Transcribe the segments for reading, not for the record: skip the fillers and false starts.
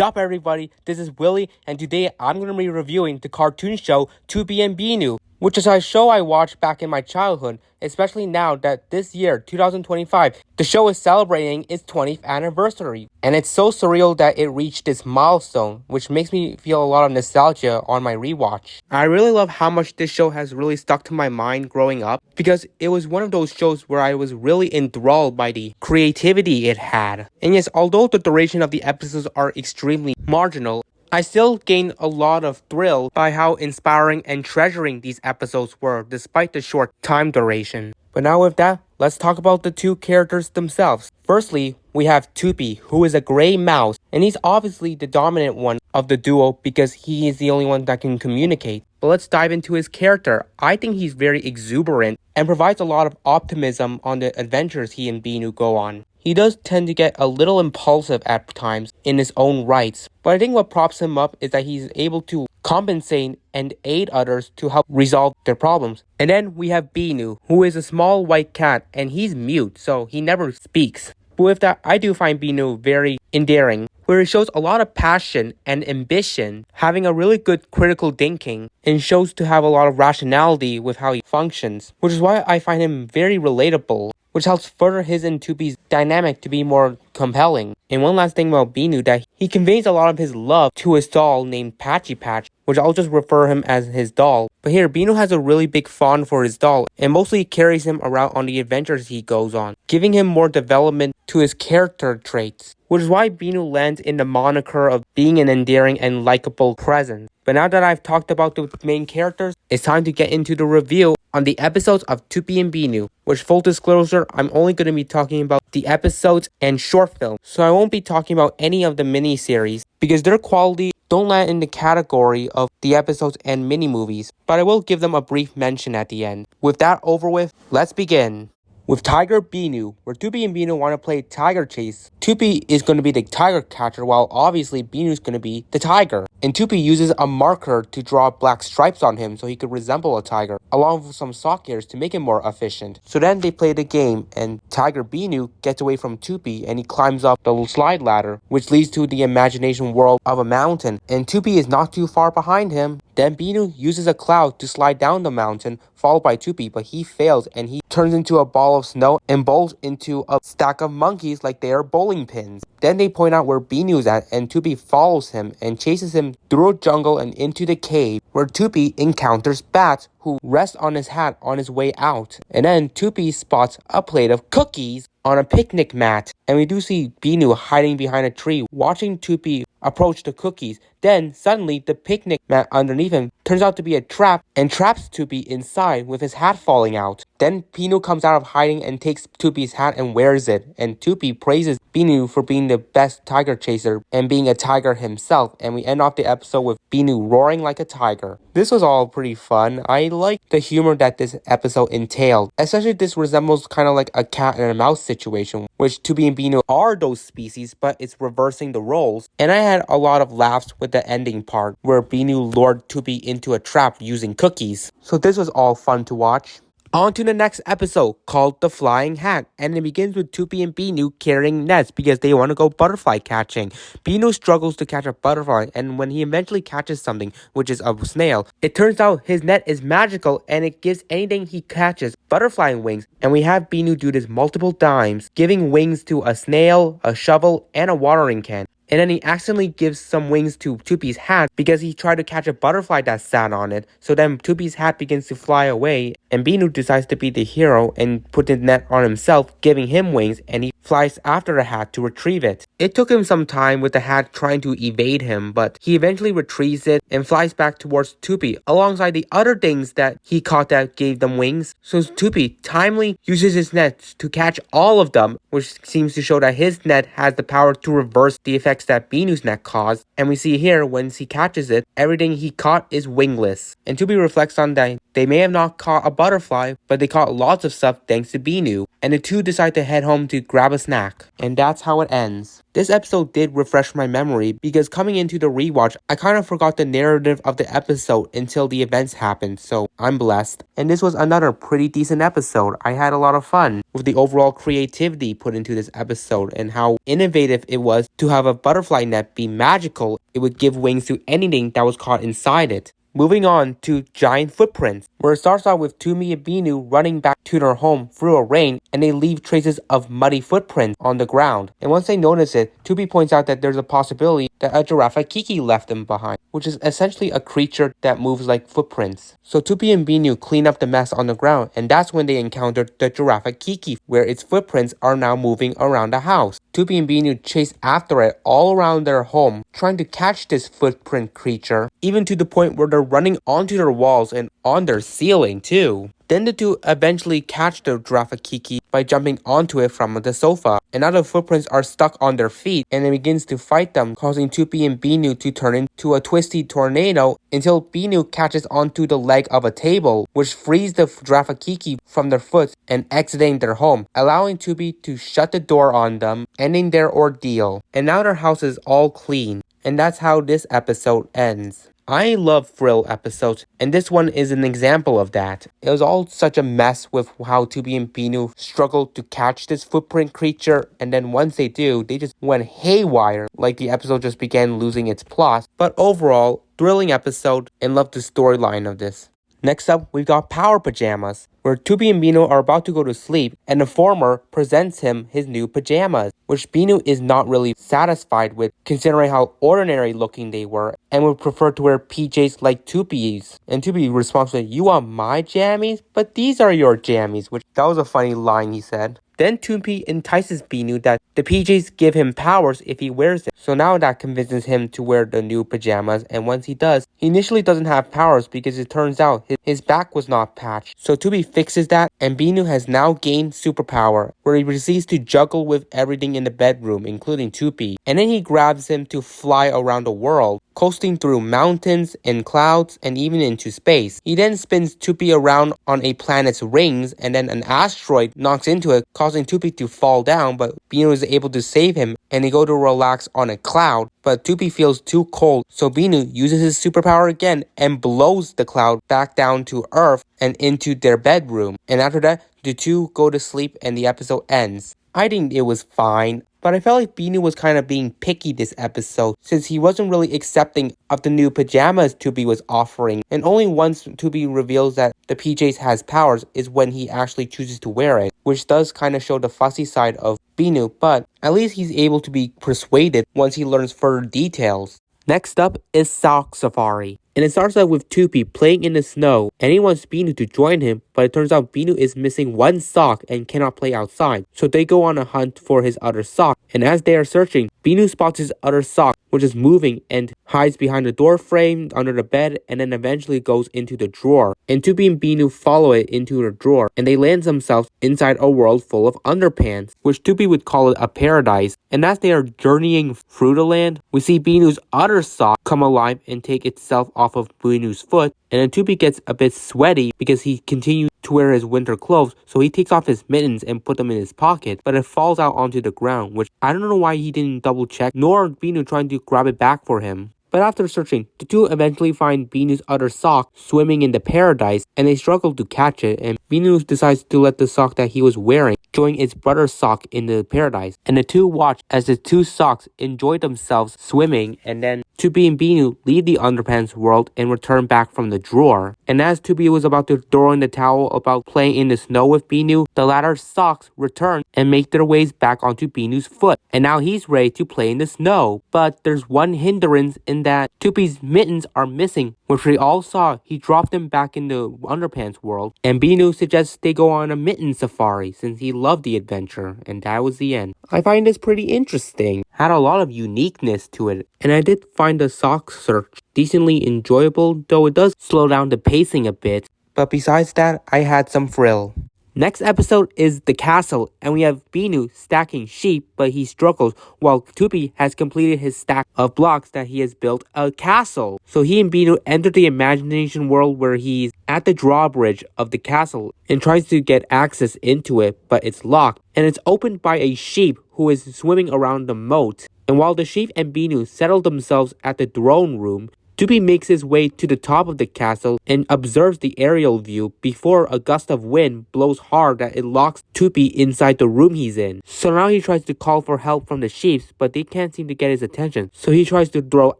Sup everybody, this is Willie, and today I'm going to be reviewing the cartoon show Toopy and Binoo, which is a show I watched back in my childhood, especially now that this year, 2025, the show is celebrating its 20th anniversary. And it's so surreal that it reached this milestone, which makes me feel a lot of nostalgia on my rewatch. I really love how much this show has really stuck to my mind growing up, because it was one of those shows where I was really enthralled by the creativity it had. And yes, although the duration of the episodes are extremely marginal, I still gained a lot of thrill by how inspiring and treasuring these episodes were despite the short time duration. But now with that, let's talk about the two characters themselves. Firstly, we have Toopy, who is a gray mouse, and he's obviously the dominant one of the duo because he is the only one that can communicate. But let's dive into his character. I think he's very exuberant and provides a lot of optimism on the adventures he and Binoo go on. He does tend to get a little impulsive at times in his own rights, but I think what props him up is that he's able to compensate and aid others to help resolve their problems. And then we have Binoo, who is a small white cat, and he's mute, so he never speaks. But with that, I do find Binoo very endearing, where he shows a lot of passion and ambition, having a really good critical thinking, and shows to have a lot of rationality with how he functions, which is why I find him very relatable, which helps further his and Toopy's dynamic to be more compelling. And one last thing about Binoo, that he conveys a lot of his love to his doll named Patchy-Patch, which I'll just refer him as his doll. But here, Binoo has a really big fond for his doll, and mostly carries him around on the adventures he goes on, giving him more development to his character traits, which is why Binoo lands in the moniker of being an endearing and likable presence. But now that I've talked about the main characters, it's time to get into the review on the episodes of Toopy and Binoo, which, full disclosure, I'm only going to be talking about the episodes and short film, so I won't be talking about any of the mini-series, because their quality don't land in the category of the episodes and mini-movies, but I will give them a brief mention at the end. With that over with, let's begin. With Tiger Binoo, where Toopy and Binoo want to play tiger chase, Toopy is going to be the tiger catcher, while obviously Binoo is going to be the tiger. And Toopy uses a marker to draw black stripes on him so he could resemble a tiger, along with some sock ears to make him more efficient. So then they play the game, and Tiger Binoo gets away from Toopy and he climbs up the slide ladder, which leads to the imagination world of a mountain. And Toopy is not too far behind him. Then Binoo uses a cloud to slide down the mountain, followed by Toopy, but he fails and he turns into a ball of snow and bowls into a stack of monkeys like they are bowling pins. Then they point out where Binoo is at, and Toopy follows him and chases him through a jungle and into the cave, where Toopy encounters bats who rest on his hat on his way out. And then Toopy spots a plate of cookies on a picnic mat, and we do see Binoo hiding behind a tree watching Toopy approach the cookies. Then suddenly the picnic mat underneath him turns out to be a trap and traps Toopy inside with his hat falling out. Then Binoo comes out of hiding and takes Toopy's hat and wears it, and Toopy praises Binoo for being the best tiger chaser and being a tiger himself, and we end off the episode with Binoo roaring like a tiger. This was all pretty fun. I like the humor that this episode entailed, especially this resembles kind of like a cat and a mouse situation, which Toopy and Binoo are those species, but it's reversing the roles. And I had a lot of laughs with the ending part where Binoo lured Toopy into a trap using cookies. So this was all fun to watch. On to the next episode, called The Flying Hat, and it begins with Toopy and Binoo carrying nets because they want to go butterfly catching. Binoo struggles to catch a butterfly, and when he eventually catches something, which is a snail, it turns out his net is magical and it gives anything he catches butterfly wings, and we have Binoo do this multiple times, giving wings to a snail, a shovel, and a watering can. And then he accidentally gives some wings to Toopy's hat because he tried to catch a butterfly that sat on it. So then Toopy's hat begins to fly away, and Binoo decides to be the hero and put the net on himself, giving him wings, and he flies after the hat to retrieve it. It took him some time with the hat trying to evade him, but he eventually retrieves it and flies back towards Toopy alongside the other things that he caught that gave them wings. So Toopy timely uses his net to catch all of them, which seems to show that his net has the power to reverse the effects that Binoo's net caused. And we see here, once he catches it, everything he caught is wingless. And Toopy reflects on that they may have not caught a butterfly, but they caught lots of stuff thanks to Binoo. And the two decide to head home to grab a snack. And that's how it ends. This episode did refresh my memory because coming into the rewatch, I kind of forgot the narrative of the episode until the events happened, so I'm blessed. And this was another pretty decent episode. I had a lot of fun with the overall creativity put into this episode and how innovative it was to have a butterfly net be magical. It would give wings to anything that was caught inside it. Moving on to Giant Footprints, where it starts out with Toopy and Binoo running back to their home through a rain, and they leave traces of muddy footprints on the ground. And once they notice it, Toopy points out that there's a possibility that a giraffe Kiki left them behind, which is essentially a creature that moves like footprints. So Toopy and Binoo clean up the mess on the ground, and that's when they encounter the giraffe Kiki, where its footprints are now moving around the house. Toopy and Binoo chase after it all around their home, trying to catch this footprint creature, even to the point where they're running onto their walls and on their ceiling too. Then the two eventually catch the giraffe Kiki by jumping onto it from the sofa, and now the footprints are stuck on their feet, and it begins to fight them, causing Toopy and Binoo to turn into a twisty tornado until Binoo catches onto the leg of a table, which frees the giraffe Kiki from their foot and exiting their home, allowing Toopy to shut the door on them, ending their ordeal. And now their house is all clean, and that's how this episode ends. I love thrill episodes, and this one is an example of that. It was all such a mess with how Toopy and Binoo struggled to catch this footprint creature, and then once they do, they just went haywire, like the episode just began losing its plot. But overall, thrilling episode, and love the storyline of this. Next up, we've got Power Pyjamas, where Toopy and Binoo are about to go to sleep, and the former presents him his new pajamas, which Binoo is not really satisfied with, considering how ordinary looking they were, and would prefer to wear PJs like Toopy's. And Toopy responds with, "You want my jammies? But these are your jammies," which that was a funny line he said. Then Toopy entices Binoo that the PJs give him powers if he wears them. So now that convinces him to wear the new pajamas, and once he does, he initially doesn't have powers because it turns out his back was not patched. So Toopy fixes that, and Binoo has now gained superpower, where he proceeds to juggle with everything in the bedroom, including Toopy. And then he grabs him to fly around the world, coasting through mountains and clouds and even into space. He then spins Toopy around on a planet's rings, and then an asteroid knocks into it, causing Toopy to fall down, but Binoo is able to save him, and they go to relax on a cloud. But Toopy feels too cold, so Binoo uses his superpower again and blows the cloud back down to Earth and into their bedroom. And after that, the two go to sleep and the episode ends. I think it was fine, but I felt like Binoo was kind of being picky this episode, since he wasn't really accepting of the new pajamas Toopy was offering, and only once Toopy reveals that the PJs has powers is when he actually chooses to wear it, which does kind of show the fussy side of Binoo, but at least he's able to be persuaded once he learns further details. Next up is Sock Safari. And it starts out with Toopy playing in the snow, and he wants Binoo to join him, but it turns out Binoo is missing one sock and cannot play outside. So they go on a hunt for his other sock, and as they are searching, Binoo spots his other sock, which is moving and hides behind the door frame, under the bed, and then eventually goes into the drawer. And Toopy and Binoo follow it into the drawer, and they land themselves inside a world full of underpants, which Toopy would call it a paradise. And as they are journeying through the land, we see Binoo's other sock come alive and take itself off of Binoo's foot, and then Toopy gets a bit sweaty because he continues to wear his winter clothes, so he takes off his mittens and put them in his pocket, but it falls out onto the ground, which I don't know why he didn't double check, nor Binoo trying to grab it back for him. But after searching, the two eventually find Binoo's other sock swimming in the paradise, and they struggle to catch it, and Binoo decides to let the sock that he was wearing join its brother's sock in the paradise. And the two watch as the two socks enjoy themselves swimming, and then Toopy and Binoo leave the underpants world and return back from the drawer. And as Toopy was about to throw in the towel about playing in the snow with Binoo, the latter's socks return and make their ways back onto Binoo's foot. And now he's ready to play in the snow. But there's one hindrance in that Toopy's mittens are missing, which we all saw. He dropped them back in the underpants world. And Binoo suggests they go on a mitten safari since he loved the adventure. And that was the end. I find this pretty interesting. Had a lot of uniqueness to it. And I did find the sock search decently enjoyable, though it does slow down the pacing a bit. But besides that, I had some thrill. Next episode is the castle, and we have Binoo stacking sheep, but he struggles while Toopy has completed his stack of blocks that he has built a castle. So he and Binoo enter the imagination world where he's at the drawbridge of the castle and tries to get access into it, but it's locked, and it's opened by a sheep who is swimming around the moat. And while the sheep and Binoo settle themselves at the throne room, Toopy makes his way to the top of the castle and observes the aerial view before a gust of wind blows hard that it locks Toopy inside the room he's in. So now he tries to call for help from the sheep, but they can't seem to get his attention. So he tries to throw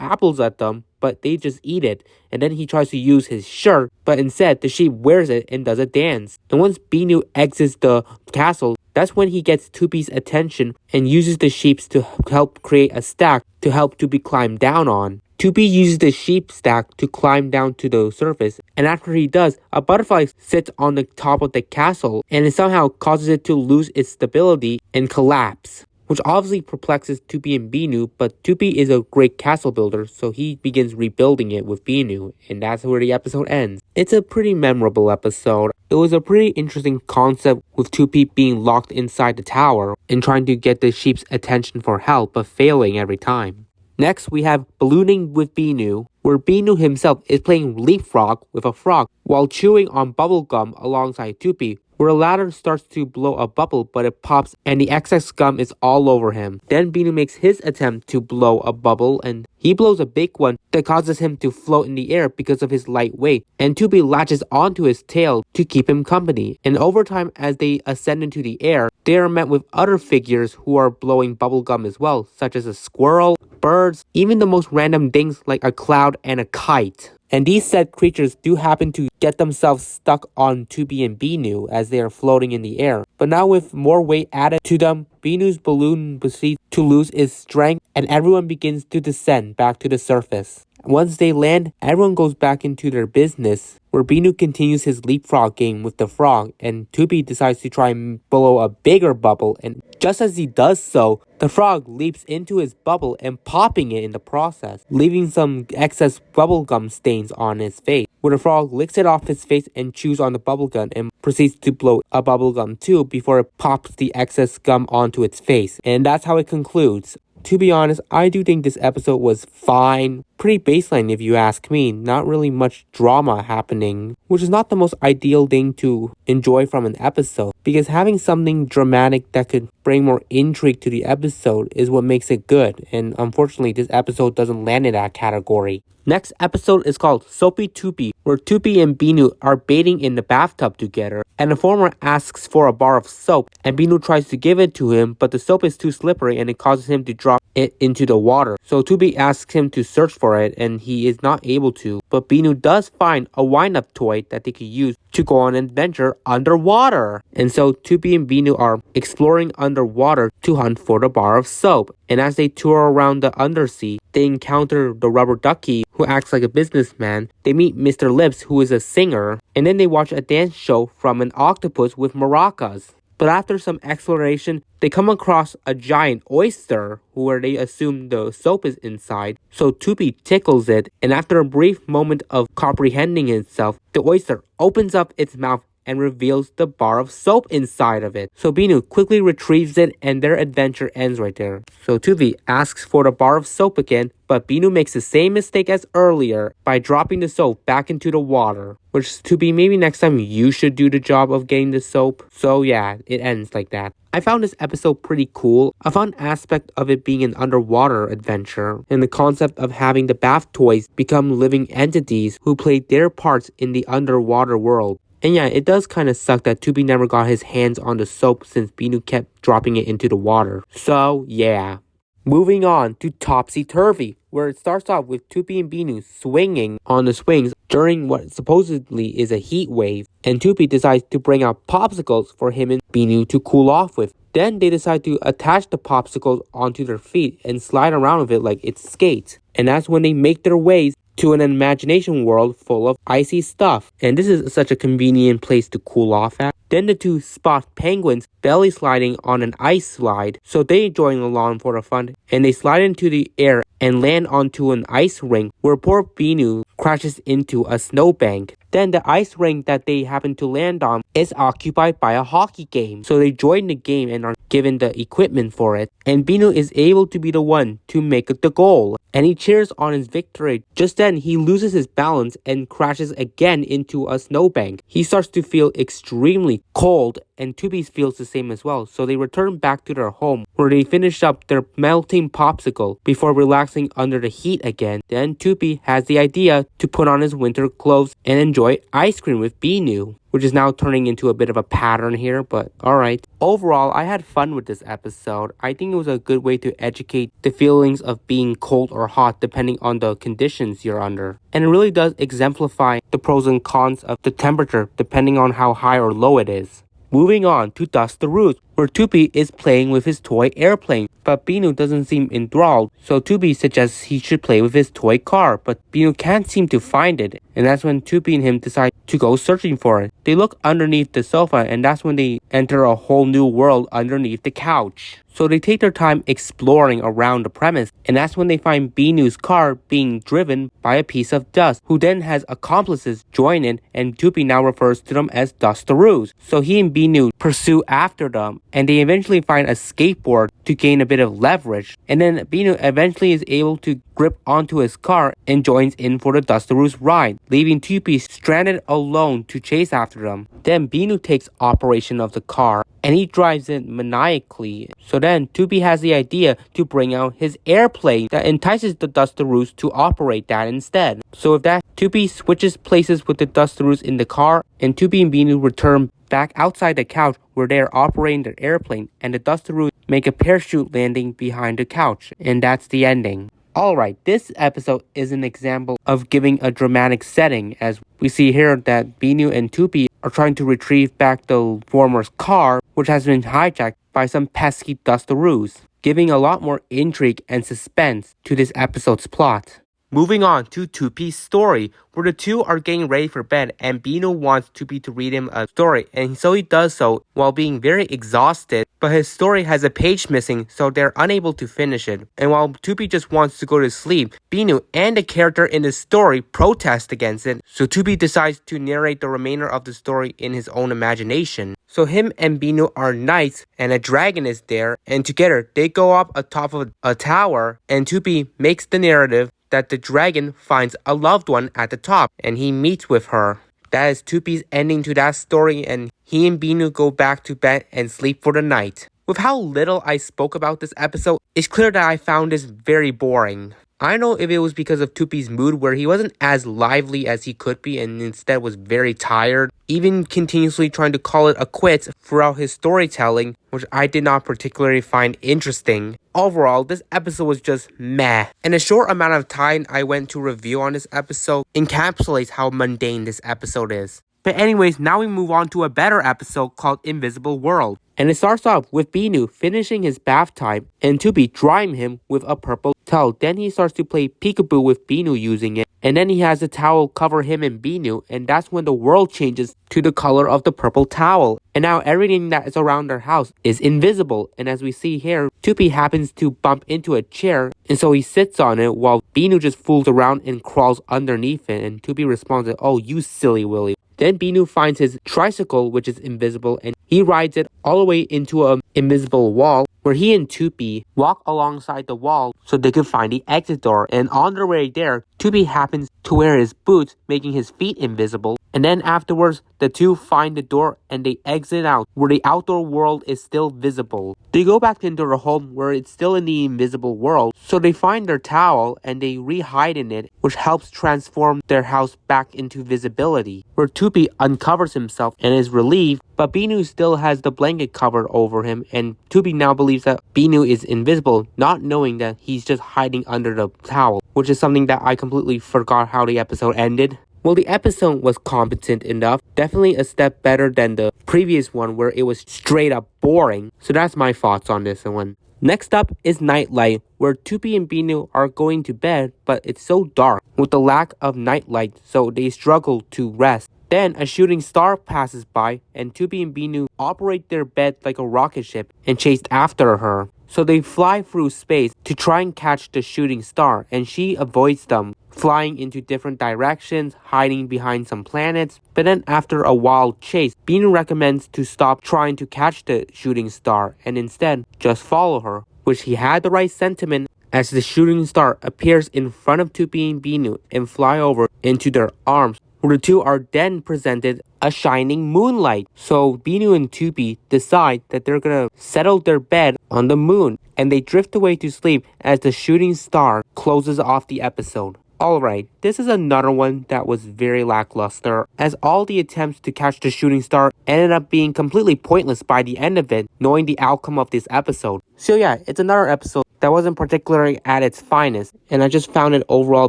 apples at them, but they just eat it. And then he tries to use his shirt, but instead the sheep wears it and does a dance. And once Binoo exits the castle, that's when he gets Toopy's attention and uses the sheep to help create a stack to help Toopy climb down on. Toopy uses the sheep stack to climb down to the surface, and after he does, a butterfly sits on the top of the castle and it somehow causes it to lose its stability and collapse, which obviously perplexes Toopy and Binoo, but Toopy is a great castle builder, so he begins rebuilding it with Binoo, and that's where the episode ends. It's a pretty memorable episode. It was a pretty interesting concept with Toopy being locked inside the tower and trying to get the sheep's attention for help, but failing every time. Next, we have Ballooning with Binoo, where Binoo himself is playing leapfrog with a frog while chewing on bubblegum alongside Toopy, where the latter starts to blow a bubble but it pops and the excess gum is all over him. Then Binoo makes his attempt to blow a bubble and he blows a big one that causes him to float in the air because of his light weight, and Toopy latches onto his tail to keep him company. And over time, as they ascend into the air, they are met with other figures who are blowing bubblegum as well, such as a squirrel, birds, even the most random things like a cloud and a kite. And these said creatures do happen to get themselves stuck on Toopy and Binoo as they are floating in the air. But now with more weight added to them, Binoo's balloon proceeds to lose its strength and everyone begins to descend back to the surface. Once they land, everyone goes back into their business, where Binoo continues his leapfrog game with the frog, and Toopy decides to try and blow a bigger bubble, and just as he does so, the frog leaps into his bubble and popping it in the process, leaving some excess bubblegum stains on his face, where the frog licks it off his face and chews on the bubblegum and proceeds to blow a bubblegum too before it pops the excess gum onto its face. And that's how it concludes. To be honest, I do think this episode was fine. Pretty baseline if you ask me. Not really much drama happening, which is not the most ideal thing to enjoy from an episode, because having something dramatic that could bring more intrigue to the episode is what makes it good, and unfortunately this episode doesn't land in that category. Next episode is called Soapy Toopy, where Toopy and Binoo are bathing in the bathtub together, and the former asks for a bar of soap, and Binoo tries to give it to him, but the soap is too slippery and it causes him to drop it into the water. So Toopy asks him to search for it, and he is not able to, but Binoo does find a wind-up toy that they could use to go on an adventure underwater. And so Toopy and Binoo are exploring underwater to hunt for the bar of soap. And as they tour around the undersea, they encounter the rubber ducky who acts like a businessman. They meet Mr. Lips, who is a singer, and then they watch a dance show from an octopus with maracas. But after some exploration, they come across a giant oyster where they assume the soap is inside. So Toopy tickles it, and after a brief moment of comprehending itself, the oyster opens up its mouth and reveals the bar of soap inside of it. So Binoo quickly retrieves it and their adventure ends right there. So Toopy asks for the bar of soap again, but Binoo makes the same mistake as earlier by dropping the soap back into the water. Which Toopy, maybe next time you should do the job of getting the soap. So yeah, it ends like that. I found this episode pretty cool. A fun aspect of it being an underwater adventure, and the concept of having the bath toys become living entities who play their parts in the underwater world. And yeah, it does kind of suck that Toopy never got his hands on the soap since Binoo kept dropping it into the water. So yeah. Moving on to Topsy Turvy, where it starts off with Toopy and Binoo swinging on the swings during what supposedly is a heat wave, and Toopy decides to bring out popsicles for him and Binoo to cool off with. Then they decide to attach the popsicles onto their feet and slide around with it like it's skates. And that's when they make their ways to an imagination world full of icy stuff. And this is such a convenient place to cool off at. Then the two spot penguins belly sliding on an ice slide, so they join along for the fun, and they slide into the air and land onto an ice rink where poor Binoo crashes into a snowbank. Then the ice rink that they happen to land on is occupied by a hockey game. So they join the game and are given the equipment for it. And Binoo is able to be the one to make the goal. And he cheers on his victory. Just then he loses his balance and crashes again into a snowbank. He starts to feel extremely cold, and Toobys feels the same as well. So they return back to their home where they finish up their melting popsicle before relaxing under the heat again. Then Toopy has the idea to put on his winter clothes and enjoy ice cream with Binoo, which is now turning into a bit of a pattern here, but alright. Overall, I had fun with this episode. I think it was a good way to educate the feelings of being cold or hot depending on the conditions you're under. And it really does exemplify the pros and cons of the temperature depending on how high or low it is. Moving on to Dusteroos, where Toopy is playing with his toy airplane, but Binoo doesn't seem enthralled, so Toopy suggests he should play with his toy car, but Binoo can't seem to find it, and that's when Toopy and him decide to go searching for it. They look underneath the sofa, and that's when they enter a whole new world underneath the couch. So they take their time exploring around the premise, and that's when they find Binoo's car being driven by a piece of dust, who then has accomplices join in, and Toopy now refers to them as Dusteroos. So he and Binoo pursue after them, and they eventually find a skateboard to gain a bit of leverage. And then Binoo eventually is able to grip onto his car and joins in for the Dusteroos ride, leaving Toopy stranded alone to chase after them. Then Binoo takes operation of the car, and he drives it maniacally. So then Toopy has the idea to bring out his airplane that entices the Dusteroos to operate that instead. So with that, Toopy switches places with the Dusteroos in the car, and Toopy and Binoo return back outside the couch where they are operating their airplane, and the Dusteroos make a parachute landing behind the couch, and that's the ending. Alright, this episode is an example of giving a dramatic setting, as we see here that Binoo and Toopy are trying to retrieve back the former's car, which has been hijacked by some pesky Dusteroos, giving a lot more intrigue and suspense to this episode's plot. Moving on to Toopy's story, where the two are getting ready for bed, and Binoo wants Toopy to read him a story, and so he does so while being very exhausted, but his story has a page missing, so they're unable to finish it. And while Toopy just wants to go to sleep, Binoo and the character in the story protest against it, so Toopy decides to narrate the remainder of the story in his own imagination. So him and Binoo are knights, and a dragon is there, and together they go up atop of a tower, and Toopy makes the narrative that the dragon finds a loved one at the top, and he meets with her. That is Toopy's ending to that story, and he and Binoo go back to bed and sleep for the night. With how little I spoke about this episode, it's clear that I found this very boring. I don't know if it was because of Toopy's mood, where he wasn't as lively as he could be and instead was very tired, even continuously trying to call it a quits throughout his storytelling, which I did not particularly find interesting. Overall, this episode was just meh, and the short amount of time I went to review on this episode encapsulates how mundane this episode is. But anyways, now we move on to a better episode called Invisible World. And it starts off with Binoo finishing his bath time and Toopy drying him with a purple towel. Then he starts to play peekaboo with Binoo using it. And then he has the towel cover him and Binoo, and that's when the world changes to the color of the purple towel. And now everything that is around their house is invisible. And as we see here, Toopy happens to bump into a chair, and so he sits on it while Binoo just fools around and crawls underneath it. And Toopy responds, "Oh, you silly Willy." Then Binoo finds his tricycle, which is invisible, and he rides it all the way into an invisible wall, where he and Toopy walk alongside the wall so they can find the exit door. And on their way there, Toopy happens to wear his boots, making his feet invisible. And then afterwards, the two find the door and they exit out, where the outdoor world is still visible. They go back into their home where it's still in the invisible world, so they find their towel and they re-hide in it, which helps transform their house back into visibility, where Toopy uncovers himself and is relieved, but Binoo still has the blanket covered over him, and Toopy now believes that Binoo is invisible, not knowing that he's just hiding under the towel, which is something that I completely forgot how the episode ended. Well, the episode was competent enough, definitely a step better than the previous one where it was straight up boring. So that's my thoughts on this one. Next up is Nightlight, where Toopy and Binoo are going to bed, but it's so dark with the lack of nightlight, so they struggle to rest. Then a shooting star passes by, and Toopy and Binoo operate their bed like a rocket ship and chase after her. So they fly through space to try and catch the shooting star, and she avoids them, flying into different directions, hiding behind some planets. But then after a wild chase, Binoo recommends to stop trying to catch the shooting star and instead just follow her, which he had the right sentiment as the shooting star appears in front of Toopy and Binoo and fly over into their arms, where the two are then presented a shining moonlight. So Binoo and Toopy decide that they're gonna settle their bed on the moon, and they drift away to sleep as the shooting star closes off the episode. Alright, this is another one that was very lackluster, as all the attempts to catch the shooting star ended up being completely pointless by the end of it, knowing the outcome of this episode. So yeah, it's another episode that wasn't particularly at its finest, and I just found it overall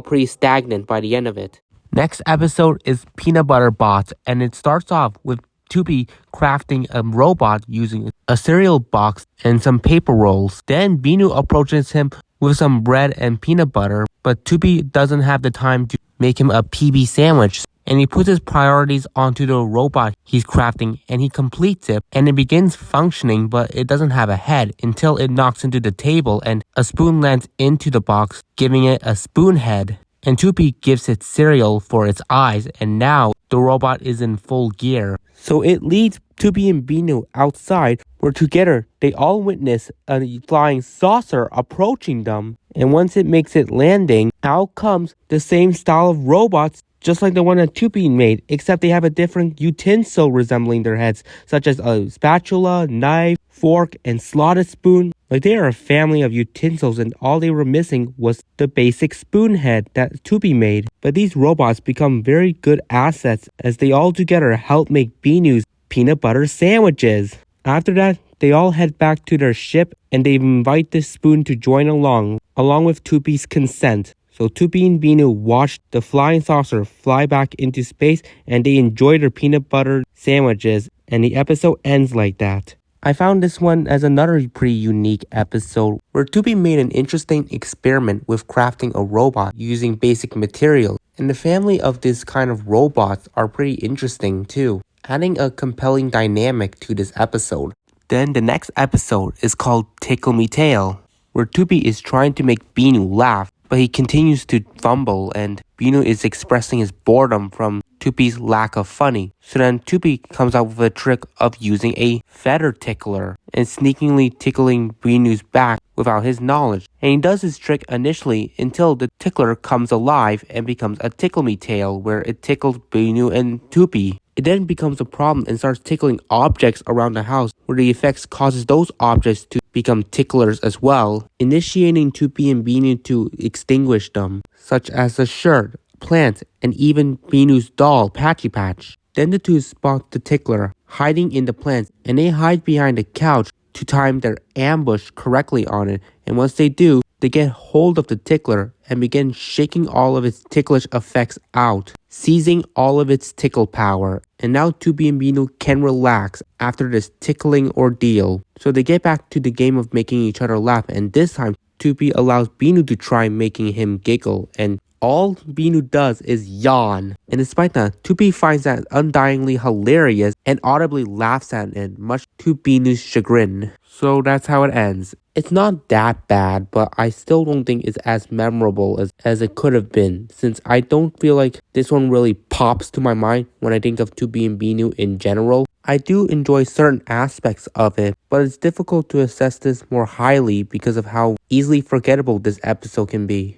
pretty stagnant by the end of it. Next episode is Peanut-Butterbot, and it starts off with Toopy crafting a robot using a cereal box and some paper rolls. Then Binoo approaches him with some bread and peanut butter, but Toopy doesn't have the time to make him a PB sandwich, and he puts his priorities onto the robot he's crafting, and he completes it, and it begins functioning, but it doesn't have a head until it knocks into the table and a spoon lands into the box, giving it a spoon head. And Toopy gives it cereal for its eyes, and now the robot is in full gear. So it leads Toopy and Binoo outside, where together they all witness a flying saucer approaching them. And once it makes it landing, out comes the same style of robots, just like the one that Toopy made, except they have a different utensil resembling their heads, such as a spatula, knife, fork, and slotted spoon. Like, they are a family of utensils, and all they were missing was the basic spoon head that Toopy made. But these robots become very good assets as they all together help make Binoo's peanut butter sandwiches. After that, they all head back to their ship, and they invite the spoon to join along with Toopy's consent. So Toopy and Binoo watched the flying saucer fly back into space, and they enjoy their peanut butter sandwiches, and the episode ends like that. I found this one as another pretty unique episode, where Toopy made an interesting experiment with crafting a robot using basic materials, and the family of this kind of robots are pretty interesting too, adding a compelling dynamic to this episode. Then the next episode is called Tickle Me Tail, where Toopy is trying to make Binoo laugh, but he continues to fumble, and Binoo is expressing his boredom from Toopy's lack of funny. So then Toopy comes up with a trick of using a feather tickler and sneakingly tickling Binoo's back without his knowledge. And he does his trick initially until the tickler comes alive and becomes a Tickle Me Tail, where it tickles Binoo and Toopy. It then becomes a problem and starts tickling objects around the house, where the effects causes those objects to become ticklers as well, initiating Toopy and Binoo to extinguish them, such as a shirt, plants, and even Binoo's doll, Patchy-Patch. Then the two spot the tickler hiding in the plants, and they hide behind the couch to time their ambush correctly on it, and once they do, they get hold of the tickler and begin shaking all of its ticklish effects out, seizing all of its tickle power. And now Toopy and Binoo can relax after this tickling ordeal. So they get back to the game of making each other laugh, and this time Toopy allows Binoo to try making him giggle, and all Binoo does is yawn. And despite that, Toopy finds that undyingly hilarious and audibly laughs at it, much to Binoo's chagrin. So that's how it ends. It's not that bad, but I still don't think it's as memorable as it could have been, since I don't feel like this one really pops to my mind when I think of Toopy and Binoo in general. I do enjoy certain aspects of it, but it's difficult to assess this more highly because of how easily forgettable this episode can be.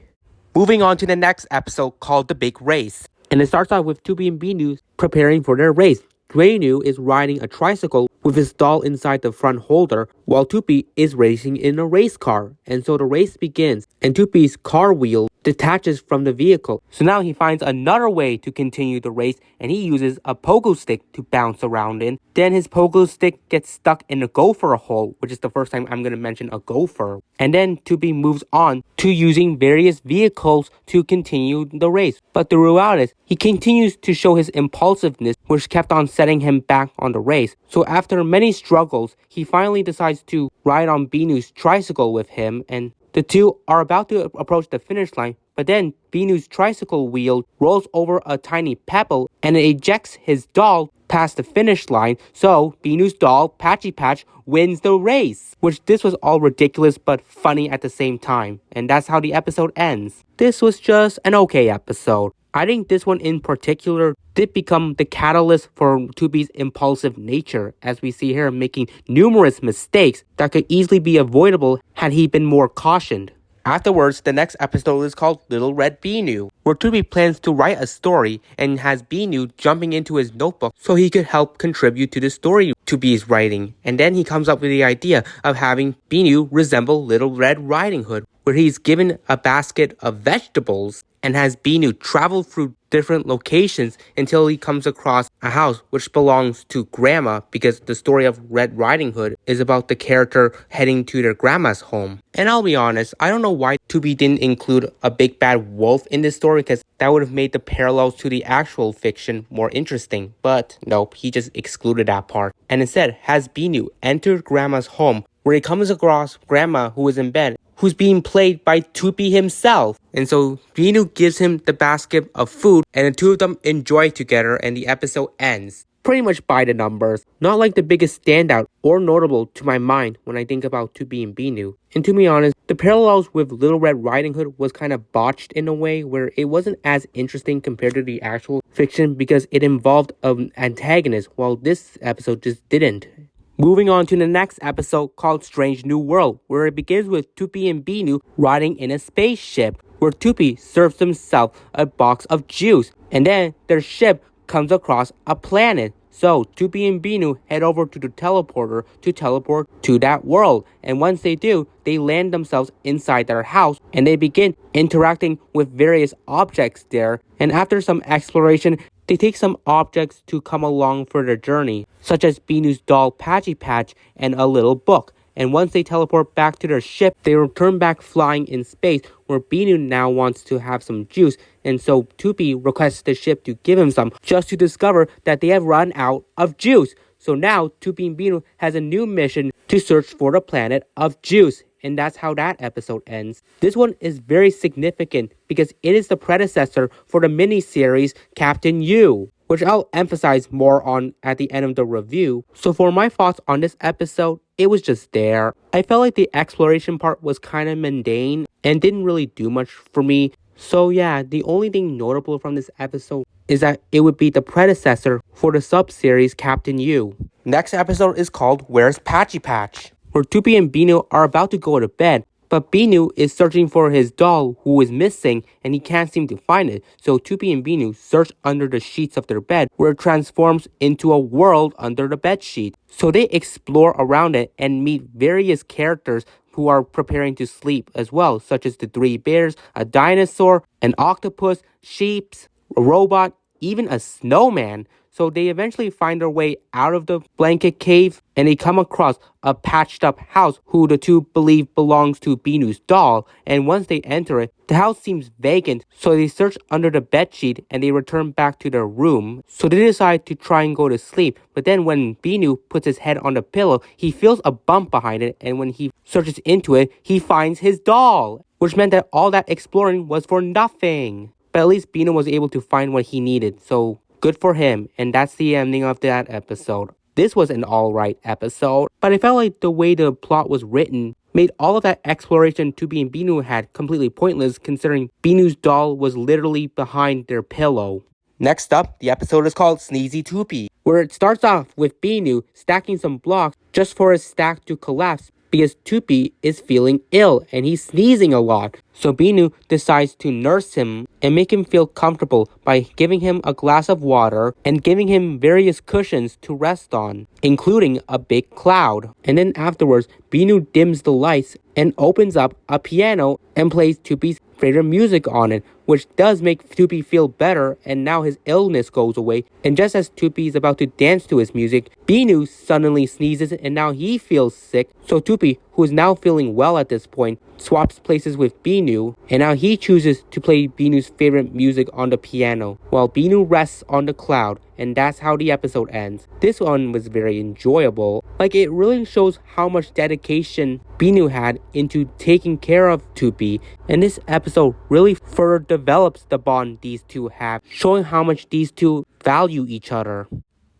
Moving on to the next episode called The Big Race. And it starts out with Toopy and Binoo preparing for their race. Binoo is riding a tricycle with his doll inside the front holder, while Toopy is racing in a race car. And so the race begins, and Toopy's car wheel detaches from the vehicle. So now he finds another way to continue the race, and he uses a pogo stick to bounce around in. Then his pogo stick gets stuck in a gopher hole, which is the first time I'm going to mention a gopher. And then Toopy moves on to using various vehicles to continue the race. But throughout it, he continues to show his impulsiveness, which kept on setting him back on the race. So after many struggles, he finally decides to ride on Binoo's tricycle with him, and the two are about to approach the finish line, but then Binoo's tricycle wheel rolls over a tiny pebble and it ejects his doll past the finish line, so Binoo's doll, Patchy-Patch, wins the race. Which this was all ridiculous but funny at the same time, and that's how the episode ends. This was just an okay episode. I think this one in particular did become the catalyst for Tooby's impulsive nature, as we see here making numerous mistakes that could easily be avoidable had he been more cautioned. Afterwards, the next episode is called Little Red Binoo, where Toopy plans to write a story and has Binoo jumping into his notebook so he could help contribute to the story Toopy is writing. And then he comes up with the idea of having Binoo resemble Little Red Riding Hood, where he's given a basket of vegetables and has Binoo travel through different locations until he comes across a house which belongs to Grandma, because the story of Red Riding Hood is about the character heading to their grandma's home. And I'll be honest, I don't know why Toopy didn't include a big bad wolf in this story, because that would have made the parallels to the actual fiction more interesting. But nope, he just excluded that part. And instead has Binoo enter Grandma's home, where he comes across Grandma who is in bed, who's being played by Toopy himself. And so Binoo gives him the basket of food and the two of them enjoy together and the episode ends. Pretty much by the numbers. Not like the biggest standout or notable to my mind when I think about Toopy and Binoo. And to be honest, the parallels with Little Red Riding Hood was kind of botched in a way where it wasn't as interesting compared to the actual fiction because it involved an antagonist, while this episode just didn't. Moving on to the next episode called Strange New World, where it begins with Toopy and Binoo riding in a spaceship, where Toopy serves himself a box of juice, and then their ship comes across a planet. So Toopy and Binoo head over to the teleporter to teleport to that world, and once they do, they land themselves inside their house, and they begin interacting with various objects there, and after some exploration, they take some objects to come along for their journey, such as Binoo's doll Patchy-Patch and a little book. And once they teleport back to their ship, they return back flying in space, where Binoo now wants to have some juice, and so Toopy requests the ship to give him some, just to discover that they have run out of juice. So now Toopy and Binoo has a new mission to search for the planet of juice. And that's how that episode ends. This one is very significant because it is the predecessor for the miniseries Captain U, which I'll emphasize more on at the end of the review. So for my thoughts on this episode, it was just there. I felt like the exploration part was kind of mundane and didn't really do much for me. So yeah, the only thing notable from this episode is that it would be the predecessor for the sub-series Captain U. Next episode is called Where's Patchy-Patch, where Toopy and Binoo are about to go to bed, but Binoo is searching for his doll who is missing and he can't seem to find it. So Toopy and Binoo search under the sheets of their bed, where it transforms into a world under the bed sheet. So they explore around it and meet various characters who are preparing to sleep as well, such as the 3 bears, a dinosaur, an octopus, sheep, a robot, even a snowman. So they eventually find their way out of the blanket cave and they come across a patched up house who the two believe belongs to Binoo's doll. And once they enter it, the house seems vacant, so they search under the bedsheet and they return back to their room. So they decide to try and go to sleep, but then when Binoo puts his head on the pillow, he feels a bump behind it, and when he searches into it, he finds his doll, which meant that all that exploring was for nothing. But at least Binoo was able to find what he needed, so good for him, and that's the ending of that episode. This was an alright episode, but I felt like the way the plot was written made all of that exploration Toopy and Binoo had completely pointless, considering Binoo's doll was literally behind their pillow. Next up, the episode is called Sneezy Tupy, where it starts off with Binoo stacking some blocks just for his stack to collapse because Toopy is feeling ill and he's sneezing a lot. So Binoo decides to nurse him and make him feel comfortable by giving him a glass of water and giving him various cushions to rest on, including a big cloud. And then afterwards, Binoo dims the lights and opens up a piano and plays Toopy's favorite music on it, which does make Toopy feel better, and now his illness goes away. And just as Toopy is about to dance to his music, Binoo suddenly sneezes and now he feels sick. So Toopy who is now feeling well at this point, swaps places with Binoo, and now he chooses to play Binoo's favorite music on the piano, while Binoo rests on the cloud, and that's how the episode ends. This one was very enjoyable. Like, it really shows how much dedication Binoo had into taking care of Toopy, and this episode really further develops the bond these two have, showing how much these two value each other.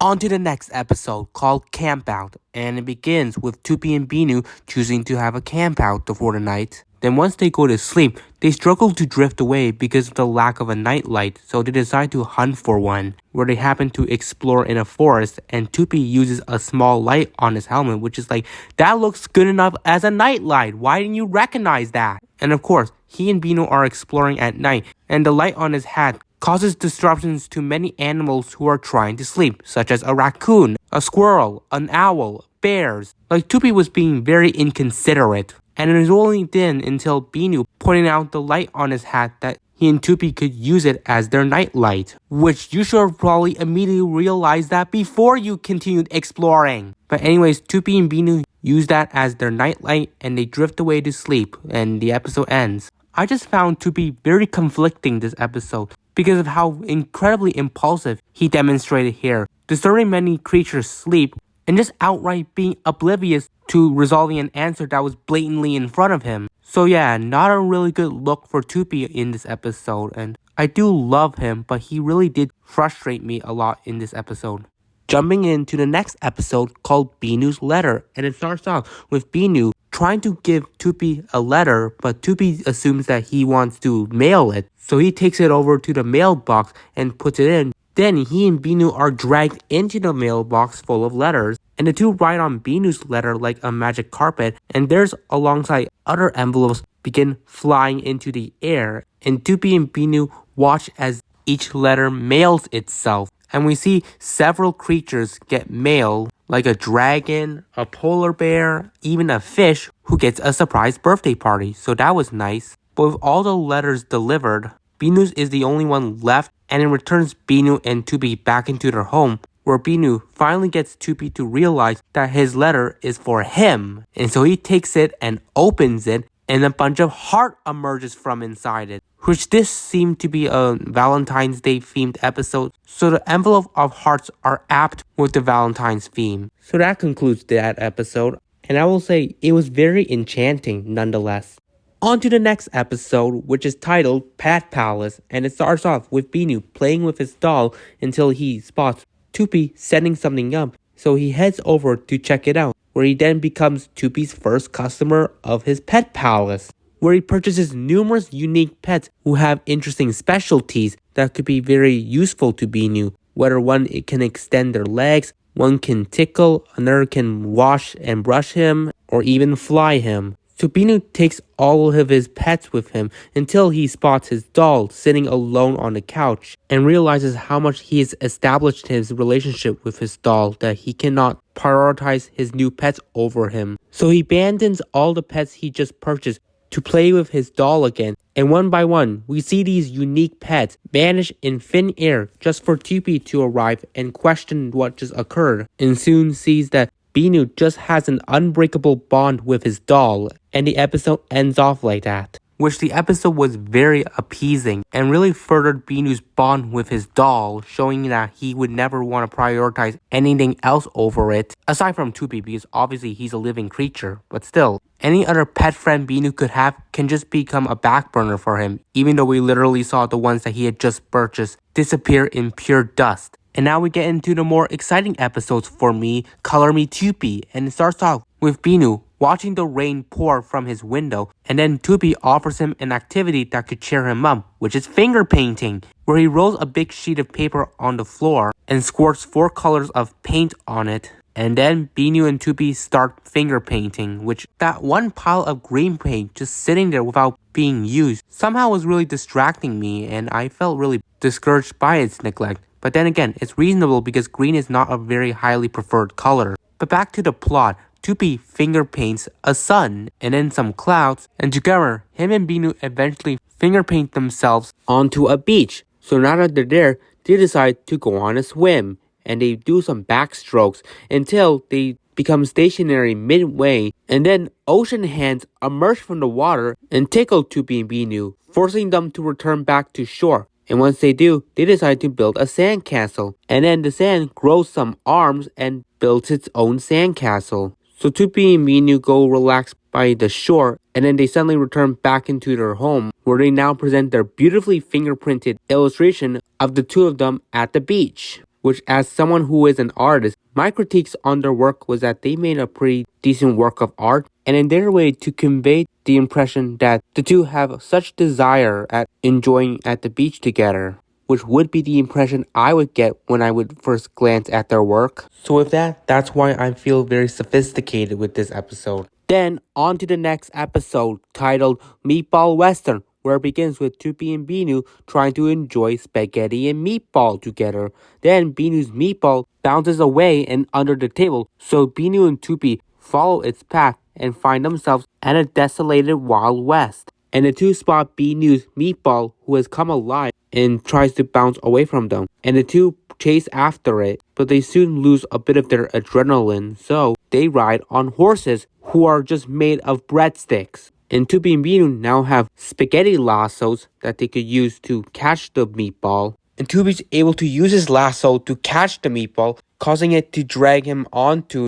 On to the next episode called Camp Out, and it begins with Toopy and Binoo choosing to have a camp out for the night. Then once they go to sleep, they struggle to drift away because of the lack of a nightlight, so they decide to hunt for one, where they happen to explore in a forest, and Toopy uses a small light on his helmet, which is like, that looks good enough as a nightlight, why didn't you recognize that? And of course, he and Binoo are exploring at night, and the light on his hat causes disruptions to many animals who are trying to sleep, such as a raccoon, a squirrel, an owl, bears. Like, Toopy was being very inconsiderate, and it was only then until Binoo pointed out the light on his hat that he and Toopy could use it as their nightlight, which you should have probably immediately realized that before you continued exploring. But anyways, Toopy and Binoo use that as their nightlight, and they drift away to sleep, and the episode ends. I just found Toopy very conflicting this episode because of how incredibly impulsive he demonstrated here, disturbing many creatures' sleep and just outright being oblivious to resolving an answer that was blatantly in front of him. So yeah, not a really good look for Toopy in this episode, and I do love him, but he really did frustrate me a lot in this episode. Jumping into the next episode called Binoo's Letter, and it starts off with Binoo trying to give Toopy a letter, but Toopy assumes that he wants to mail it, so he takes it over to the mailbox and puts it in. Then he and Binoo are dragged into the mailbox full of letters, and the two write on Binoo's letter like a magic carpet, and theirs alongside other envelopes begin flying into the air, and Toopy and Binoo watch as each letter mails itself. And we see several creatures get mail, like a dragon, a polar bear, even a fish who gets a surprise birthday party, so that was nice. But with all the letters delivered, Binoo's is the only one left, and it returns Binoo and Toopy back into their home, where Binoo finally gets Toopy to realize that his letter is for him. And so he takes it and opens it, and a bunch of heart emerges from inside it, which this seemed to be a Valentine's Day themed episode, so the envelope of hearts are apt with the Valentine's theme. So that concludes that episode, and I will say it was very enchanting nonetheless. On to the next episode, which is titled Pet Palace, and it starts off with Binoo playing with his doll until he spots Toopy setting something up, so he heads over to check it out, where he then becomes Toopy's first customer of his pet palace, where he purchases numerous unique pets who have interesting specialties that could be very useful to Binoo, whether one it can extend their legs, one can tickle, another can wash and brush him, or even fly him. So Binoo takes all of his pets with him until he spots his doll sitting alone on the couch and realizes how much he has established his relationship with his doll that he cannot prioritize his new pets over him. So he abandons all the pets he just purchased to play with his doll again, and one by one, we see these unique pets vanish in thin air just for Toopy to arrive and question what just occurred, and soon sees that Binoo just has an unbreakable bond with his doll, and the episode ends off like that. Which the episode was very appeasing and really furthered Binoo's bond with his doll, showing that he would never want to prioritize anything else over it, aside from Toopy, because obviously he's a living creature, but still. Any other pet friend Binoo could have can just become a back burner for him, even though we literally saw the ones that he had just purchased disappear in pure dust. And now we get into the more exciting episodes for me, Me Toopy, and it starts off with Binoo watching the rain pour from his window, and then Toopy offers him an activity that could cheer him up, which is finger painting, where he rolls a big sheet of paper on the floor and squirts 4 colors of paint on it. And then Binoo and Toopy start finger painting, which that one pile of green paint just sitting there without being used somehow was really distracting me, and I felt really discouraged by its neglect. But then again, it's reasonable because green is not a very highly preferred color. But back to the plot, Toopy finger paints a sun and then some clouds, and together, him and Binoo eventually finger paint themselves onto a beach. So now that they're there, they decide to go on a swim, and they do some backstrokes until they become stationary midway, and then ocean hands emerge from the water and tickle Toopy and Binoo, forcing them to return back to shore. And once they do, they decide to build a sandcastle. And then the sand grows some arms and builds its own sandcastle. So Toopy and Binoo go relax by the shore, and then they suddenly return back into their home, where they now present their beautifully fingerprinted illustration of the two of them at the beach. Which, as someone who is an artist, my critiques on their work was that they made a pretty decent work of art, and in their way to convey the impression that the two have such desire at enjoying at the beach together, which would be the impression I would get when I would first glance at their work. So with that, that's why I feel very sophisticated with this episode. Then, on to the next episode, titled Meatball Western, where it begins with Toopy and Binoo trying to enjoy spaghetti and meatball together. Then Binoo's meatball bounces away and under the table, so Binoo and Toopy follow its path and find themselves at a desolated Wild West. And the two spot Binoo's meatball, who has come alive and tries to bounce away from them. And the two chase after it, but they soon lose a bit of their adrenaline, so they ride on horses who are just made of breadsticks. And Toopy and Binoo now have spaghetti lassos that they could use to catch the meatball. And Toopy's able to use his lasso to catch the meatball, causing it to drag him onto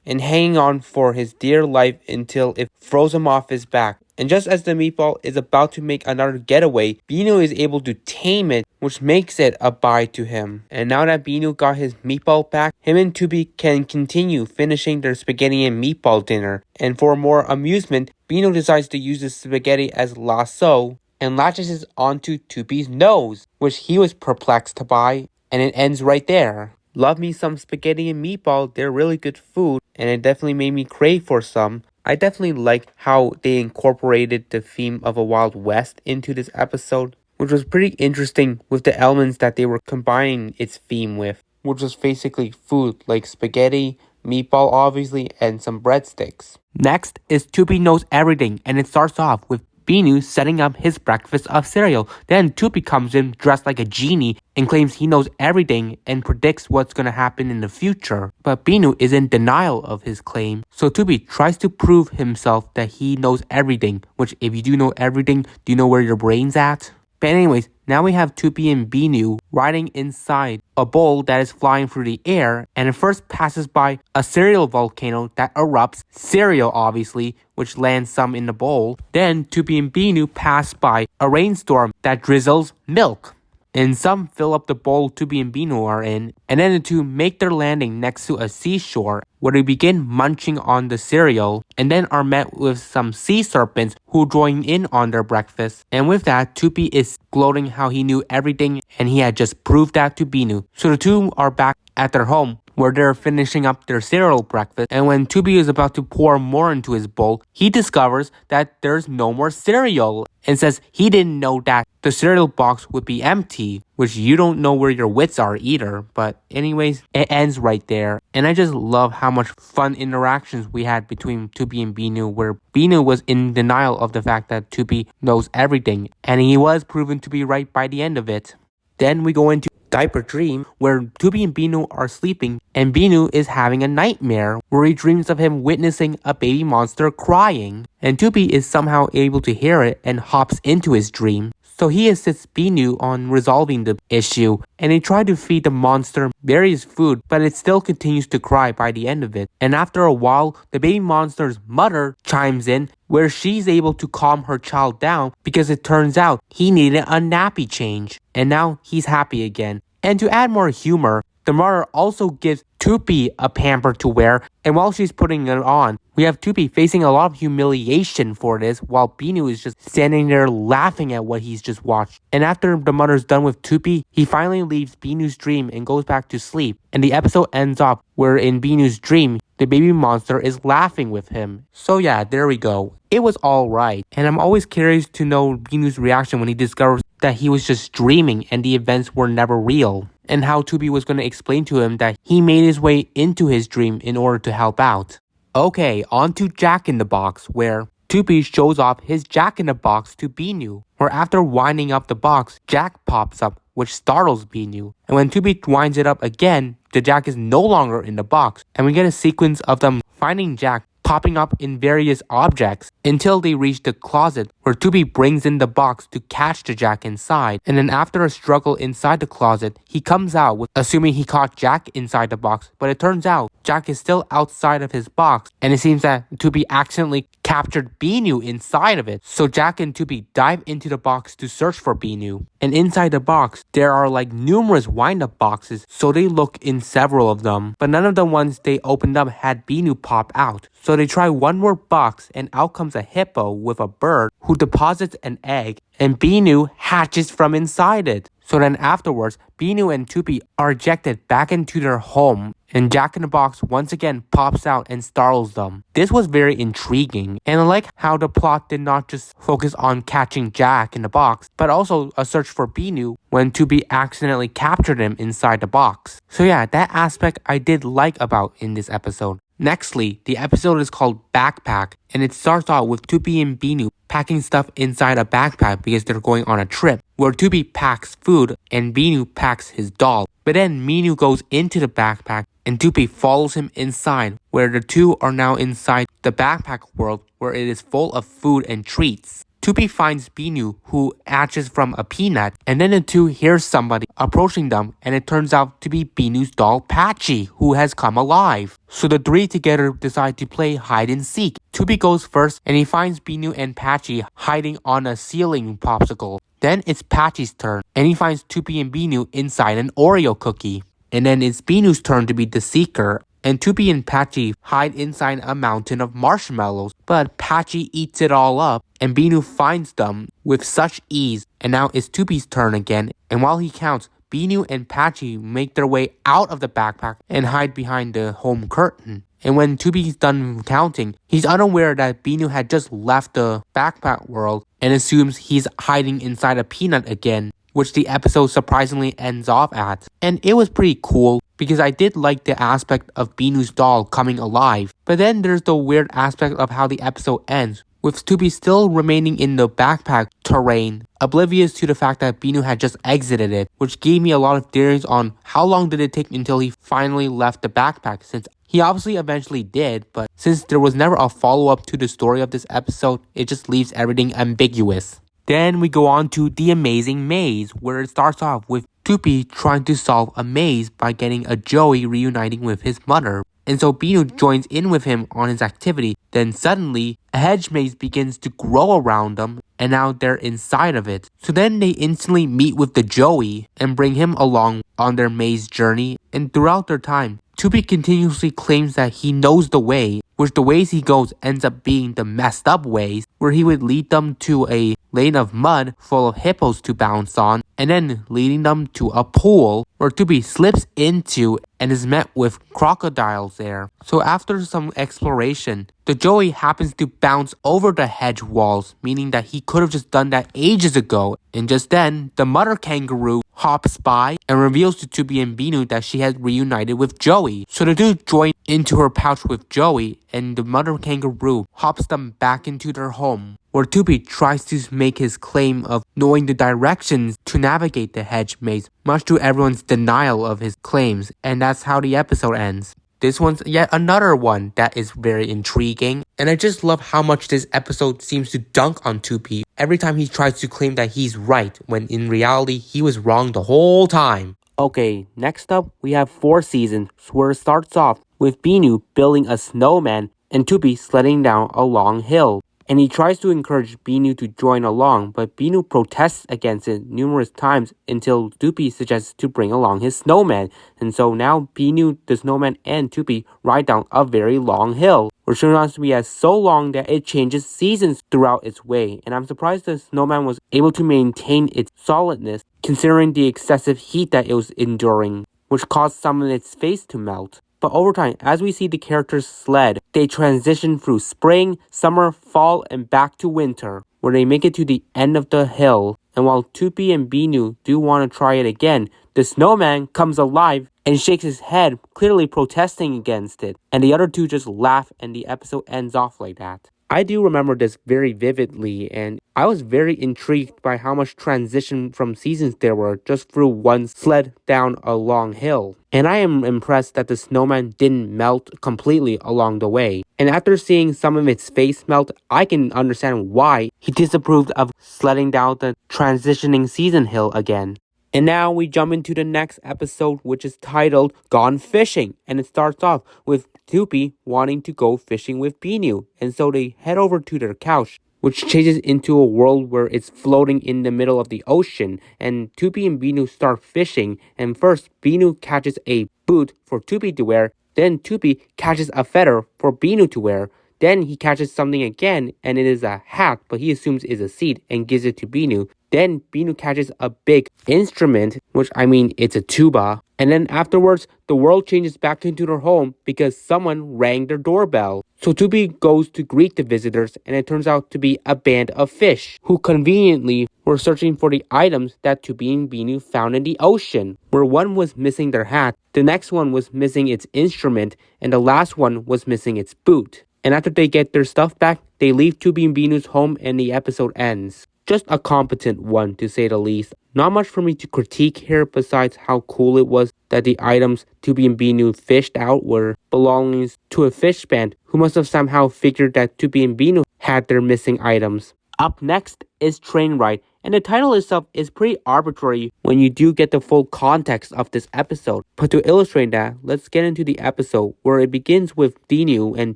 and hanging on for his dear life until it throws him off his back. And just as the meatball is about to make another getaway, Binoo is able to tame it, which makes it a bye to him. And now that Binoo got his meatball back, him and Toopy can continue finishing their spaghetti and meatball dinner. And for more amusement, Binoo decides to use the spaghetti as lasso and latches it onto Toopy's nose, which he was perplexed by, and it ends right there. Love me some spaghetti and meatball, they're really good food, and it definitely made me crave for some. I definitely liked how they incorporated the theme of a Wild West into this episode, which was pretty interesting with the elements that they were combining its theme with, which was basically food like spaghetti, meatball obviously, and some breadsticks. Next is Toopy Knows Everything, and it starts off with Binoo setting up his breakfast of cereal. Then Toopy comes in dressed like a genie and claims he knows everything and predicts what's going to happen in the future. But Binoo is in denial of his claim. So Toopy tries to prove himself that he knows everything, which if you do know everything, do you know where your brain's at? But anyways, now we have Toopy and Binoo riding inside a bowl that is flying through the air, and it first passes by a cereal volcano that erupts cereal obviously, which lands some in the bowl. Then Toopy and Binoo pass by a rainstorm that drizzles milk. And some fill up the bowl Toopy and Binoo are in, and then the two make their landing next to a seashore where they begin munching on the cereal, and then are met with some sea serpents who join in on their breakfast. And with that, Toopy is gloating how he knew everything and he had just proved that to Binoo. So the two are back at their home, where they're finishing up their cereal breakfast, and when Toopy is about to pour more into his bowl, he discovers that there's no more cereal, and says he didn't know that the cereal box would be empty, which you don't know where your wits are either. But anyways, it ends right there, and I just love how much fun interactions we had between Toopy and Binoo, where Binoo was in denial of the fact that Toopy knows everything, and he was proven to be right by the end of it. Then we go into Diaper Dream, where Toopy and Binoo are sleeping, and Binoo is having a nightmare where he dreams of him witnessing a baby monster crying. And Toopy is somehow able to hear it and hops into his dream. So he assists Binoo on resolving the issue, and they try to feed the monster various food, but it still continues to cry by the end of it. And after a while, the baby monster's mother chimes in, where she's able to calm her child down because it turns out he needed a nappy change, and now he's happy again. And to add more humor, the mother also gives Toopy a pamper to wear, and while she's putting it on, we have Toopy facing a lot of humiliation for this, while Binoo is just standing there laughing at what he's just watched. And after the mother's done with Toopy, he finally leaves Binoo's dream and goes back to sleep. And the episode ends off where in Binoo's dream, the baby monster is laughing with him. So yeah, there we go. It was alright. And I'm always curious to know Binoo's reaction when he discovers that he was just dreaming and the events were never real, and how Toopy was going to explain to him that he made his way into his dream in order to help out. Okay, on to Jack in the Box, where Toopy shows off his Jack-in-the-Box to Binoo, where after winding up the box, Jack pops up, which startles Binoo. And when Toopy winds it up again, the Jack is no longer in the box, and we get a sequence of them finding Jack popping up in various objects until they reach the closet where Toopy brings in the box to catch the Jack inside. And then after a struggle inside the closet, he comes out with assuming he caught Jack inside the box, but it turns out Jack is still outside of his box, and it seems that Toopy accidentally captured Binoo inside of it. So Jack and Toopy dive into the box to search for Binoo. And inside the box, there are like numerous wind-up boxes, so they look in several of them. But none of the ones they opened up had Binoo pop out. So they try one more box, and out comes a hippo with a bird who deposits an egg, and Binoo hatches from inside it. So then afterwards, Binoo and Toopy are ejected back into their home, and Jack-in-the-Box once again pops out and startles them. This was very intriguing, and I like how the plot did not just focus on catching Jack in the box, but also a search for Binoo when Toopy accidentally captured him inside the box. So yeah, that aspect I did like about in this episode. Nextly, the episode is called Backpack, and it starts out with Toopy and Binoo packing stuff inside a backpack because they're going on a trip, where Toopy packs food and Binoo packs his doll. But then Binoo goes into the backpack and Toopy follows him inside, where the two are now inside the backpack world where it is full of food and treats. Toopy finds Binoo, who hatches from a peanut, and then the two hear somebody approaching them, and it turns out to be Binoo's doll Patchy, who has come alive. So the three together decide to play hide and seek. Toopy goes first, and he finds Binoo and Patchy hiding on a ceiling popsicle. Then it's Patchy's turn, and he finds Toopy and Binoo inside an Oreo cookie. And then it's Binoo's turn to be the seeker, and Toopy and Patchy hide inside a mountain of marshmallows, but Patchy eats it all up, and Binoo finds them with such ease. And now it's Toopy's turn again, and while he counts, Binoo and Patchy make their way out of the backpack and hide behind the home curtain. And when Toopy's done counting, he's unaware that Binoo had just left the backpack world and assumes he's hiding inside a peanut again, which the episode surprisingly ends off at. And it was pretty cool because I did like the aspect of Binoo's doll coming alive. But then there's the weird aspect of how the episode ends, with Toopy still remaining in the backpack terrain, oblivious to the fact that Binoo had just exited it, which gave me a lot of theories on how long did it take until he finally left the backpack, since he obviously eventually did, but since there was never a follow-up to the story of this episode, it just leaves everything ambiguous. Then we go on to The Amazing Maze, where it starts off with Toopy trying to solve a maze by getting a Joey reuniting with his mother. And so Binoo joins in with him on his activity. Then suddenly, a hedge maze begins to grow around them, and now they're inside of it. So then they instantly meet with the Joey and bring him along on their maze journey. And throughout their time, Toopy continuously claims that he knows the way, which the ways he goes ends up being the messed up ways, where he would lead them to a lane of mud full of hippos to bounce on, and then leading them to a pool where Toopy slips into and is met with crocodiles there. So after some exploration, the Joey happens to bounce over the hedge walls, meaning that he could have just done that ages ago. And just then, the mother kangaroo hops by and reveals to Toopy and Binoo that she has reunited with Joey. So the two join into her pouch with Joey, and the mother kangaroo hops them back into their home, where Toopy tries to make his claim of knowing the directions to navigate the hedge maze, much to everyone's denial of his claims, and that's how the episode ends. This one's yet another one that is very intriguing, and I just love how much this episode seems to dunk on Toopy every time he tries to claim that he's right, when in reality he was wrong the whole time. Okay, next up we have 4 seasons, where it starts off with Binoo building a snowman and Toopy sledding down a long hill. And he tries to encourage Binoo to join along, but Binoo protests against it numerous times until Toopy suggests to bring along his snowman. And so now Binoo, the snowman, and Toopy ride down a very long hill, which turns out to be so long that it changes seasons throughout its way. And I'm surprised the snowman was able to maintain its solidness, considering the excessive heat that it was enduring, which caused some of its face to melt. But over time, as we see the characters sled, they transition through spring, summer, fall, and back to winter, where they make it to the end of the hill. And while Toopy and Binoo do want to try it again, the snowman comes alive and shakes his head, clearly protesting against it. And the other two just laugh, and the episode ends off like that. I do remember this very vividly, and I was very intrigued by how much transition from seasons there were just through one sled down a long hill. And I am impressed that the snowman didn't melt completely along the way. And after seeing some of its face melt, I can understand why he disapproved of sledding down the transitioning season hill again. And now we jump into the next episode, which is titled Gone Fishing. And it starts off with Toopy wanting to go fishing with Binoo. And so they head over to their couch, which changes into a world where it's floating in the middle of the ocean. And Toopy and Binoo start fishing. And first, Binoo catches a boot for Toopy to wear. Then Toopy catches a feather for Binoo to wear. Then he catches something again, and it is a hat, but he assumes is a seed and gives it to Binoo. Then Binoo catches a big instrument, which I mean it's a tuba. And then afterwards, the world changes back into their home because someone rang their doorbell. So Toopy goes to greet the visitors, and it turns out to be a band of fish who conveniently were searching for the items that Toopy and Binoo found in the ocean, where one was missing their hat, the next one was missing its instrument, and the last one was missing its boot. And after they get their stuff back, they leave Toopy and Binoo's home and the episode ends. Just a competent one, to say the least. Not much for me to critique here besides how cool it was that the items Toopy and Binoo fished out were belongings to a fish band who must have somehow figured that Toopy and Binoo had their missing items. Up next is Train Ride, and the title itself is pretty arbitrary when you do get the full context of this episode. But to illustrate that, let's get into the episode where it begins with Binoo and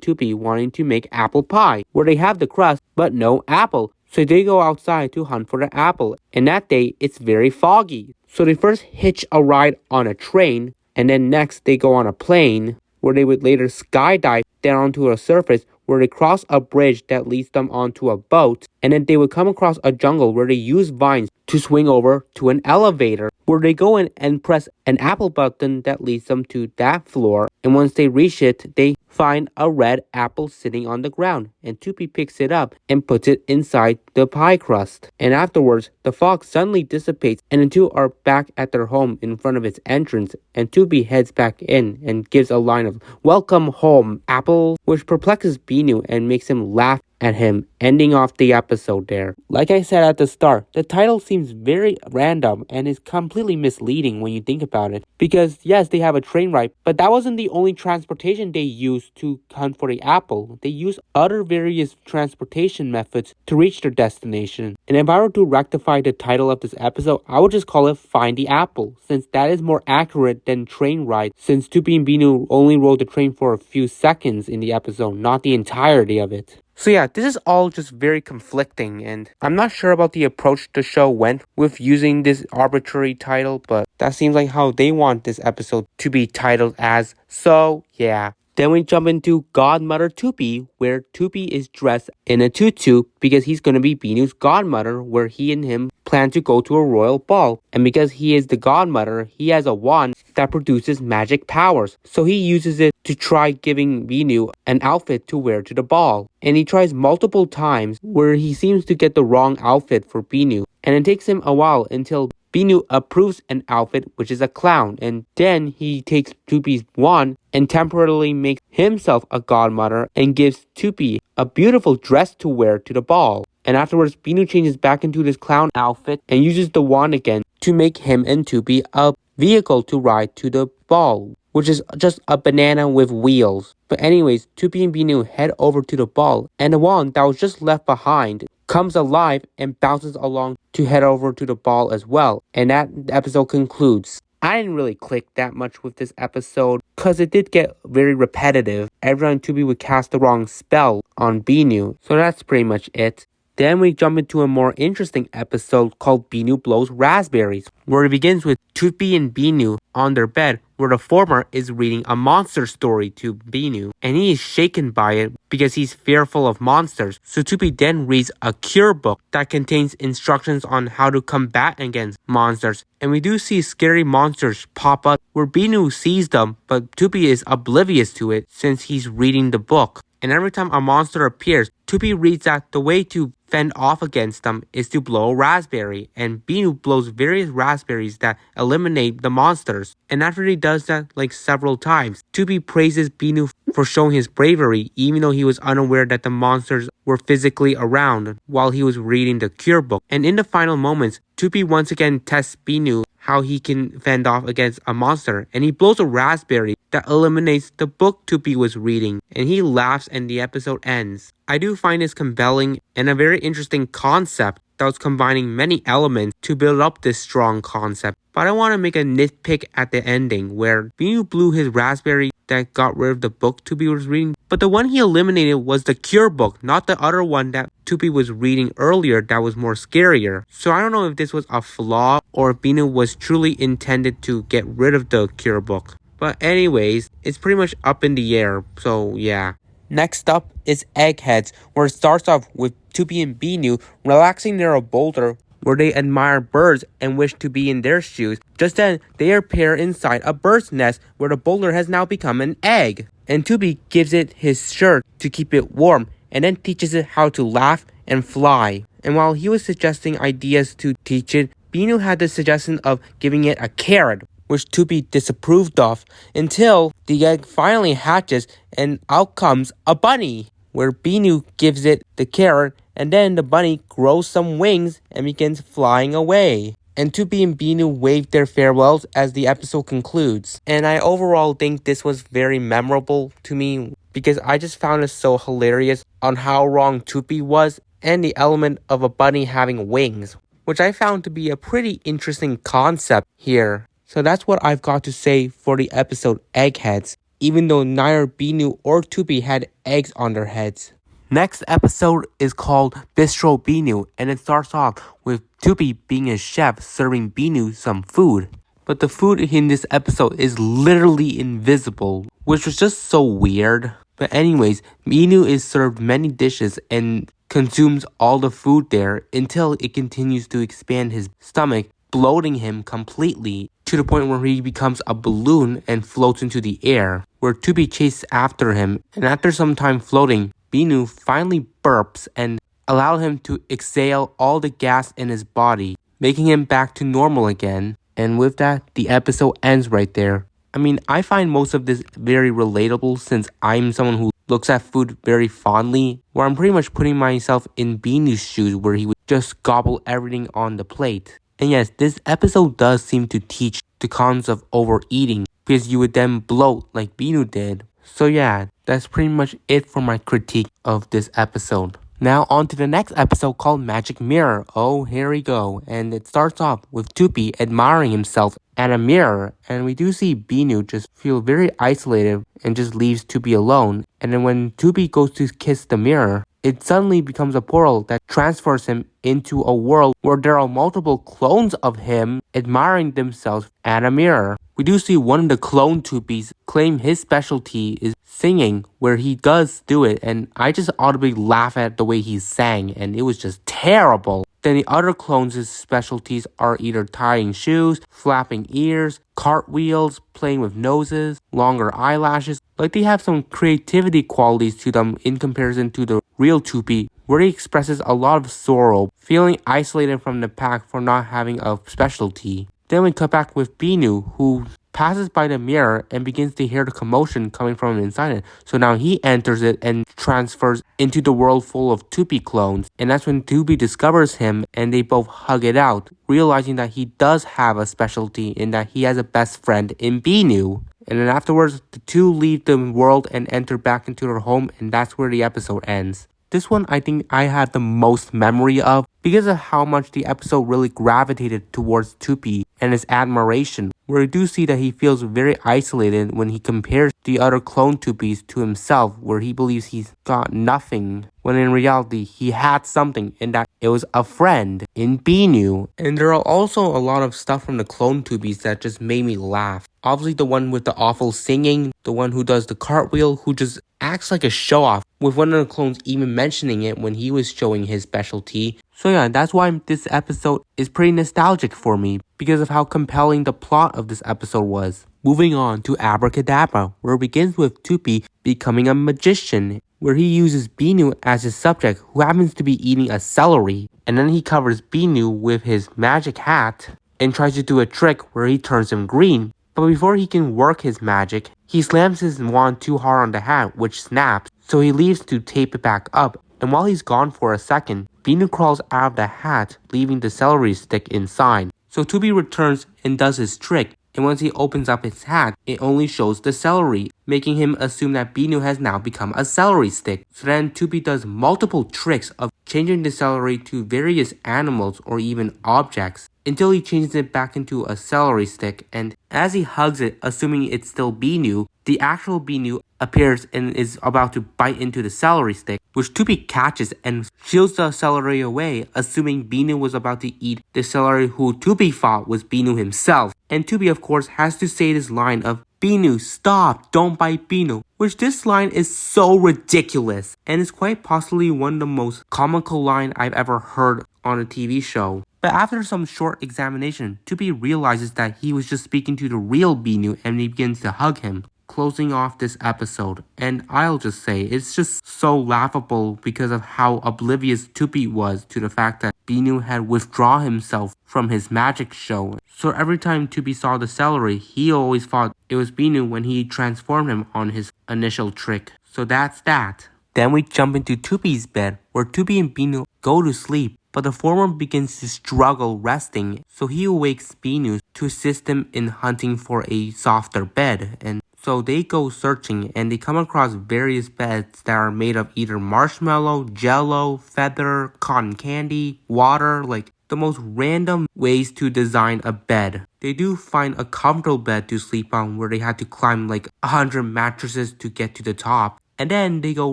Toopy wanting to make apple pie, where they have the crust but no apple. So they go outside to hunt for the apple, and that day it's very foggy. So they first hitch a ride on a train, and then next they go on a plane, where they would later skydive down onto a surface where they cross a bridge that leads them onto a boat, and then they would come across a jungle where they use vines to swing over to an elevator, where they go in and press an apple button that leads them to that floor, and once they reach it, they find a red apple sitting on the ground, and Toopy picks it up and puts it inside the pie crust. And afterwards, the fog suddenly dissipates, and the two are back at their home in front of its entrance, and Toopy heads back in and gives a line of "Welcome home, apple," which perplexes Binoo and makes him laugh at him, ending off the episode there. Like I said at the start, the title seems very random and is completely misleading when you think about it. Because yes, they have a train ride, but that wasn't the only transportation they used to hunt for the apple. They used other various transportation methods to reach their destination. And if I were to rectify the title of this episode, I would just call it Find the Apple, since that is more accurate than train ride, since Toopy and Binoo only rode the train for a few seconds in the episode, not the entirety of it. So yeah, this is all just very conflicting, and I'm not sure about the approach the show went with using this arbitrary title, but that seems like how they want this episode to be titled as. So yeah. Then we jump into Godmother Toopy, where Toopy is dressed in a tutu because he's going to be Binoo's godmother, where he and him plan to go to a royal ball. And because he is the godmother, he has a wand that produces magic powers. So he uses it to try giving Binoo an outfit to wear to the ball. And he tries multiple times where he seems to get the wrong outfit for Binoo. And it takes him a while until Binoo approves an outfit, which is a clown, and then he takes Toopy's wand and temporarily makes himself a godmother and gives Toopy a beautiful dress to wear to the ball. And afterwards, Binoo changes back into this clown outfit and uses the wand again to make him and Toopy a vehicle to ride to the ball, which is just a banana with wheels. But anyways, Toopy and Binoo head over to the ball, and the wand that was just left behind comes alive and bounces along to head over to the ball as well. And that episode concludes. I didn't really click that much with this episode because it did get very repetitive. Every time Toopy would cast the wrong spell on Binoo. So that's pretty much it. Then we jump into a more interesting episode called Binoo Blows Raspberries, where it begins with Toopy and Binoo on their bed, where the former is reading a monster story to Binoo, and he is shaken by it because he's fearful of monsters. So Toopy then reads a cure book that contains instructions on how to combat against monsters, and we do see scary monsters pop up where Binoo sees them, but Toopy is oblivious to it since he's reading the book. And every time a monster appears, Toopy reads that the way to fend off against them is to blow a raspberry, and Binoo blows various raspberries that eliminate the monsters. And after he does that like several times, Toopy praises Binoo for showing his bravery even though he was unaware that the monsters were physically around while he was reading the cure book. And in the final moments, Toopy once again tests Binoo how he can fend off against a monster, and he blows a raspberry that eliminates the book Toopy was reading, and he laughs and the episode ends. I do find this compelling and a very interesting concept that was combining many elements to build up this strong concept. But I want to make a nitpick at the ending where Binoo blew his raspberry that got rid of the book Toopy was reading, but the one he eliminated was the cure book, not the other one that Toopy was reading earlier that was more scarier. So I don't know if this was a flaw or if Binoo was truly intended to get rid of the cure book. But anyways, it's pretty much up in the air, so yeah. Next up is Eggheads, where it starts off with Toopy and Binoo relaxing near a boulder where they admire birds and wish to be in their shoes. Just then, they appear inside a bird's nest where the boulder has now become an egg. And Toopy gives it his shirt to keep it warm and then teaches it how to laugh and fly. And while he was suggesting ideas to teach it, Binoo had the suggestion of giving it a carrot, which Toopy disapproved of, until the egg finally hatches and out comes a bunny, where Binoo gives it the carrot and then the bunny grows some wings and begins flying away. And Toopy and Binoo wave their farewells as the episode concludes. And I overall think this was very memorable to me because I just found it so hilarious on how wrong Toopy was and the element of a bunny having wings, which I found to be a pretty interesting concept here. So that's what I've got to say for the episode Eggheads, even though neither Binoo or Toopy had eggs on their heads. Next episode is called Bistro Binoo, and it starts off with Toopy being a chef serving Binoo some food. But the food in this episode is literally invisible, which was just so weird. But anyways, Binoo is served many dishes and consumes all the food there until it continues to expand his stomach, bloating him completely to the point where he becomes a balloon and floats into the air, where Toopy chases after him, and after some time floating, Binoo finally burps and allowed him to exhale all the gas in his body, making him back to normal again. And with that, the episode ends right there. I mean, I find most of this very relatable since I'm someone who looks at food very fondly, where I'm pretty much putting myself in Binoo's shoes where he would just gobble everything on the plate. And yes, this episode does seem to teach the cons of overeating because you would then bloat like Binoo did. So yeah, that's pretty much it for my critique of this episode. Now on to the next episode called Magic Mirror. Oh, here we go. And it starts off with Toopy admiring himself at a mirror. And we do see Binoo just feel very isolated and just leaves Toopy alone. And then when Toopy goes to kiss the mirror, it suddenly becomes a portal that transfers him into a world where there are multiple clones of him admiring themselves at a mirror. We do see one of the clone Toopys claim his specialty is singing, where he does do it, and I just audibly laugh at the way he sang, and it was just terrible. Then the other clones' specialties are either tying shoes, flapping ears, cartwheels, playing with noses, longer eyelashes. Like they have some creativity qualities to them in comparison to the real Toopy, where he expresses a lot of sorrow, feeling isolated from the pack for not having a specialty. Then we cut back with Binoo, who passes by the mirror and begins to hear the commotion coming from inside it. So now he enters it and transfers into the world full of Toopy clones. And that's when Toopy discovers him and they both hug it out, realizing that he does have a specialty in that he has a best friend in Binoo. And then afterwards, the two leave the world and enter back into their home, and that's where the episode ends. This one I think I had the most memory of because of how much the episode really gravitated towards Toopy and his admiration, where we do see that he feels very isolated when he compares the other clone Toopys to himself, where he believes he's got nothing, when in reality he had something, and that it was a friend in Binoo. And there are also a lot of stuff from the clone Toopys that just made me laugh. Obviously the one with the awful singing, the one who does the cartwheel, who just acts like a show-off, with one of the clones even mentioning it when he was showing his specialty. So yeah, that's why this episode is pretty nostalgic for me because of how compelling the plot of this episode was. Moving on to Abracadabra, where it begins with Toopy becoming a magician, where he uses Binoo as his subject who happens to be eating a celery. And then he covers Binoo with his magic hat and tries to do a trick where he turns him green. But before he can work his magic, he slams his wand too hard on the hat, which snaps, so he leaves to tape it back up. And while he's gone for a second, Binoo crawls out of the hat, leaving the celery stick inside. So Toopy returns and does his trick, and once he opens up his hat, it only shows the celery, making him assume that Binoo has now become a celery stick. So then Toopy does multiple tricks of changing the celery to various animals or even objects, until he changes it back into a celery stick, and as he hugs it, assuming it's still Binoo, the actual Binoo appears and is about to bite into the celery stick, which Toopy catches and shields the celery away, assuming Binoo was about to eat the celery who Toopy thought was Binoo himself. And Toopy, of course, has to say this line of, "Binoo, stop, don't bite Binoo," which this line is so ridiculous, and is quite possibly one of the most comical line I've ever heard on a TV show. But after some short examination, Toopy realizes that he was just speaking to the real Binoo and he begins to hug him, closing off this episode. And I'll just say, it's just so laughable because of how oblivious Toopy was to the fact that Binoo had withdrawn himself from his magic show. So every time Toopy saw the celery, he always thought it was Binoo when he transformed him on his initial trick. So that's that. Then we jump into Toopy's bed, where Toopy and Binoo go to sleep. But the former begins to struggle resting, so he awakes Binoo to assist him in hunting for a softer bed. And so they go searching and they come across various beds that are made of either marshmallow, jello, feather, cotton candy, water, like the most random ways to design a bed. They do find a comfortable bed to sleep on where they had to climb like 100 mattresses to get to the top. And then they go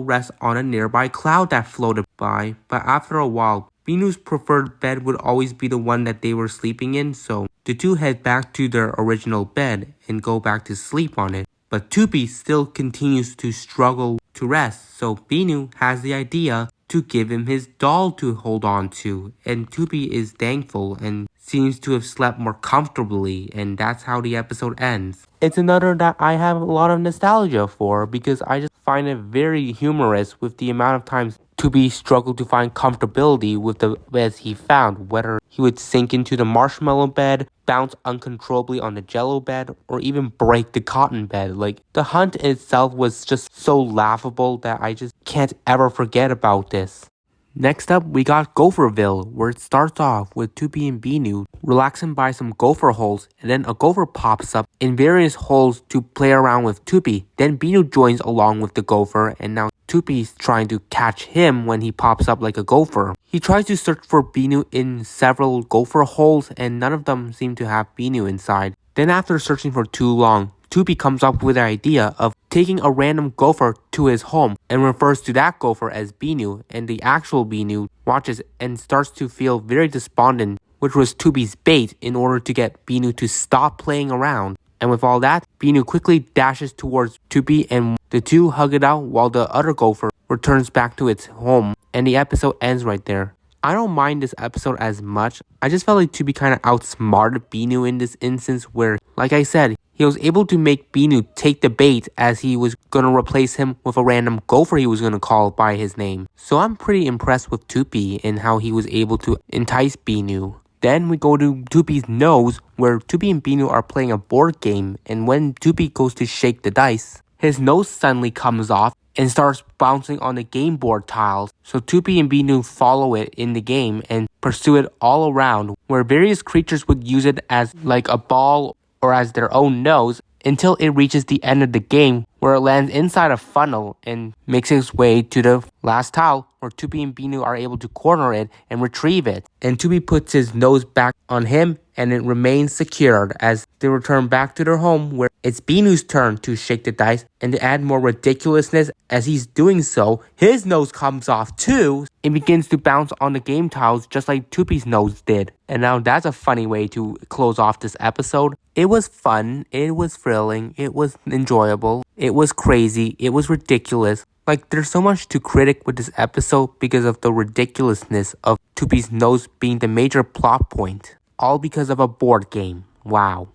rest on a nearby cloud that floated by, but after a while, Binoo's preferred bed would always be the one that they were sleeping in, so the two head back to their original bed and go back to sleep on it. But Toopy still continues to struggle to rest, so Binoo has the idea to give him his doll to hold on to, and Toopy is thankful and seems to have slept more comfortably, and that's how the episode ends. It's another that I have a lot of nostalgia for because I just find it very humorous with the amount of times Toopy struggled to find comfortability with the beds he found, whether he would sink into the marshmallow bed, bounce uncontrollably on the jello bed, or even break the cotton bed. Like, the hunt itself was just so laughable that I just can't ever forget about this. Next up, we got Gopherville, where it starts off with Toopy and Binoo relaxing by some gopher holes, and then a gopher pops up in various holes to play around with Toopy. Then Binoo joins along with the gopher, and now Toopy's trying to catch him when he pops up like a gopher. He tries to search for Binoo in several gopher holes, and none of them seem to have Binoo inside. Then after searching for too long, Toopy comes up with the idea of taking a random gopher to his home and refers to that gopher as Binoo, and the actual Binoo watches and starts to feel very despondent, which was Toopy's bait in order to get Binoo to stop playing around. And with all that, Binoo quickly dashes towards Toopy and the two hug it out while the other gopher returns back to its home, and the episode ends right there. I don't mind this episode as much. I just felt like Toopy kind of outsmarted Binoo in this instance where, like I said, he was able to make Binoo take the bait as he was going to replace him with a random gopher he was going to call by his name. So I'm pretty impressed with Toopy and how he was able to entice Binoo. Then we go to Toopy's nose, where Toopy and Binoo are playing a board game, and when Toopy goes to shake the dice, his nose suddenly comes off and starts bouncing on the game board tiles. So Toopy and Binoo follow it in the game and pursue it all around, where various creatures would use it as like a ball or as their own nose until it reaches the end of the game, where it lands inside a funnel and makes its way to the last tile, where Toopy and Binoo are able to corner it and retrieve it. And Toopy puts his nose back on him and it remains secured as they return back to their home, where it's Binoo's turn to shake the dice, and to add more ridiculousness as he's doing so, his nose comes off too and begins to bounce on the game tiles just like Toopy's nose did. And now that's a funny way to close off this episode. It was fun, it was thrilling, it was enjoyable, it was crazy, it was ridiculous, Like, there's so much to critic with this episode because of the ridiculousness of Toopy's nose being the major plot point. All because of a board game. Wow.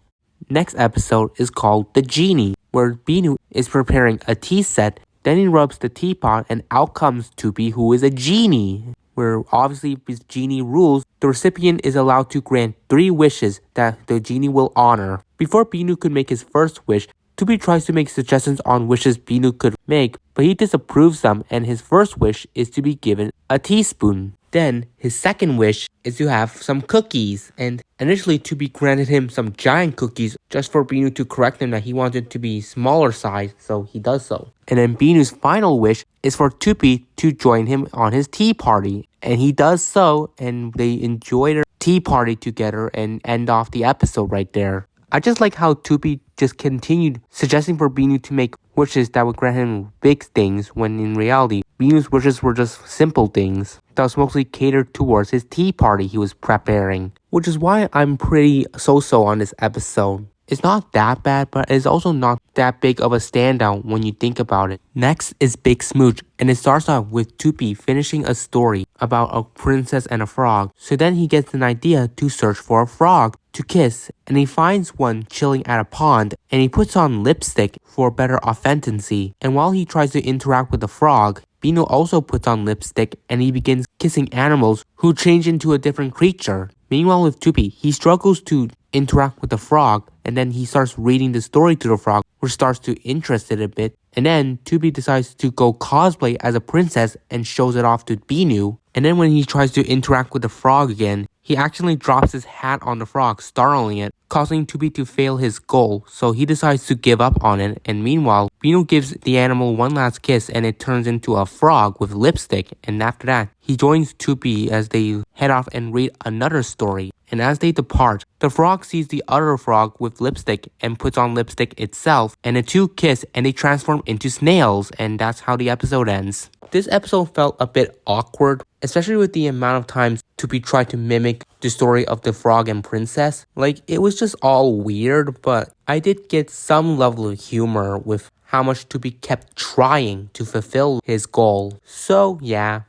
Next episode is called The Genie, where Binoo is preparing a tea set. Then he rubs the teapot and out comes Toopy, who is a genie. Where obviously with genie rules, the recipient is allowed to grant 3 wishes that the genie will honor. Before Binoo could make his first wish, Toopy tries to make suggestions on wishes Binoo could make, but he disapproves them, and his first wish is to be given a teaspoon. Then, his second wish is to have some cookies, and initially Toopy granted him some giant cookies just for Binoo to correct him that he wanted to be smaller size, so he does so. And then Binoo's final wish is for Toopy to join him on his tea party, and he does so, and they enjoy their tea party together and end off the episode right there. I just like how Toopy just continued suggesting for Binoo to make wishes that would grant him big things when in reality, Binoo's wishes were just simple things that was mostly catered towards his tea party he was preparing. Which is why I'm pretty so-so on this episode. It's not that bad, but it's also not that big of a standout when you think about it. Next is Big Smooch, and it starts off with Toopy finishing a story about a princess and a frog. So then he gets an idea to search for a frog to kiss, and he finds one chilling at a pond, and he puts on lipstick for better authenticity. And while he tries to interact with the frog, Binoo also puts on lipstick and he begins kissing animals who change into a different creature. Meanwhile with Toopy, he struggles to interact with the frog, and then he starts reading the story to the frog, which starts to interest it a bit. And then Toopy decides to go cosplay as a princess and shows it off to Binoo. And then when he tries to interact with the frog again, he accidentally drops his hat on the frog, startling it, causing Toopy to fail his goal, so he decides to give up on it. And meanwhile, Binoo gives the animal one last kiss and it turns into a frog with lipstick, and after that, he joins Toopy as they head off and read another story. And as they depart, the frog sees the other frog with lipstick and puts on lipstick itself, and the two kiss and they transform into snails, and that's how the episode ends. This episode felt a bit awkward, especially with the amount of times Toopy tried to mimic the story of the frog and princess. Like, it was just all weird, but I did get some level of humor with how much Toopy kept trying to fulfill his goal. So yeah.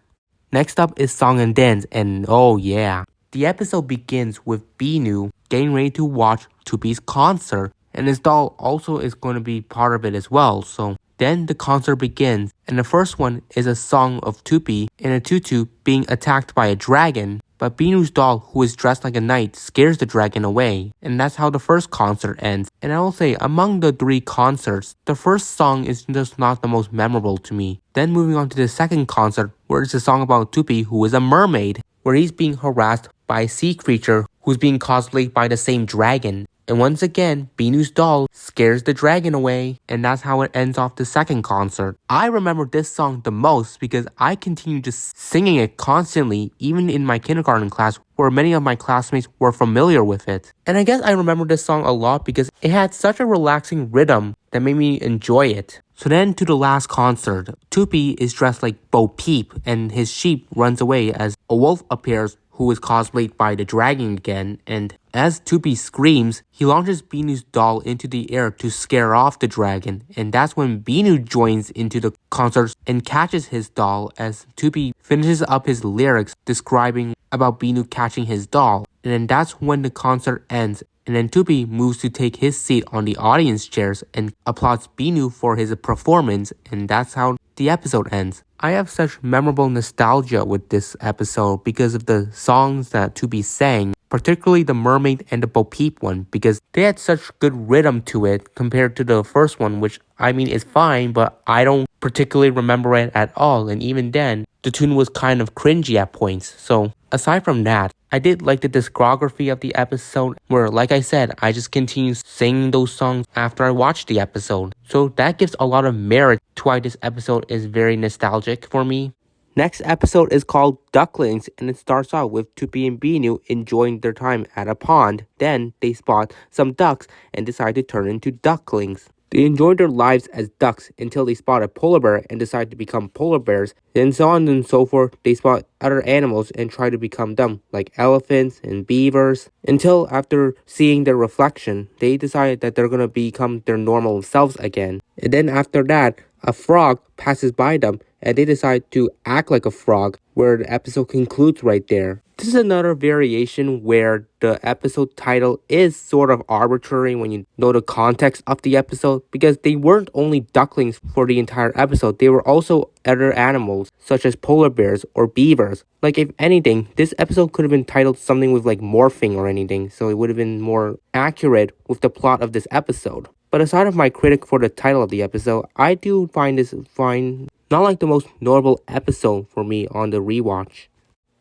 Next up is Song and Dance, and oh yeah. The episode begins with Binoo getting ready to watch Toopy's concert, and his doll also is going to be part of it as well. So then the concert begins, and the first one is a song of Toopy in a tutu being attacked by a dragon, but Binoo's doll, who is dressed like a knight, scares the dragon away, and that's how the first concert ends. And I will say, among the 3 concerts, the first song is just not the most memorable to me. Then moving on to the second concert, where it's a song about Toopy, who is a mermaid, where he's being harassed by a sea creature who's being cosplayed by the same dragon. And once again, Binoo's doll scares the dragon away, and that's how it ends off the second concert. I remember this song the most because I continued just singing it constantly, even in my kindergarten class, where many of my classmates were familiar with it. And I guess I remember this song a lot because it had such a relaxing rhythm that made me enjoy it. So then to the last concert, Toopy is dressed like Bo Peep, and his sheep runs away as a wolf appears who is cosplayed by the dragon again, and as Toopy screams, he launches Binoo's doll into the air to scare off the dragon, and that's when Binoo joins into the concert and catches his doll as Toopy finishes up his lyrics describing about Binoo catching his doll, and then that's when the concert ends. And then Toopy moves to take his seat on the audience chairs and applauds Binoo for his performance, and that's how the episode ends. I have such memorable nostalgia with this episode because of the songs that Toopy sang, particularly the Mermaid and the Bo Peep one, because they had such good rhythm to it compared to the first one, which I mean is fine, but I don't particularly remember it at all, and even then, the tune was kind of cringy at points. So aside from that, I did like the discography of the episode where, like I said, I just continue singing those songs after I watched the episode. So that gives a lot of merit to why this episode is very nostalgic for me. Next episode is called Ducklings, and it starts out with Toopy and Binoo enjoying their time at a pond. Then they spot some ducks and decide to turn into ducklings. They enjoy their lives as ducks until they spot a polar bear and decide to become polar bears. Then so on and so forth, they spot other animals and try to become them, like elephants and beavers. Until after seeing their reflection, they decide that they're going to become their normal selves again. And then after that, a frog passes by them and they decide to act like a frog, where the episode concludes right there. This is another variation where the episode title is sort of arbitrary when you know the context of the episode, because they weren't only ducklings for the entire episode, they were also other animals such as polar bears or beavers. Like, if anything, this episode could have been titled something with like morphing or anything, so it would have been more accurate with the plot of this episode. But aside of my critic for the title of the episode, I do find this fine, not like the most notable episode for me on the rewatch.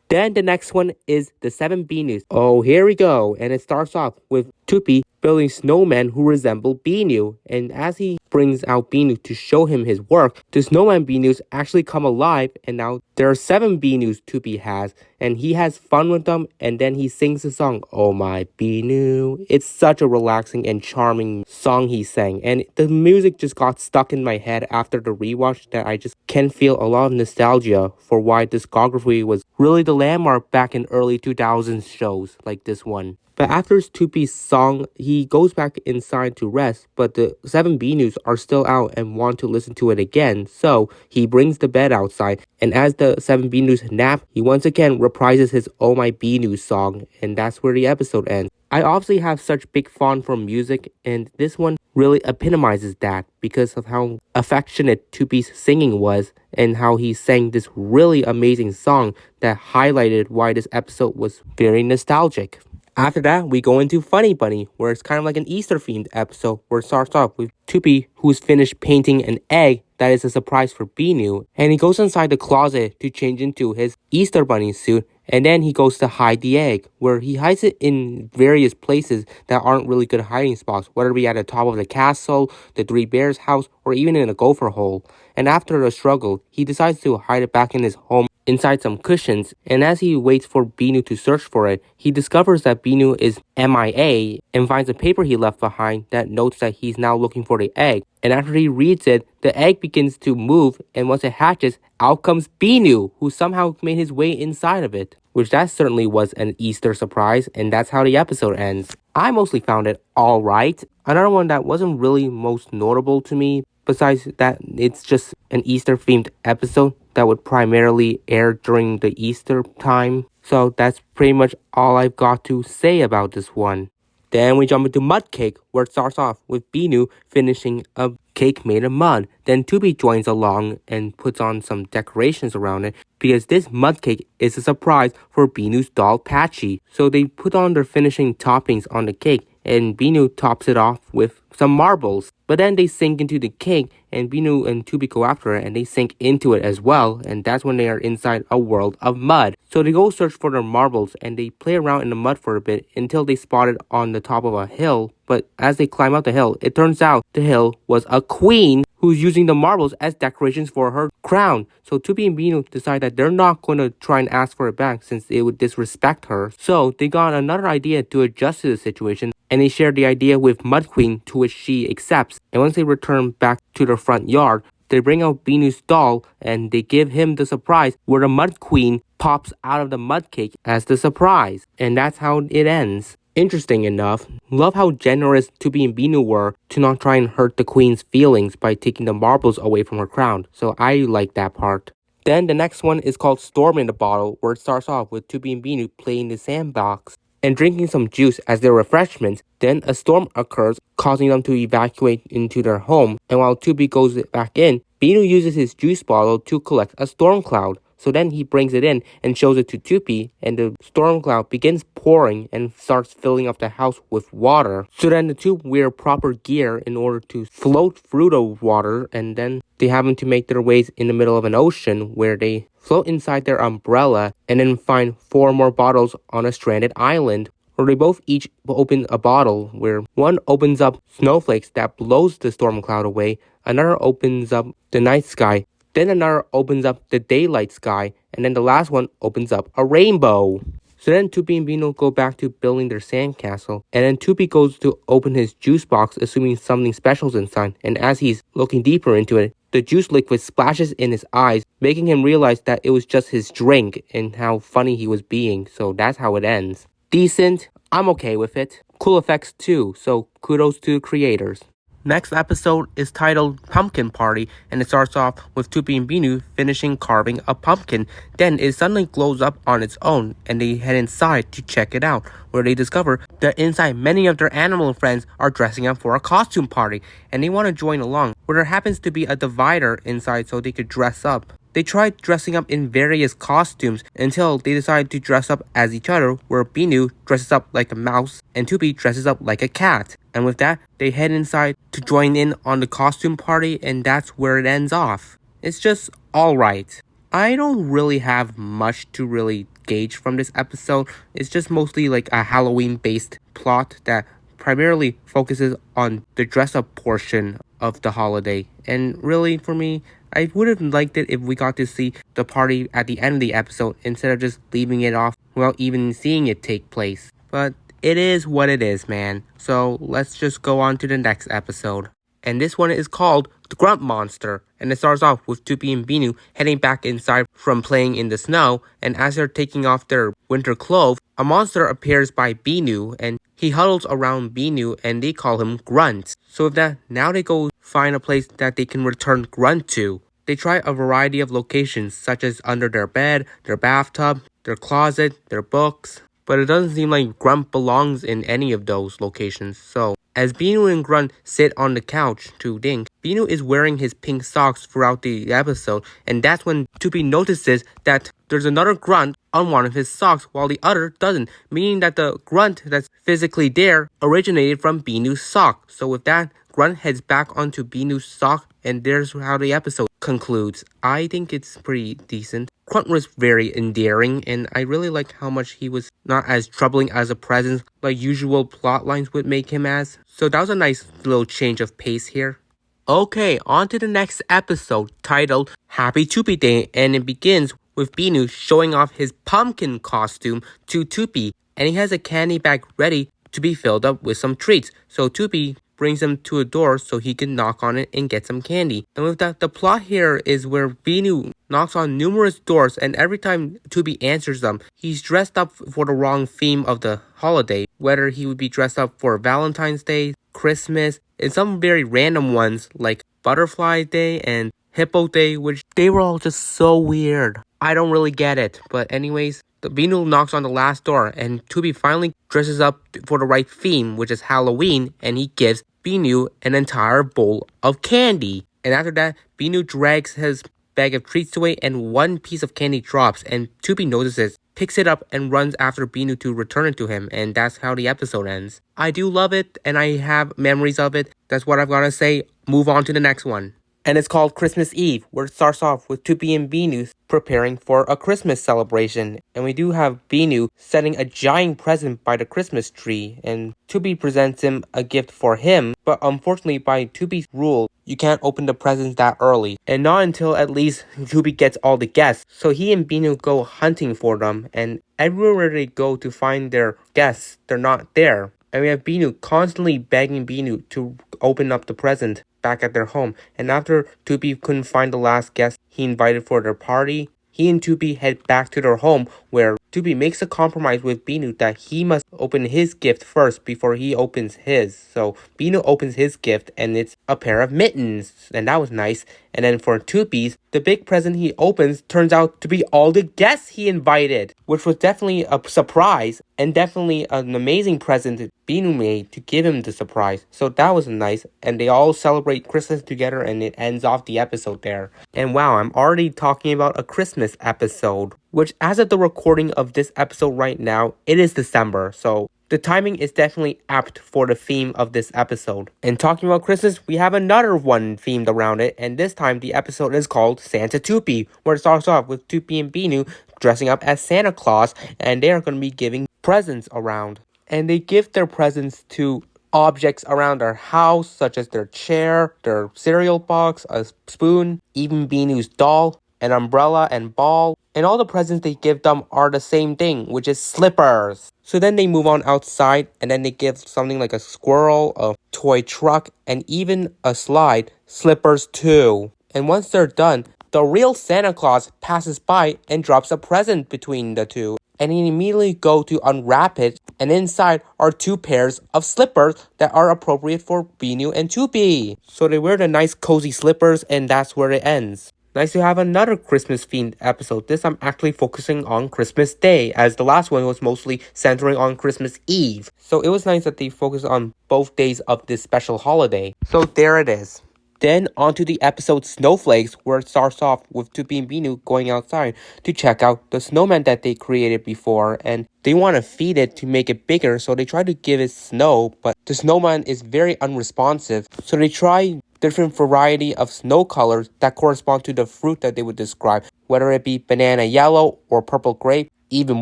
Then the next one is the Seven Binoos. Oh, here we go. And it starts off with Toopy building snowmen who resemble Binoo. And as he brings out Binoo to show him his work, the snowman Binoos actually come alive. And now there are 7 Binoos Toopy has. And he has fun with them. And then he sings the song, Oh My Binoo. It's such a relaxing and charming song he sang. And the music just got stuck in my head after the rewatch, that I just can feel a lot of nostalgia for why discography was really the landmark back in early 2000s shows like this one. But after Toopy's song, he goes back inside to rest, but the 7 Binoos are still out and want to listen to it again, so he brings the bed outside, and as the 7 Binoos nap, he once again reprises his Oh My Binoo song, and that's where the episode ends. I obviously have such big fond for music, and this one really epitomizes that because of how affectionate Toopy's singing was and how he sang this really amazing song that highlighted why this episode was very nostalgic. After that, we go into Funny Bunny, where it's kind of like an Easter-themed episode, where it starts off with Toopy, who's finished painting an egg that is a surprise for Binoo, and he goes inside the closet to change into his Easter Bunny suit, and then he goes to hide the egg, where he hides it in various places that aren't really good hiding spots, whether it be at the top of the castle, the 3 Bears house, or even in a gopher hole. And after a struggle, he decides to hide it back in his home inside some cushions, and as he waits for Binoo to search for it, he discovers that Binoo is MIA and finds a paper he left behind that notes that he's now looking for the egg. And after he reads it, the egg begins to move, and once it hatches, out comes Binoo, who somehow made his way inside of it. Which that certainly was an Easter surprise, and that's how the episode ends. I mostly found it alright. Another one that wasn't really most notable to me, besides that it's just an Easter-themed episode that would primarily air during the Easter time. So that's pretty much all I've got to say about this one. Then we jump into Mud Cake, where it starts off with Binoo finishing a cake made of mud. Then Toopy joins along and puts on some decorations around it, because this mud cake is a surprise for Binoo's doll Patchy. So they put on their finishing toppings on the cake, and Binoo tops it off with some marbles. But then they sink into the cake, and Binoo and Toopy go after it, and they sink into it as well, and that's when they are inside a world of mud. So they go search for their marbles, and they play around in the mud for a bit until they spot it on the top of a hill. But as they climb up the hill, it turns out the hill was a queen who's using the marbles as decorations for her crown. So Toopy and Binoo decide that they're not going to try and ask for it back since it would disrespect her. So they got another idea to adjust to the situation, and they share the idea with Mud Queen, to which she accepts. And once they return back to their front yard, they bring out Binoo's doll and they give him the surprise where the Mud Queen pops out of the mud cake as the surprise. And that's how it ends. Interesting enough, love how generous Toopy and Binoo were to not try and hurt the queen's feelings by taking the marbles away from her crown. So I like that part. Then the next one is called Storm in the Bottle, where it starts off with Toopy and Binoo playing the sandbox and drinking some juice as their refreshments. Then a storm occurs, causing them to evacuate into their home. And while Toopy goes back in, Binoo uses his juice bottle to collect a storm cloud. So then he brings it in and shows it to Toopy, and the storm cloud begins pouring and starts filling up the house with water. So then the two wear proper gear in order to float through the water, and then they happen to make their ways in the middle of an ocean where they float inside their umbrella and then find 4 more bottles on a stranded island, where they both each open a bottle, where one opens up snowflakes that blows the storm cloud away, another opens up the night sky, then another opens up the daylight sky, and then the last one opens up a rainbow. So then Toopy and Binoo go back to building their sandcastle, and then Toopy goes to open his juice box assuming something special's inside, and as he's looking deeper into it, the juice liquid splashes in his eyes, making him realize that it was just his drink and how funny he was being. So that's how it ends. Decent, I'm okay with it. Cool effects too, so kudos to the creators. Next episode is titled Pumpkin Party, and it starts off with Toopy and Binoo finishing carving a pumpkin. Then it suddenly glows up on its own, and they head inside to check it out, where they discover that inside many of their animal friends are dressing up for a costume party, and they want to join along, where there happens to be a divider inside so they could dress up. They tried dressing up in various costumes until they decided to dress up as each other, where Binoo dresses up like a mouse and Toopy dresses up like a cat. And with that, they head inside to join in on the costume party, and that's where it ends off. It's just alright. I don't really have much to really gauge from this episode. It's just mostly like a Halloween-based plot that primarily focuses on the dress-up portion of the holiday. And really, for me, I would have liked it if we got to see the party at the end of the episode instead of just leaving it off without even seeing it take place. But it is what it is, man. So let's just go on to the next episode. And this one is called The Grunt Monster. And it starts off with Toopy and Binoo heading back inside from playing in the snow. And as they're taking off their winter clothes, a monster appears by Binoo, and he huddles around Binoo, and they call him Grunt. So with that, now they go find a place that they can return Grunt to. They try a variety of locations, such as under their bed, their bathtub, their closet, their books. But it doesn't seem like Grunt belongs in any of those locations. So as Binoo and Grunt sit on the couch to think, Binoo is wearing his pink socks throughout the episode, and that's when Toopy notices that there's another Grunt on one of his socks while the other doesn't, meaning that the Grunt that's physically there originated from Binoo's sock. So with that, Grunt heads back onto Binoo's sock, and there's how the episode concludes. I think it's pretty decent. Grunt was very endearing, and I really liked how much he was not as troubling as a presence like usual plot lines would make him as. So that was a nice little change of pace here. Okay, on to the next episode titled Happy Toopy Day, and it begins with Binoo showing off his pumpkin costume to Toopy, and he has a candy bag ready to be filled up with some treats. So Toopy brings him to a door so he can knock on it and get some candy. And with that, the plot here is where Binoo knocks on numerous doors, and every time Toopy answers them, he's dressed up for the wrong theme of the holiday, whether he would be dressed up for Valentine's Day, Christmas, and some very random ones like Butterfly Day and Hippo Day, which they were all just so weird. I don't really get it, but anyways, the Binoo knocks on the last door, and Toopy finally dresses up for the right theme, which is Halloween, and he gives Binoo an entire bowl of candy. And after that, Binoo drags his bag of treats away, and one piece of candy drops, and Toopy notices, picks it up, and runs after Binoo to return it to him, and that's how the episode ends. I do love it, and I have memories of it. That's what I've got to say. Move on to the next one. And it's called Christmas Eve, where it starts off with Toopy and Binoo preparing for a Christmas celebration. And we do have Binoo setting a giant present by the Christmas tree, and Toopy presents him a gift for him, but unfortunately by Toopy's rule, you can't open the presents that early, and not until at least Toopy gets all the guests. So he and Binoo go hunting for them, and everywhere they go to find their guests, they're not there. And we have Binoo constantly begging Binoo to open up the present back at their home. And after Toopy couldn't find the last guest he invited for their party, he and Toopy head back to their home, where Toopy makes a compromise with Binoo that he must open his gift first before he opens his. So Binoo opens his gift, and it's a pair of mittens, and that was nice. And then for Toopy's, the big present he opens turns out to be all the guests he invited, which was definitely a surprise, and definitely an amazing present that Binoo made to give him the surprise. So that was nice, and they all celebrate Christmas together, and it ends off the episode there. And wow, I'm already talking about a Christmas episode, which as of the recording of this episode right now, it is December, so the timing is definitely apt for the theme of this episode. And talking about Christmas, we have another one themed around it, and this time the episode is called Santa Toopy, where it starts off with Toopy and Binoo dressing up as Santa Claus, and they are going to be giving presents around. And they give their presents to objects around their house, such as their chair, their cereal box, a spoon, even Binoo's doll, an umbrella and ball. And all the presents they give them are the same thing, which is slippers. So then they move on outside, and then they give something like a squirrel, a toy truck, and even a slide, slippers too. And once they're done, the real Santa Claus passes by and drops a present between the two. and he immediately go to unwrap it, and inside are 2 pairs of slippers that are appropriate for Binoo and Toopy. So they wear the nice cozy slippers, and that's where it ends. Nice to have another Christmas-themed episode. This I'm actually focusing on Christmas Day, as the last one was mostly centering on Christmas Eve. So it was nice that they focused on both days of this special holiday. So there it is. Then onto the episode Snowflakes, where it starts off with Toopy and Binoo going outside to check out the snowman that they created before, and they want to feed it to make it bigger, so they try to give it snow, but the snowman is very unresponsive, so they try different variety of snow colors that correspond to the fruit that they would describe, whether it be banana yellow or purple grape, even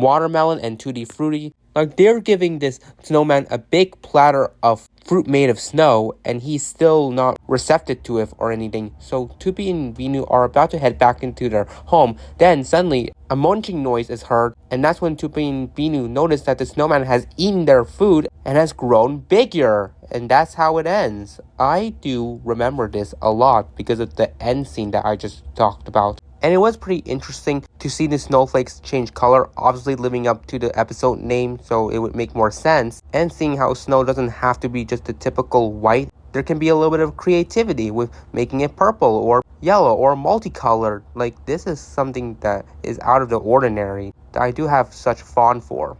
watermelon and tutti frutti. Like, they're giving this snowman a big platter of fruit made of snow, and he's still not receptive to it or anything. So Toopy and Binoo are about to head back into their home. Then suddenly a munching noise is heard, and that's when Toopy and Binoo notice that the snowman has eaten their food and has grown bigger. And that's how it ends. I do remember this a lot because of the end scene that I just talked about. And it was pretty interesting to see the snowflakes change color, obviously living up to the episode name, so it would make more sense. And seeing how snow doesn't have to be just the typical white. There can be a little bit of creativity with making it purple or yellow or multicolored. Like, this is something that is out of the ordinary that I do have such fond for.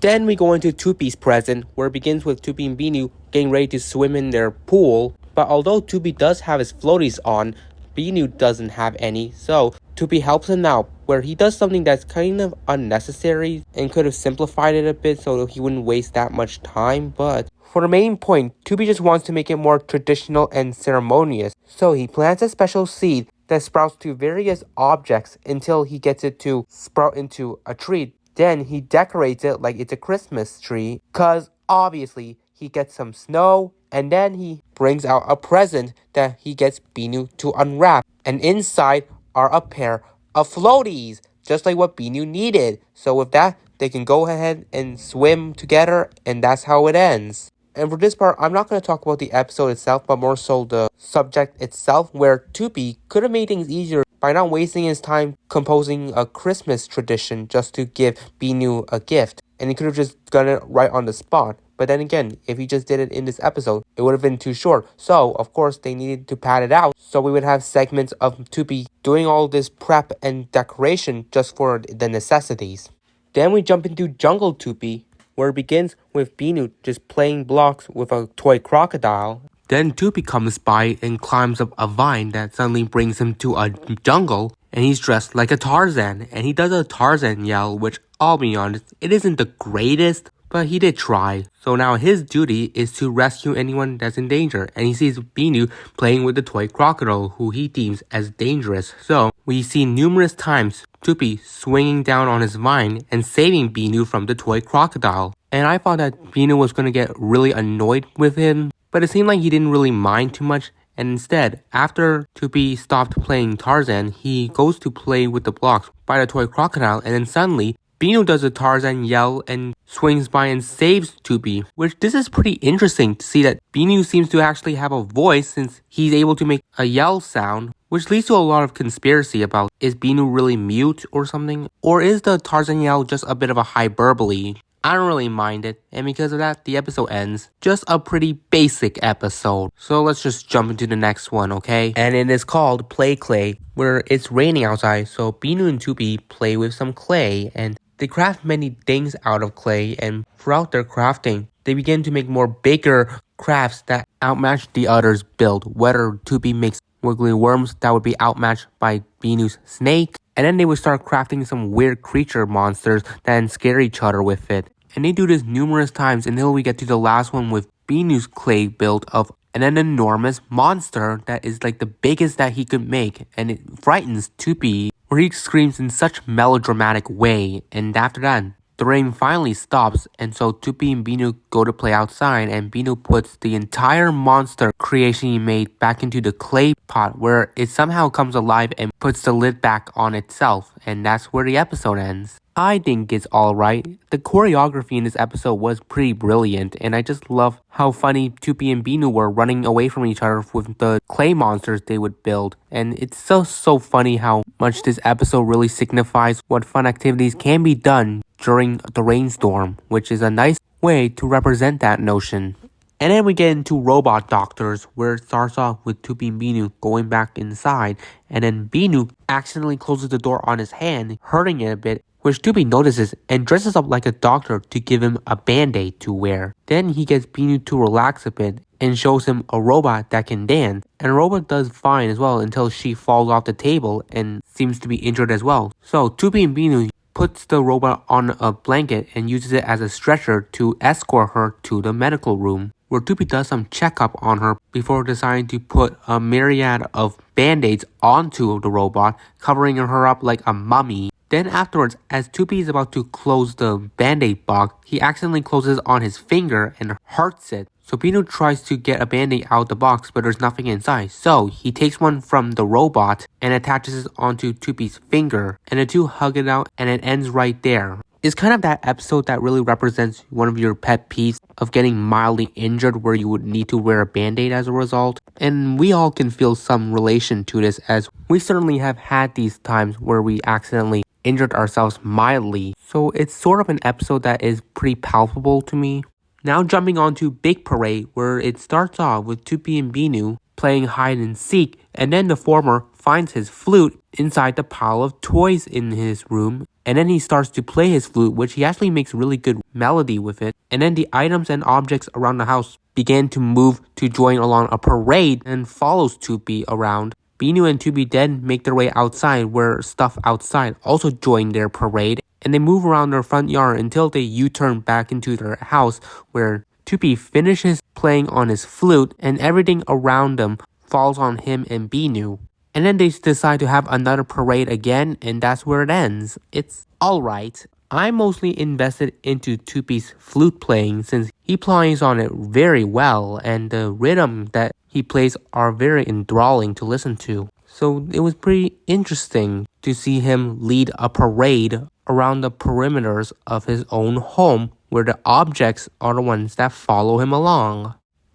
Then we go into Toopy's present, where it begins with Toopy and Binoo getting ready to swim in their pool. But although Toopy does have his floaties on, Binoo doesn't have any, so Toopy helps him out, where he does something that's kind of unnecessary and could have simplified it a bit so he wouldn't waste that much time. But for the main point, Toopy just wants to make it more traditional and ceremonious, so he plants a special seed that sprouts to various objects until he gets it to sprout into a tree. Then he decorates it like it's a Christmas tree, cause obviously he gets some snow, and then he brings out a present that he gets Binoo to unwrap. And inside are a pair of floaties, just like what Binoo needed. So with that, they can go ahead and swim together, and that's how it ends. And for this part, I'm not going to talk about the episode itself, but more so the subject itself, where Toopy could have made things easier by not wasting his time composing a Christmas tradition just to give Binoo a gift. And he could have just done it right on the spot. But then again, if he just did it in this episode, it would have been too short. So, of course, they needed to pad it out, so we would have segments of Toopy doing all this prep and decoration just for the necessities. Then we jump into Jungle Toopy, where it begins with Binoo just playing blocks with a toy crocodile. Then Toopy comes by and climbs up a vine that suddenly brings him to a jungle, and he's dressed like a Tarzan, and he does a Tarzan yell, which, I'll be honest, it isn't the greatest, but he did try. So now his duty is to rescue anyone that's in danger, and he sees Binoo playing with the toy crocodile, who he deems as dangerous. So we see numerous times Toopy swinging down on his vine and saving Binoo from the toy crocodile. And I thought that Binoo was going to get really annoyed with him, but it seemed like he didn't really mind too much. And instead, after Toopy stopped playing Tarzan, he goes to play with the blocks by the toy crocodile, and then suddenly Binoo does a Tarzan yell and swings by and saves Toopy, which this is pretty interesting to see that Binoo seems to actually have a voice since he's able to make a yell sound, which leads to a lot of conspiracy about, is Binoo really mute or something? Or is the Tarzan yell just a bit of a hyperbole? I don't really mind it, and because of that, the episode ends. Just a pretty basic episode. So let's just jump into the next one, okay? And it is called Play Clay, where it's raining outside, so Binoo and Toopy play with some clay, and they craft many things out of clay, and throughout their crafting, they begin to make more bigger crafts that outmatch the others' build. Whether Toopy makes wiggly worms that would be outmatched by Binoo's snake, and then they would start crafting some weird creature monsters that then scare each other with it. And they do this numerous times until we get to the last one with Binoo's clay build of an enormous monster that is like the biggest that he could make, and it frightens Toopy, where he screams in such melodramatic way. And after that, the rain finally stops, and so Toopy and Binoo go to play outside, and Binoo puts the entire monster creation he made back into the clay pot, where it somehow comes alive and puts the lid back on itself, and that's where the episode ends. I think it's alright. The choreography in this episode was pretty brilliant, and I just love how funny Toopy and Binoo were running away from each other with the clay monsters they would build. And it's so funny how much this episode really signifies what fun activities can be done during the rainstorm, which is a nice way to represent that notion. And then we get into Robot Doctors, where it starts off with Toopy and Binoo going back inside, and then Binoo accidentally closes the door on his hand, hurting it a bit, which Toopy notices and dresses up like a doctor to give him a band-aid to wear. Then he gets Binoo to relax a bit and shows him a robot that can dance, and the robot does fine as well until she falls off the table and seems to be injured as well. So Toopy and Binoo puts the robot on a blanket and uses it as a stretcher to escort her to the medical room, where Toopy does some checkup on her before deciding to put a myriad of band-aids onto the robot, covering her up like a mummy. Then afterwards, as Toopy is about to close the band-aid box, he accidentally closes on his finger and hurts it. So Binoo tries to get a band-aid out of the box, but there's nothing inside. So he takes one from the robot and attaches it onto Toopy's finger, and the two hug it out, and it ends right there. It's kind of that episode that really represents one of your pet peeves of getting mildly injured where you would need to wear a band-aid as a result. And we all can feel some relation to this, as we certainly have had these times where we accidentally injured ourselves mildly. So it's sort of an episode that is pretty palpable to me. Now jumping on to Big Parade, where it starts off with Toopy and Binoo playing hide and seek, and then the former finds his flute inside the pile of toys in his room, and then he starts to play his flute, which he actually makes really good melody with it, and then the items and objects around the house begin to move to join along a parade and follows Toopy around. Binoo and Toopy then make their way outside, where stuff outside also join their parade, and they move around their front yard until they U-turn back into their house, where Toopy finishes playing on his flute and everything around them falls on him and Binoo. And then they decide to have another parade again, and that's where it ends. It's alright. I'm mostly invested into Toopy's flute playing since he plays on it very well, and the rhythm that he plays are very enthralling to listen to. So it was pretty interesting to see him lead a parade around the perimeters of his own home, where the objects are the ones that follow him along.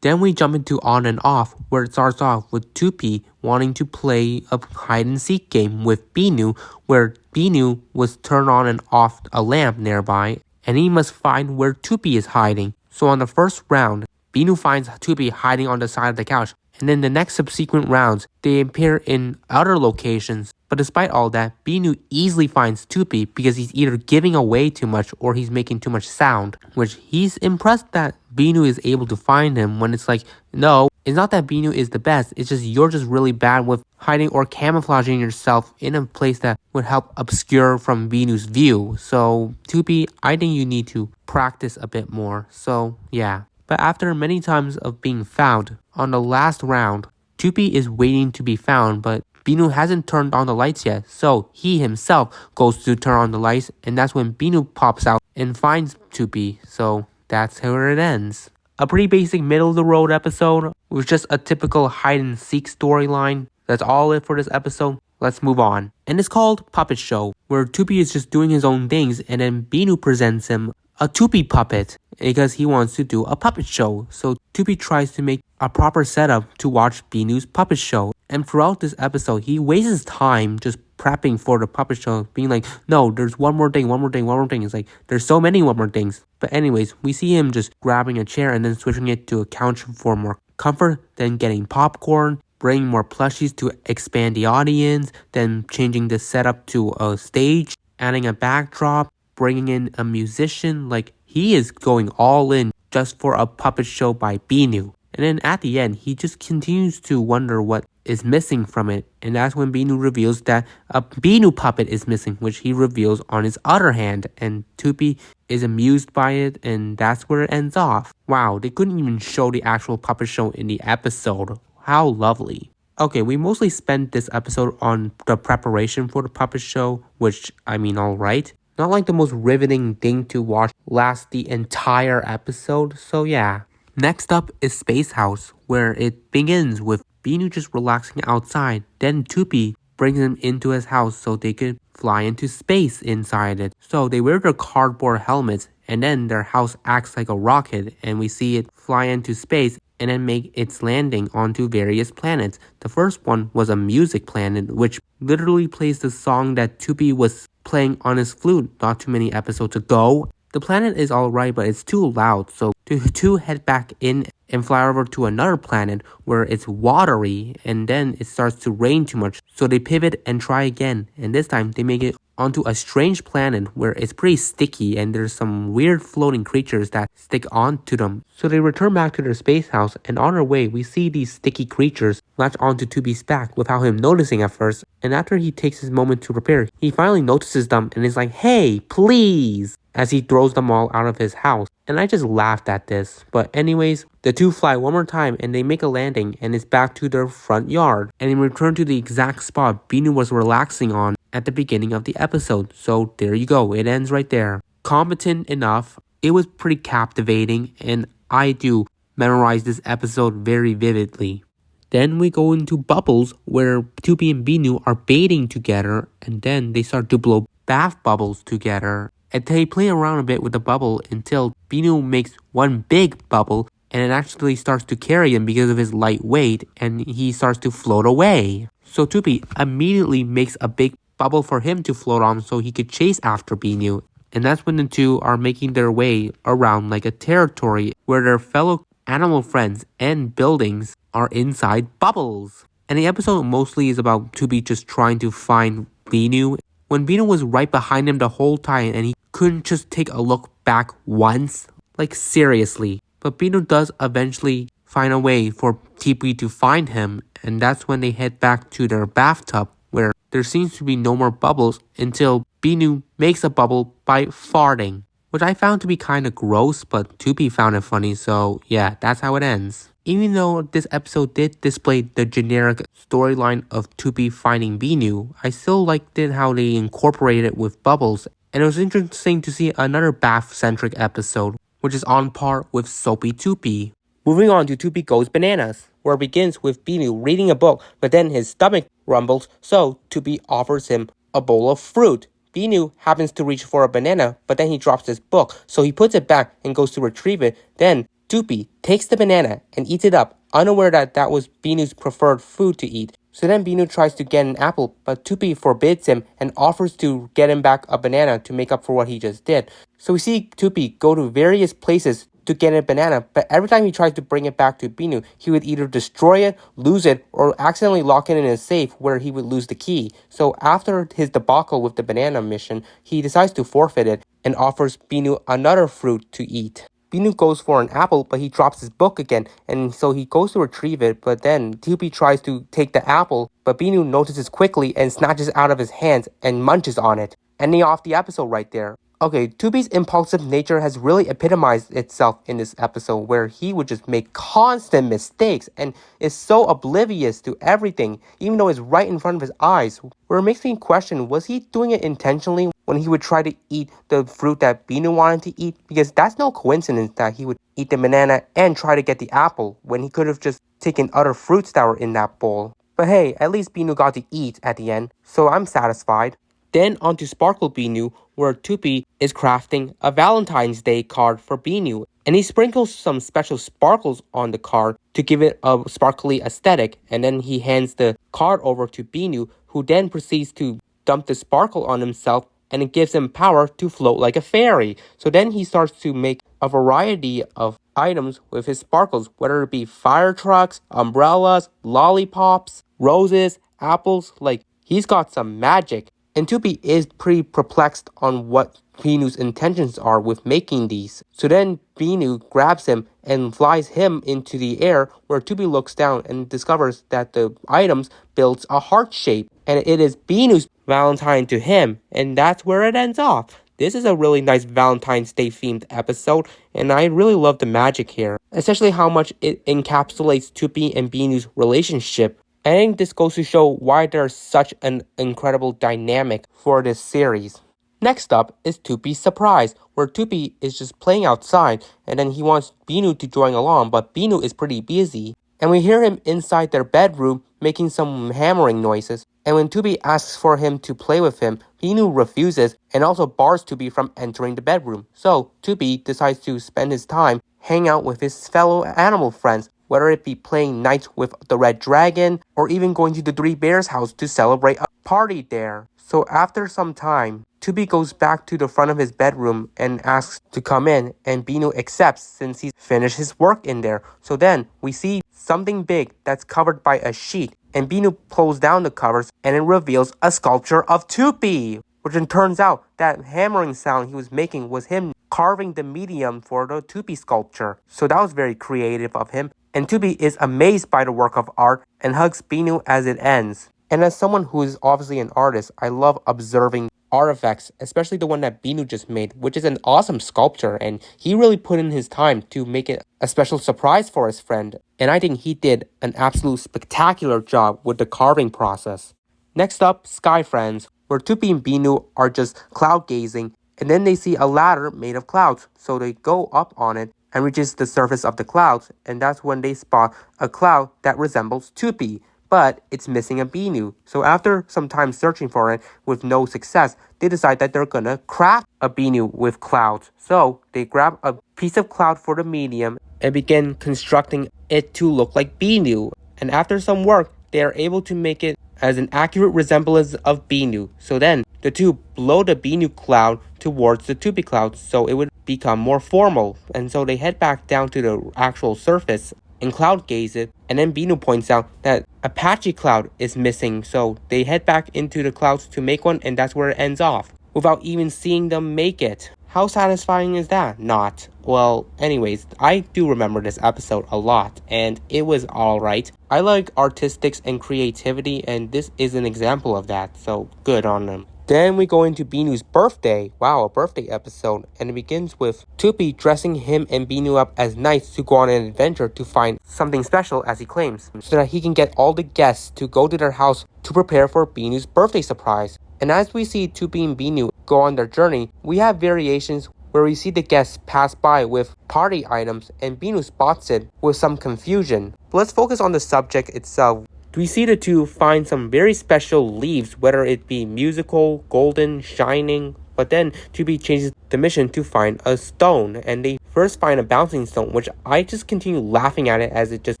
Then we jump into On and Off, where it starts off with Toopy wanting to play a hide and seek game with Binoo, where Binoo was turned on and off a lamp nearby, and he must find where Toopy is hiding. So on the first round, Binoo finds Toopy hiding on the side of the couch, and then the next subsequent rounds, they appear in other locations. But despite all that, Binoo easily finds Toopy because he's either giving away too much or he's making too much sound, which he's impressed that Binoo is able to find him, when it's like, no, it's not that Binoo is the best, it's just you're just really bad with hiding or camouflaging yourself in a place that would help obscure from Binoo's view. So Toopy, I think you need to practice a bit more. So yeah. But after many times of being found, on the last round, Toopy is waiting to be found, but Binoo hasn't turned on the lights yet, so he himself goes to turn on the lights, and that's when Binoo pops out and finds Toopy. So that's where it ends. A pretty basic middle-of-the-road episode with just a typical hide-and-seek storyline. That's all it for this episode. Let's move on. And it's called Puppet Show, where Toopy is just doing his own things, and then Binoo presents him a Toopy puppet because he wants to do a puppet show. So Toopy tries to make a proper setup to watch Binoo's puppet show. And throughout this episode, he wastes his time just prepping for the puppet show, being like, no, there's one more thing. It's like, there's so many one more things. But anyways, we see him just grabbing a chair and then switching it to a couch for more comfort, then getting popcorn, bringing more plushies to expand the audience, then changing the setup to a stage, adding a backdrop, bringing in a musician. Like, he is going all in just for a puppet show by Binoo. And then at the end, he just continues to wonder what is missing from it. And that's when Binoo reveals that a Binoo puppet is missing, which he reveals on his other hand. And Toopy is amused by it, and that's where it ends off. Wow, they couldn't even show the actual puppet show in the episode. How lovely. Okay, we mostly spent this episode on the preparation for the puppet show, which, I mean, alright. Not like the most riveting thing to watch last the entire episode, so yeah. Next up is Space House, where it begins with Binoo just relaxing outside. Then Toopy brings him into his house so they could fly into space inside it. So they wear their cardboard helmets, and then their house acts like a rocket, and we see it fly into space and then make its landing onto various planets. The first one was a music planet, which literally plays the song that Toopy was playing on his flute not too many episodes ago. The planet is alright, but it's too loud, so the two head back in and fly over to another planet where it's watery, and then it starts to rain too much, so they pivot and try again, and this time they make it onto a strange planet where it's pretty sticky and there's some weird floating creatures that stick onto them. So they return back to their space house, and on our way we see these sticky creatures latch onto Tooby's back without him noticing at first, and after he takes his moment to prepare, he finally notices them and is like, "Hey, please!" as he throws them all out of his house. And I just laughed at this. But anyways, the two fly one more time and they make a landing and it's back to their front yard. And they return to the exact spot Binoo was relaxing on at the beginning of the episode. So there you go, it ends right there. Competent enough. It was pretty captivating and I do memorize this episode very vividly. Then we go into Bubbles where Toopy and Binoo are baiting together and then they start to blow bath bubbles together. And they play around a bit with the bubble until Binoo makes one big bubble and it actually starts to carry him because of his light weight and he starts to float away. So Toopy immediately makes a big bubble for him to float on so he could chase after Binoo. And that's when the two are making their way around like a territory where their fellow animal friends and buildings are inside bubbles. And the episode mostly is about Toopy just trying to find Binoo when Binoo was right behind him the whole time and he couldn't just take a look back once. Like seriously. But Binoo does eventually find a way for Toopy to find him, and that's when they head back to their bathtub where there seems to be no more bubbles until Binoo makes a bubble by farting, which I found to be kind of gross, but Toopy found it funny, so yeah, that's how it ends. Even though this episode did display the generic storyline of Toopy finding Binoo, I still liked it how they incorporated it with bubbles, and it was interesting to see another bath-centric episode, which is on par with Soapy Toopy. Moving on to Toopy Goes Bananas, where it begins with Binoo reading a book, but then his stomach rumbles, so Toopy offers him a bowl of fruit. Binoo happens to reach for a banana, but then he drops his book, so he puts it back and goes to retrieve it. Then Toopy takes the banana and eats it up, unaware that that was Binoo's preferred food to eat. So then Binoo tries to get an apple, but Toopy forbids him and offers to get him back a banana to make up for what he just did. So we see Toopy go to various places to get a banana, but every time he tries to bring it back to Binoo, he would either destroy it, lose it, or accidentally lock it in a safe where he would lose the key. So after his debacle with the banana mission, he decides to forfeit it and offers Binoo another fruit to eat. Binoo goes for an apple, but he drops his book again, and so he goes to retrieve it, but then Toopy tries to take the apple, but Binoo notices quickly and snatches it out of his hands and munches on it, ending off the episode right there. Okay, Toopy's impulsive nature has really epitomized itself in this episode where he would just make constant mistakes and is so oblivious to everything, even though it's right in front of his eyes, where it makes me question, was he doing it intentionally when he would try to eat the fruit that Binoo wanted to eat? Because that's no coincidence that he would eat the banana and try to get the apple when he could have just taken other fruits that were in that bowl. But hey, at least Binoo got to eat at the end, so I'm satisfied. Then onto Sparkle Binoo, where Toopy is crafting a Valentine's Day card for Binoo, and he sprinkles some special sparkles on the card to give it a sparkly aesthetic, and then he hands the card over to Binoo, who then proceeds to dump the sparkle on himself, and it gives him power to float like a fairy. So then he starts to make a variety of items with his sparkles, whether it be fire trucks, umbrellas, lollipops, roses, apples, like he's got some magic. And Toopy is pretty perplexed on what Binoo's intentions are with making these. So then Binoo grabs him and flies him into the air, where Toopy looks down and discovers that the items builds a heart shape. And it is Binoo's Valentine to him, and that's where it ends off. This is a really nice Valentine's Day themed episode, and I really love the magic here, especially how much it encapsulates Toopy and Binoo's relationship. I think this goes to show why there's such an incredible dynamic for this series. Next up is Toopy's Surprise, where Toopy is just playing outside and then he wants Binoo to join along, but Binoo is pretty busy. And we hear him inside their bedroom making some hammering noises. And when Toopy asks for him to play with him, Binoo refuses and also bars Toopy from entering the bedroom. So Toopy decides to spend his time hanging out with his fellow animal friends, whether it be playing night with the Red Dragon, or even going to the Three Bears house to celebrate a party there. So after some time, Toopy goes back to the front of his bedroom and asks to come in, and Binoo accepts since he's finished his work in there. So then we see something big that's covered by a sheet, and Binoo pulls down the covers and it reveals a sculpture of Toopy, which then turns out that hammering sound he was making was him carving the medium for the Toopy sculpture. So that was very creative of him, and Toopy is amazed by the work of art and hugs Binoo as it ends. And as someone who is obviously an artist, I love observing artifacts, especially the one that Binoo just made, which is an awesome sculpture, and he really put in his time to make it a special surprise for his friend, and I think he did an absolute spectacular job with the carving process. Next up, Sky Friends, where Toopy and Binoo are just cloud gazing, and then they see a ladder made of clouds, so they go up on it and reaches the surface of the clouds, and that's when they spot a cloud that resembles Toopy, but it's missing a Binoo. So after some time searching for it with no success, they decide that they're gonna craft a Binoo with clouds. So they grab a piece of cloud for the medium and begin constructing it to look like Binoo. And after some work, they are able to make it as an accurate resemblance of Binoo. So then the two blow the Binoo cloud towards the Toopy cloud so it would become more formal. And so they head back down to the actual surface and cloud gaze it, and then Binoo points out that a patchy cloud is missing, so they head back into the clouds to make one, and that's where it ends off, without even seeing them make it. How satisfying is that? Not. Well, anyways, I do remember this episode a lot, and it was alright. I like artistics and creativity, and this is an example of that, so good on them. Then we go into Binoo's birthday. Wow, a birthday episode. And it begins with Toopy dressing him and Binoo up as knights to go on an adventure to find something special, as he claims, so that he can get all the guests to go to their house to prepare for Binoo's birthday surprise. And as we see Toopy and Binoo go on their journey, we have variations where we see the guests pass by with party items and Binoo spots it with some confusion. But let's focus on the subject itself. We see the two find some very special leaves, whether it be musical, golden, shining, but then Toopy changes the mission to find a stone, and they first find a bouncing stone, which I just continue laughing at it as it just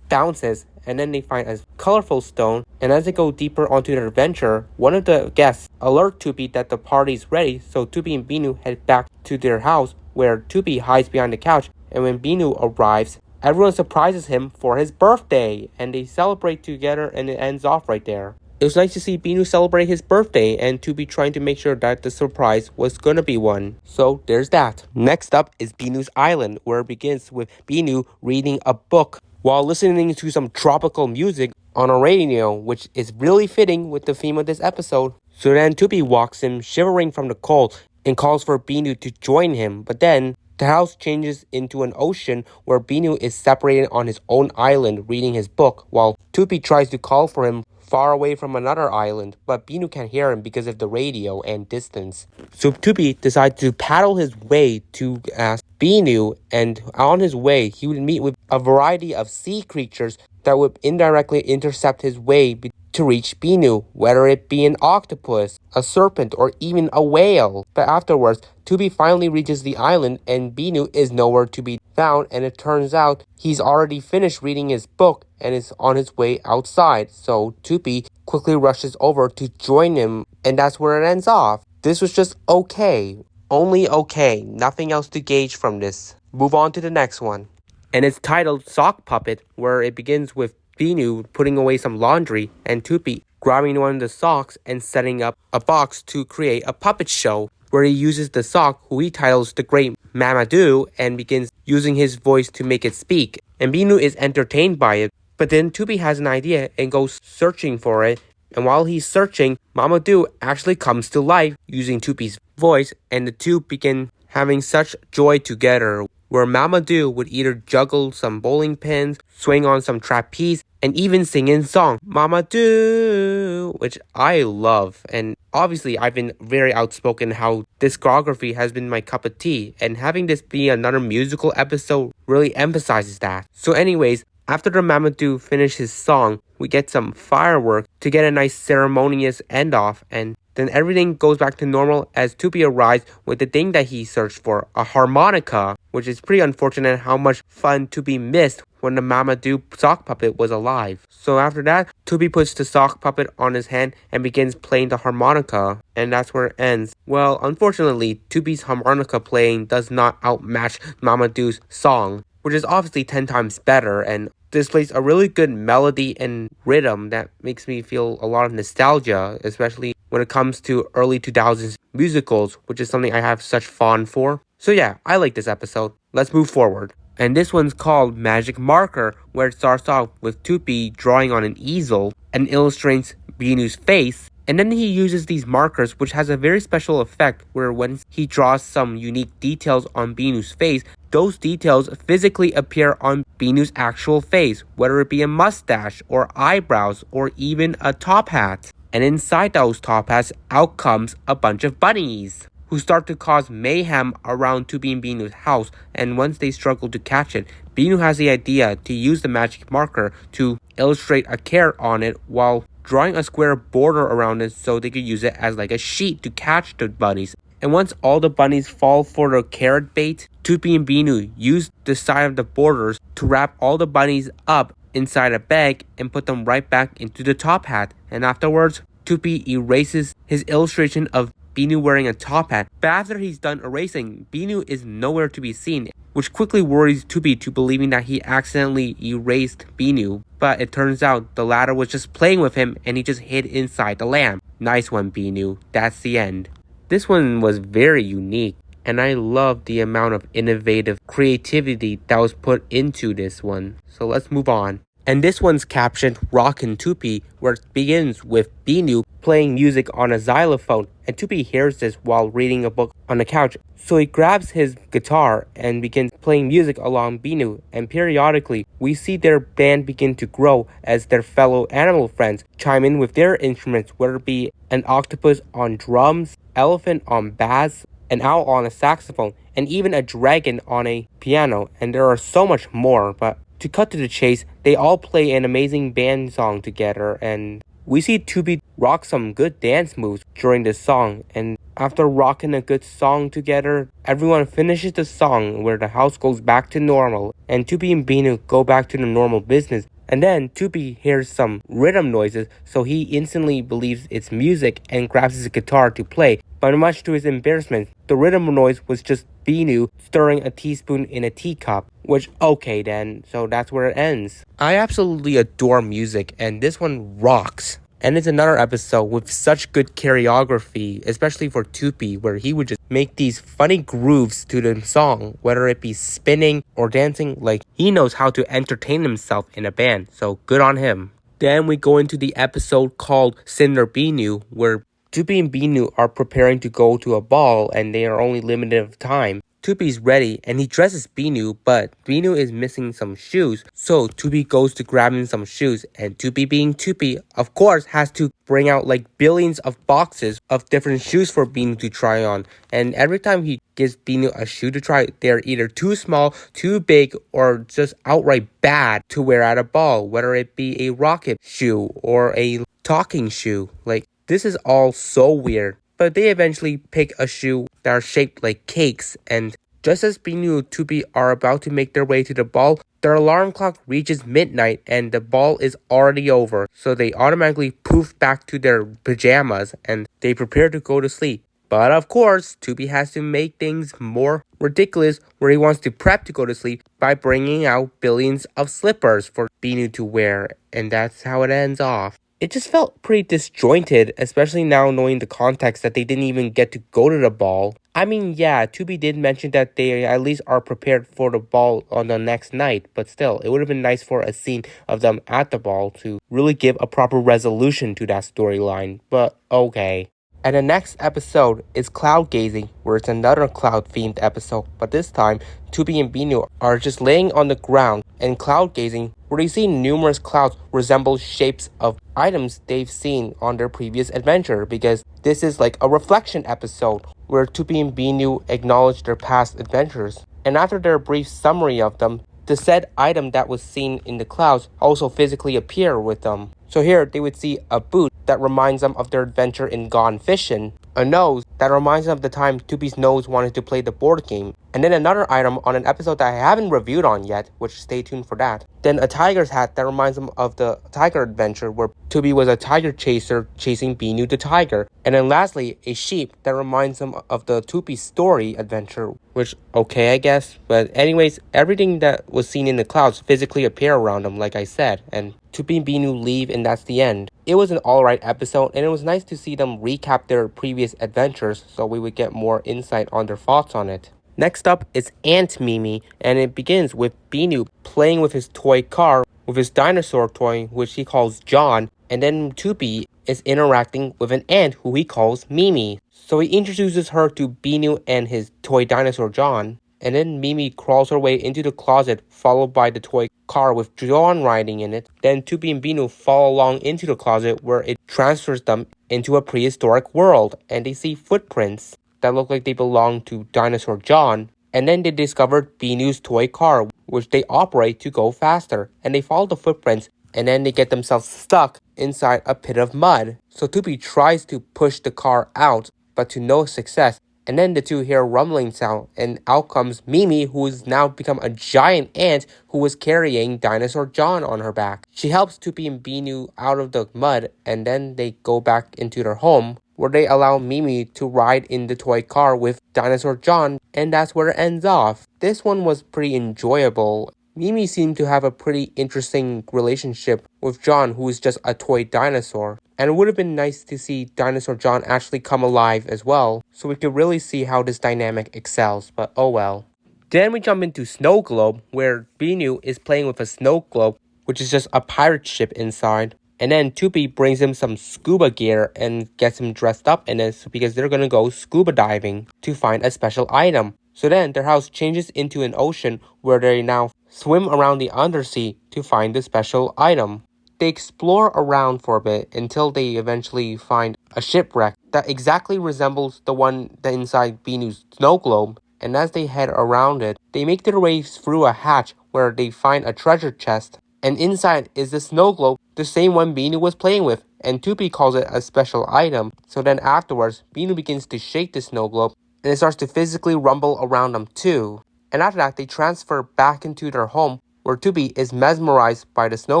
bounces, and then they find a colorful stone, and as they go deeper onto their adventure, one of the guests alert Toopy that the party's ready, so Toopy and Binoo head back to their house, where Toopy hides behind the couch, and when Binoo arrives, everyone surprises him for his birthday, and they celebrate together, and it ends off right there. It was nice to see Binoo celebrate his birthday and Toopy trying to make sure that the surprise was gonna be one. So there's that. Next up is Binoo's Island, where it begins with Binoo reading a book while listening to some tropical music on a radio, which is really fitting with the theme of this episode. So then Toopy walks in, shivering from the cold, and calls for Binoo to join him, but then the house changes into an ocean where Binoo is separated on his own island reading his book, while Toopy tries to call for him far away from another island, but Binoo can't hear him because of the radio and distance. So Toopy decides to paddle his way to ask Binoo, and on his way, he would meet with a variety of sea creatures that would indirectly intercept his way to reach Binoo, whether it be an octopus, a serpent, or even a whale. But afterwards, Toopy finally reaches the island and Binoo is nowhere to be found, and it turns out he's already finished reading his book and is on his way outside. So Toopy quickly rushes over to join him, and that's where it ends off. This was just okay. Only okay. Nothing else to gauge from this. Move on to the next one. And it's titled Sock Puppet, where it begins with Binoo putting away some laundry and Toopy grabbing one of the socks and setting up a box to create a puppet show, where he uses the sock, who he titles the Great Mamadou, and begins using his voice to make it speak. And Binoo is entertained by it, but then Toopy has an idea and goes searching for it. And while he's searching, Mamadou actually comes to life using Toopy's voice, and the two begin having such joy together, where Mamadou would either juggle some bowling pins, swing on some trapeze, and even sing in song, Mamadou, which I love. And obviously, I've been very outspoken how discography has been my cup of tea, and having this be another musical episode really emphasizes that. So anyways, after the Mamadou finishes his song, we get some fireworks to get a nice ceremonious end off, and then everything goes back to normal as Toopy arrives with the thing that he searched for, a harmonica, which is pretty unfortunate how much fun Toopy missed when the Mamadou sock puppet was alive. So after that, Toopy puts the sock puppet on his hand and begins playing the harmonica, and that's where it ends. Well, unfortunately, Toopy's harmonica playing does not outmatch Mamadou's song, which is obviously 10 times better and displays a really good melody and rhythm that makes me feel a lot of nostalgia, especially when it comes to early 2000s musicals, which is something I have such fond for. So yeah, I like this episode. Let's move forward. And this one's called Magic Marker, where it starts off with Toopy drawing on an easel and illustrates Binoo's face. And then he uses these markers, which has a very special effect where when he draws some unique details on Binoo's face, those details physically appear on Binoo's actual face, whether it be a mustache or eyebrows or even a top hat. And inside those top hats, out comes a bunch of bunnies, who start to cause mayhem around Toopy and Binoo's house, and once they struggle to catch it, Binoo has the idea to use the magic marker to illustrate a carrot on it while drawing a square border around it so they could use it as like a sheet to catch the bunnies. And once all the bunnies fall for the carrot bait, Toopy and Binoo use the side of the borders to wrap all the bunnies up inside a bag and put them right back into the top hat. And afterwards, Toopy erases his illustration of Binoo wearing a top hat, but after he's done erasing, Binoo is nowhere to be seen, which quickly worries Toopy to believing that he accidentally erased Binoo. But it turns out the latter was just playing with him and he just hid inside the lamp. Nice one, Binoo. That's the end. This one was very unique, and I love the amount of innovative creativity that was put into this one. So let's move on. And this one's captioned Rockin' Toopy, where it begins with Binoo playing music on a xylophone, and Toopy hears this while reading a book on the couch. So he grabs his guitar and begins playing music along Binoo, and periodically we see their band begin to grow as their fellow animal friends chime in with their instruments, whether it be an octopus on drums, elephant on bass, an owl on a saxophone, and even a dragon on a piano, and there are so much more. But to cut to the chase, they all play an amazing band song together, and we see Toopy rock some good dance moves during this song, and after rocking a good song together, everyone finishes the song where the house goes back to normal, and Toopy and Binoo go back to the normal business. And then Toopy hears some rhythm noises, so he instantly believes it's music and grabs his guitar to play. But much to his embarrassment, the rhythm noise was just Binoo stirring a teaspoon in a teacup. Which, okay then, so that's where it ends. I absolutely adore music, and this one rocks. And it's another episode with such good choreography, especially for Toopy, where he would just make these funny grooves to the song, whether it be spinning or dancing. Like, he knows how to entertain himself in a band, so good on him. Then we go into the episode called Cinder Binoo, where Toopy and Binoo are preparing to go to a ball, and they are only limited of time. Toopy's ready and he dresses Binoo, but Binoo is missing some shoes, so Toopy goes to grab him some shoes, and Toopy being Toopy, of course, has to bring out like billions of boxes of different shoes for Binoo to try on, and every time he gives Binoo a shoe to try, they're either too small, too big, or just outright bad to wear at a ball, whether it be a rocket shoe or a talking shoe. Like, this is all so weird. But they eventually pick a shoe that are shaped like cakes, and just as Binoo and Toopy are about to make their way to the ball, their alarm clock reaches midnight and the ball is already over. So they automatically poof back to their pajamas and they prepare to go to sleep. But of course, Toopy has to make things more ridiculous, where he wants to prep to go to sleep by bringing out billions of slippers for Binoo to wear, and that's how it ends off. It just felt pretty disjointed, especially now knowing the context that they didn't even get to go to the ball. I mean, yeah, Toopy did mention that they at least are prepared for the ball on the next night, but still, it would have been nice for a scene of them at the ball to really give a proper resolution to that storyline, but okay. And the next episode is Cloud Gazing, where it's another cloud-themed episode, but this time, Toopy and Binoo are just laying on the ground and cloud gazing, where they see numerous clouds resemble shapes of items they've seen on their previous adventure, because this is like a reflection episode where Toopy and Binoo acknowledge their past adventures. And after their brief summary of them, the said item that was seen in the clouds also physically appear with them. So here they would see a boot that reminds them of their adventure in Gone Fishin', a nose that reminds them of the time Toopy's nose wanted to play the board game. And then another item on an episode that I haven't reviewed on yet, which stay tuned for that. Then a tiger's hat that reminds them of the tiger adventure where Toopy was a tiger chaser chasing Binoo the tiger. And then lastly, a sheep that reminds them of the Toopy Story adventure, which okay I guess. But anyways, everything that was seen in the clouds physically appear around them like I said. And Toopy and Binoo leave and that's the end. It was an alright episode and it was nice to see them recap their previous adventures so we would get more insight on their thoughts on it. Next up is Aunt Mimi, and it begins with Binoo playing with his toy car with his dinosaur toy, which he calls John, and then Toopy is interacting with an ant who he calls Mimi. So he introduces her to Binoo and his toy dinosaur John, and then Mimi crawls her way into the closet, followed by the toy car with John riding in it. Then Toopy and Binoo fall along into the closet where it transfers them into a prehistoric world, and they see footprints that look like they belong to Dinosaur John, and then they discovered Binoo's toy car, which they operate to go faster, and they follow the footprints, and then they get themselves stuck inside a pit of mud. So Toopy tries to push the car out, but to no success, and then the two hear a rumbling sound, and out comes Mimi, who has now become a giant ant who was carrying Dinosaur John on her back. She helps Toopy and Binoo out of the mud, and then they go back into their home, where they allow Mimi to ride in the toy car with Dinosaur John, and that's where it ends off. This one was pretty enjoyable. Mimi seemed to have a pretty interesting relationship with John, who is just a toy dinosaur. And it would have been nice to see Dinosaur John actually come alive as well, so we could really see how this dynamic excels, but oh well. Then we jump into Snow Globe, where Binoo is playing with a snow globe, which is just a pirate ship inside. And then Toopy brings him some scuba gear and gets him dressed up in it because they're gonna go scuba diving to find a special item. So then their house changes into an ocean where they now swim around the undersea to find the special item. They explore around for a bit until they eventually find a shipwreck that exactly resembles the one that inside Binoo's snow globe. And as they head around it, they make their way through a hatch where they find a treasure chest. And inside is the snow globe, the same one Binoo was playing with, and Toopy calls it a special item. So then afterwards, Binoo begins to shake the snow globe, and it starts to physically rumble around them too. And after that, they transfer back into their home, where Toopy is mesmerized by the snow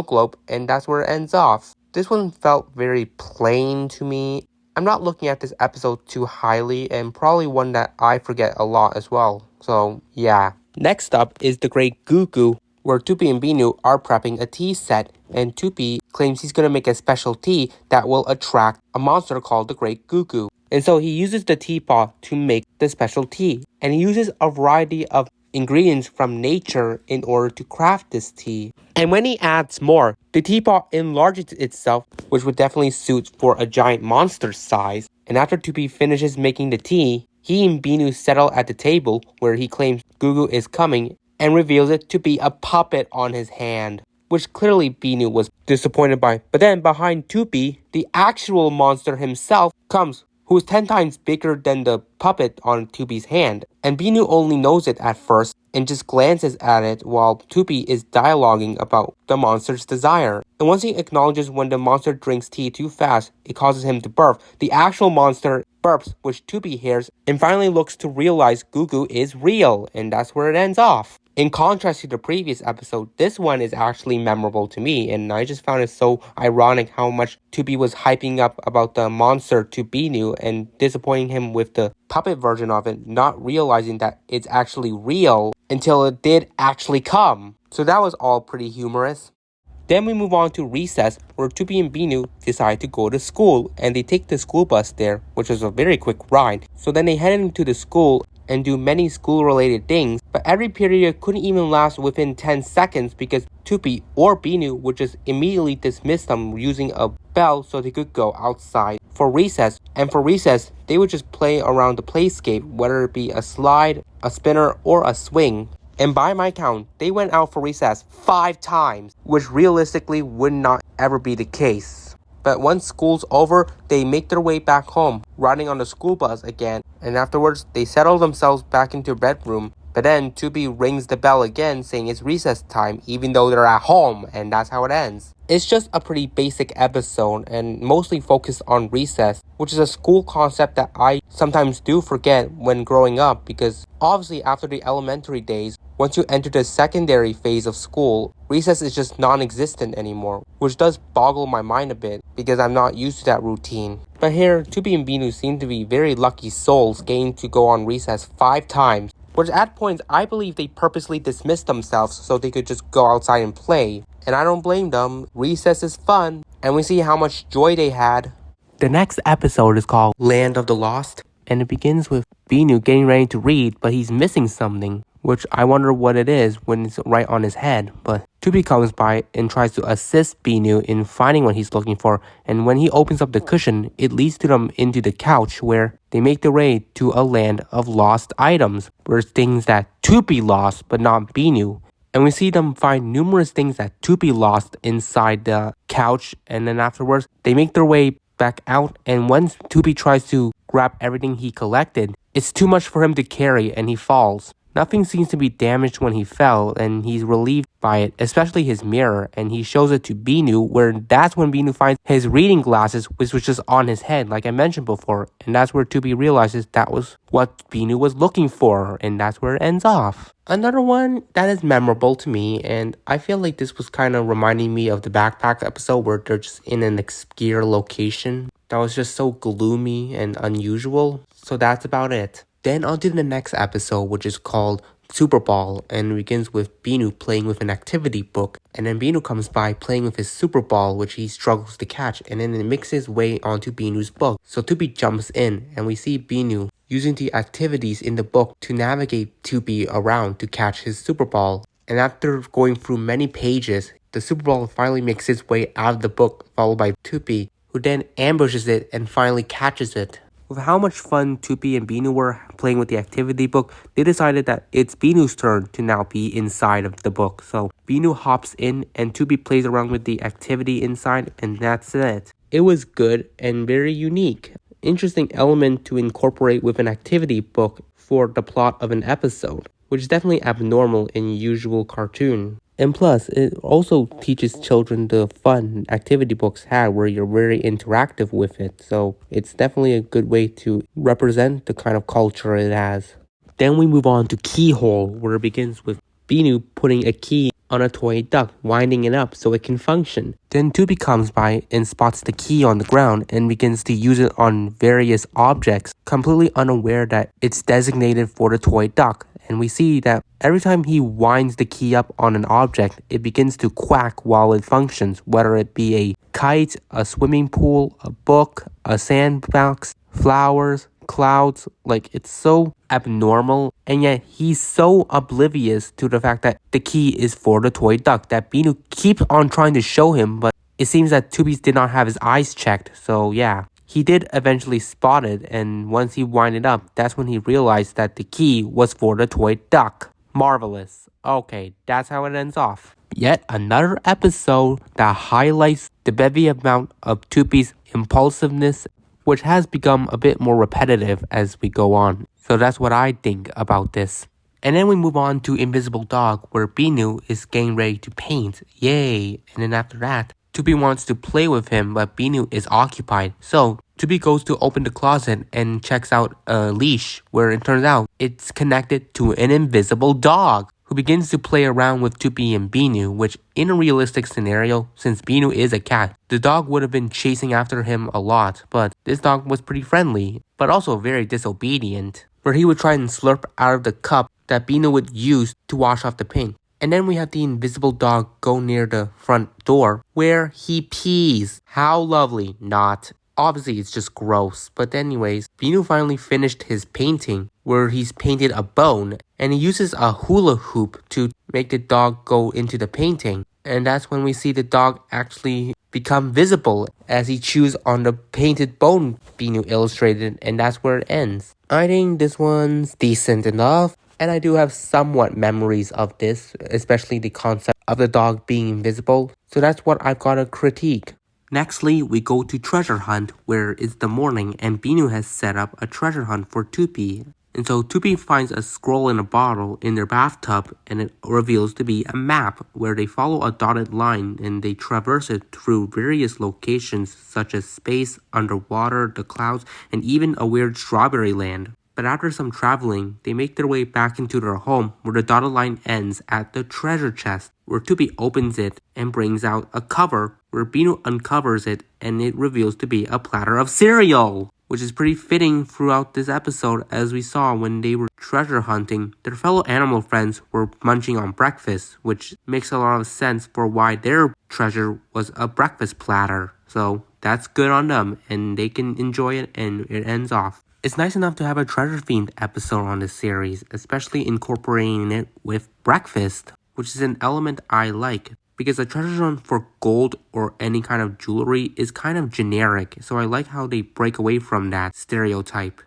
globe, and that's where it ends off. This one felt very plain to me. I'm not looking at this episode too highly, and probably one that I forget a lot as well. So yeah. Next up is the Great Goo Goo, where Toopy and Binoo are prepping a tea set, and Toopy claims he's gonna make a special tea that will attract a monster called the Great Goo Goo. And so he uses the teapot to make the special tea, and he uses a variety of ingredients from nature in order to craft this tea. And when he adds more, the teapot enlarges itself, which would definitely suit for a giant monster size. And after Toopy finishes making the tea, he and Binoo settle at the table where he claims Goo Goo is coming, and reveals it to be a puppet on his hand, which clearly Binoo was disappointed by. But then behind Toopy, the actual monster himself comes, who is 10 times bigger than the puppet on Toopy's hand. And Binoo only knows it at first and just glances at it while Toopy is dialoguing about the monster's desire. And once he acknowledges when the monster drinks tea too fast, it causes him to burp. The actual monster burps, which Toopy hears, and finally looks to realize Goo Goo is real, and that's where it ends off. In contrast to the previous episode, this one is actually memorable to me, and I just found it so ironic how much Toopy was hyping up about the monster to Binoo and disappointing him with the puppet version of it, not realizing that it's actually real until it did actually come. So that was all pretty humorous. Then we move on to recess, where Toopy and Binoo decide to go to school, and they take the school bus there, which was a very quick ride. So then they head into the school and do many school-related things, but every period couldn't even last within 10 seconds because Toopy or Binoo would just immediately dismiss them using a bell so they could go outside for recess. And for recess, they would just play around the playscape, whether it be a slide, a spinner, or a swing. And by my count, they went out for recess 5 times, which realistically would not ever be the case. But once school's over, they make their way back home, riding on the school bus again, and afterwards, they settle themselves back into their bedroom, But then Toopy rings the bell again saying it's recess time even though they're at home, and that's how it ends. It's just a pretty basic episode and mostly focused on recess, which is a school concept that I sometimes do forget when growing up, because obviously after the elementary days, once you enter the secondary phase of school, recess is just non-existent anymore, which does boggle my mind a bit because I'm not used to that routine. But here, Toopy and Binoo seem to be very lucky souls getting to go on recess 5 times, which at points I believe they purposely dismissed themselves so they could just go outside and play. And I don't blame them. Recess is fun, and we see how much joy they had. The next episode is called Land of the Lost, and it begins with Binoo getting ready to read, but he's missing something, which I wonder what it is when it's right on his head. But Toopy comes by and tries to assist Binoo in finding what he's looking for, and when he opens up the cushion, it leads to them into the couch where they make their way to a land of lost items, where things that Toopy lost but not Binoo. And we see them find numerous things that Toopy lost inside the couch, and then afterwards, they make their way back out, and once Toopy tries to grab everything he collected, it's too much for him to carry and he falls. Nothing seems to be damaged when he fell, and he's relieved by it, especially his mirror, and he shows it to Binoo, where that's when Binoo finds his reading glasses, which was just on his head, like I mentioned before, and that's where Toopy realizes that was what Binoo was looking for, and that's where it ends off. Another one that is memorable to me, and I feel like this was kind of reminding me of the backpack episode where they're just in an obscure location that was just so gloomy and unusual, so that's about it. Then on to the next episode, which is called Super Ball, and begins with Binoo playing with an activity book, and then Binoo comes by playing with his Super Ball, which he struggles to catch, and then it makes his way onto Binoo's book. So Toopy jumps in, and we see Binoo using the activities in the book to navigate Toopy around to catch his Super Ball. And after going through many pages, the Super Ball finally makes its way out of the book, followed by Toopy, who then ambushes it and finally catches it. With how much fun Toopy and Binoo were playing with the activity book, they decided that it's Binoo's turn to now be inside of the book. So Binoo hops in and Toopy plays around with the activity inside, and that's it. It was good and very unique. Interesting element to incorporate with an activity book for the plot of an episode, which is definitely abnormal in usual cartoon. And plus, it also teaches children the fun activity books have where you're very interactive with it. So it's definitely a good way to represent the kind of culture it has. Then we move on to Keyhole, where it begins with Binoo putting a key on a toy duck, winding it up so it can function. Then Toopy comes by and spots the key on the ground and begins to use it on various objects, completely unaware that it's designated for the toy duck. And we see that every time he winds the key up on an object, it begins to quack while it functions, whether it be a kite, a swimming pool, a book, a sandbox, flowers, clouds. Like, it's so abnormal, and yet he's so oblivious to the fact that the key is for the toy duck that Binoo keeps on trying to show him, but it seems that Toopy did not have his eyes checked, so yeah. He did eventually spot it, and once he winded up, that's when he realized that the key was for the toy duck. Marvelous. Okay, that's how it ends off. Yet another episode that highlights the bevy amount of Toopy's impulsiveness, which has become a bit more repetitive as we go on. So that's what I think about this. And then we move on to Invisible Dog, where Binoo is getting ready to paint. Yay! And then after that, Toopy wants to play with him, but Binoo is occupied. So Toopy goes to open the closet and checks out a leash, where it turns out it's connected to an invisible dog, who begins to play around with Toopy and Binoo, which in a realistic scenario, since Binoo is a cat, the dog would have been chasing after him a lot, but this dog was pretty friendly, but also very disobedient, where he would try and slurp out of the cup that Binoo would use to wash off the paint. And then we have the invisible dog go near the front door where he pees. How lovely. Not. Obviously, it's just gross. But anyways, Binoo finally finished his painting where he's painted a bone, and he uses a hula hoop to make the dog go into the painting. And that's when we see the dog actually become visible as he chews on the painted bone Binoo illustrated, and that's where it ends. I think this one's decent enough. And I do have somewhat memories of this, especially the concept of the dog being invisible. So that's what I've got to critique. Nextly, we go to Treasure Hunt, where it's the morning and Binoo has set up a treasure hunt for Toopy. And so Toopy finds a scroll in a bottle in their bathtub, and it reveals to be a map where they follow a dotted line and they traverse it through various locations such as space, underwater, the clouds, and even a weird strawberry land. But after some traveling, they make their way back into their home where the dotted line ends at the treasure chest, where Toopy opens it and brings out a cover where Binoo uncovers it and it reveals to be a platter of cereal, which is pretty fitting throughout this episode, as we saw when they were treasure hunting, their fellow animal friends were munching on breakfast, which makes a lot of sense for why their treasure was a breakfast platter. So that's good on them, and they can enjoy it, and it ends off. It's nice enough to have a treasure-themed episode on this series, especially incorporating it with breakfast, which is an element I like, because a treasure hunt for gold or any kind of jewelry is kind of generic, so I like how they break away from that stereotype.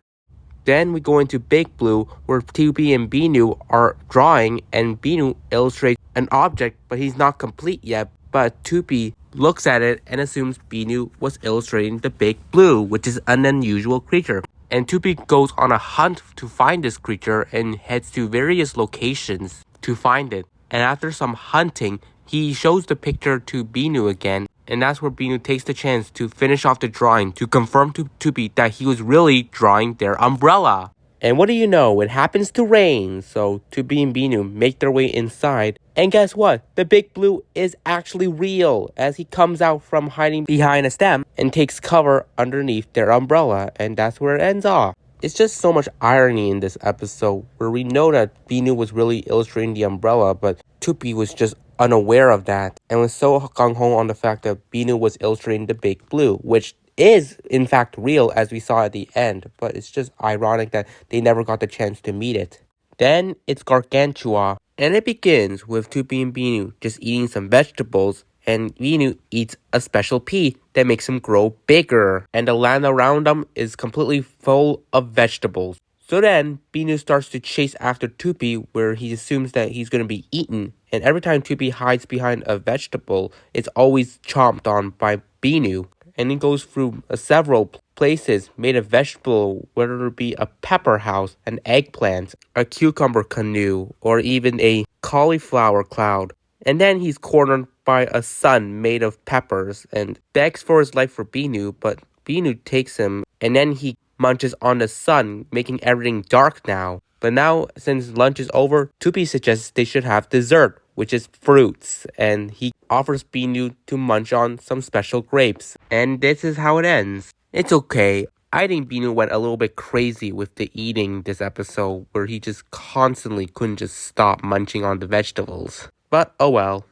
Then we go into Big Blue, where Toopy and Binoo are drawing, and Binoo illustrates an object, but he's not complete yet. But Toopy looks at it and assumes Binoo was illustrating the Big Blue, which is an unusual creature. And Toopy goes on a hunt to find this creature and heads to various locations to find it. And after some hunting, he shows the picture to Binoo again, and that's where Binoo takes the chance to finish off the drawing to confirm to Toopy that he was really drawing their umbrella. And what do you know, it happens to rain, so Toopy and Binoo make their way inside, and guess what? The Big Blue is actually real, as he comes out from hiding behind a stem and takes cover underneath their umbrella, and that's where it ends off. It's just so much irony in this episode, where we know that Binoo was really illustrating the umbrella, but Toopy was just unaware of that, and was so gung-ho on the fact that Binoo was illustrating the Big Blue, which is in fact real, as we saw at the end, but it's just ironic that they never got the chance to meet it. Then it's Gargantua, and it begins with Toopy and Binoo just eating some vegetables, and Binoo eats a special pea that makes him grow bigger, and the land around them is completely full of vegetables. So then, Binoo starts to chase after Toopy, where he assumes that he's going to be eaten, and every time Toopy hides behind a vegetable, it's always chomped on by Binoo. And he goes through several places made of vegetable, whether it be a pepper house, an eggplant, a cucumber canoe, or even a cauliflower cloud. And then he's cornered by a sun made of peppers and begs for his life for Binoo, but Binoo takes him, and then he munches on the sun, making everything dark now. But now, since lunch is over, Toopy suggests they should have dessert, which is fruits, and he offers Binoo to munch on some special grapes. And this is how it ends. It's okay. I think Binoo went a little bit crazy with the eating this episode, where he just constantly couldn't just stop munching on the vegetables. But oh well.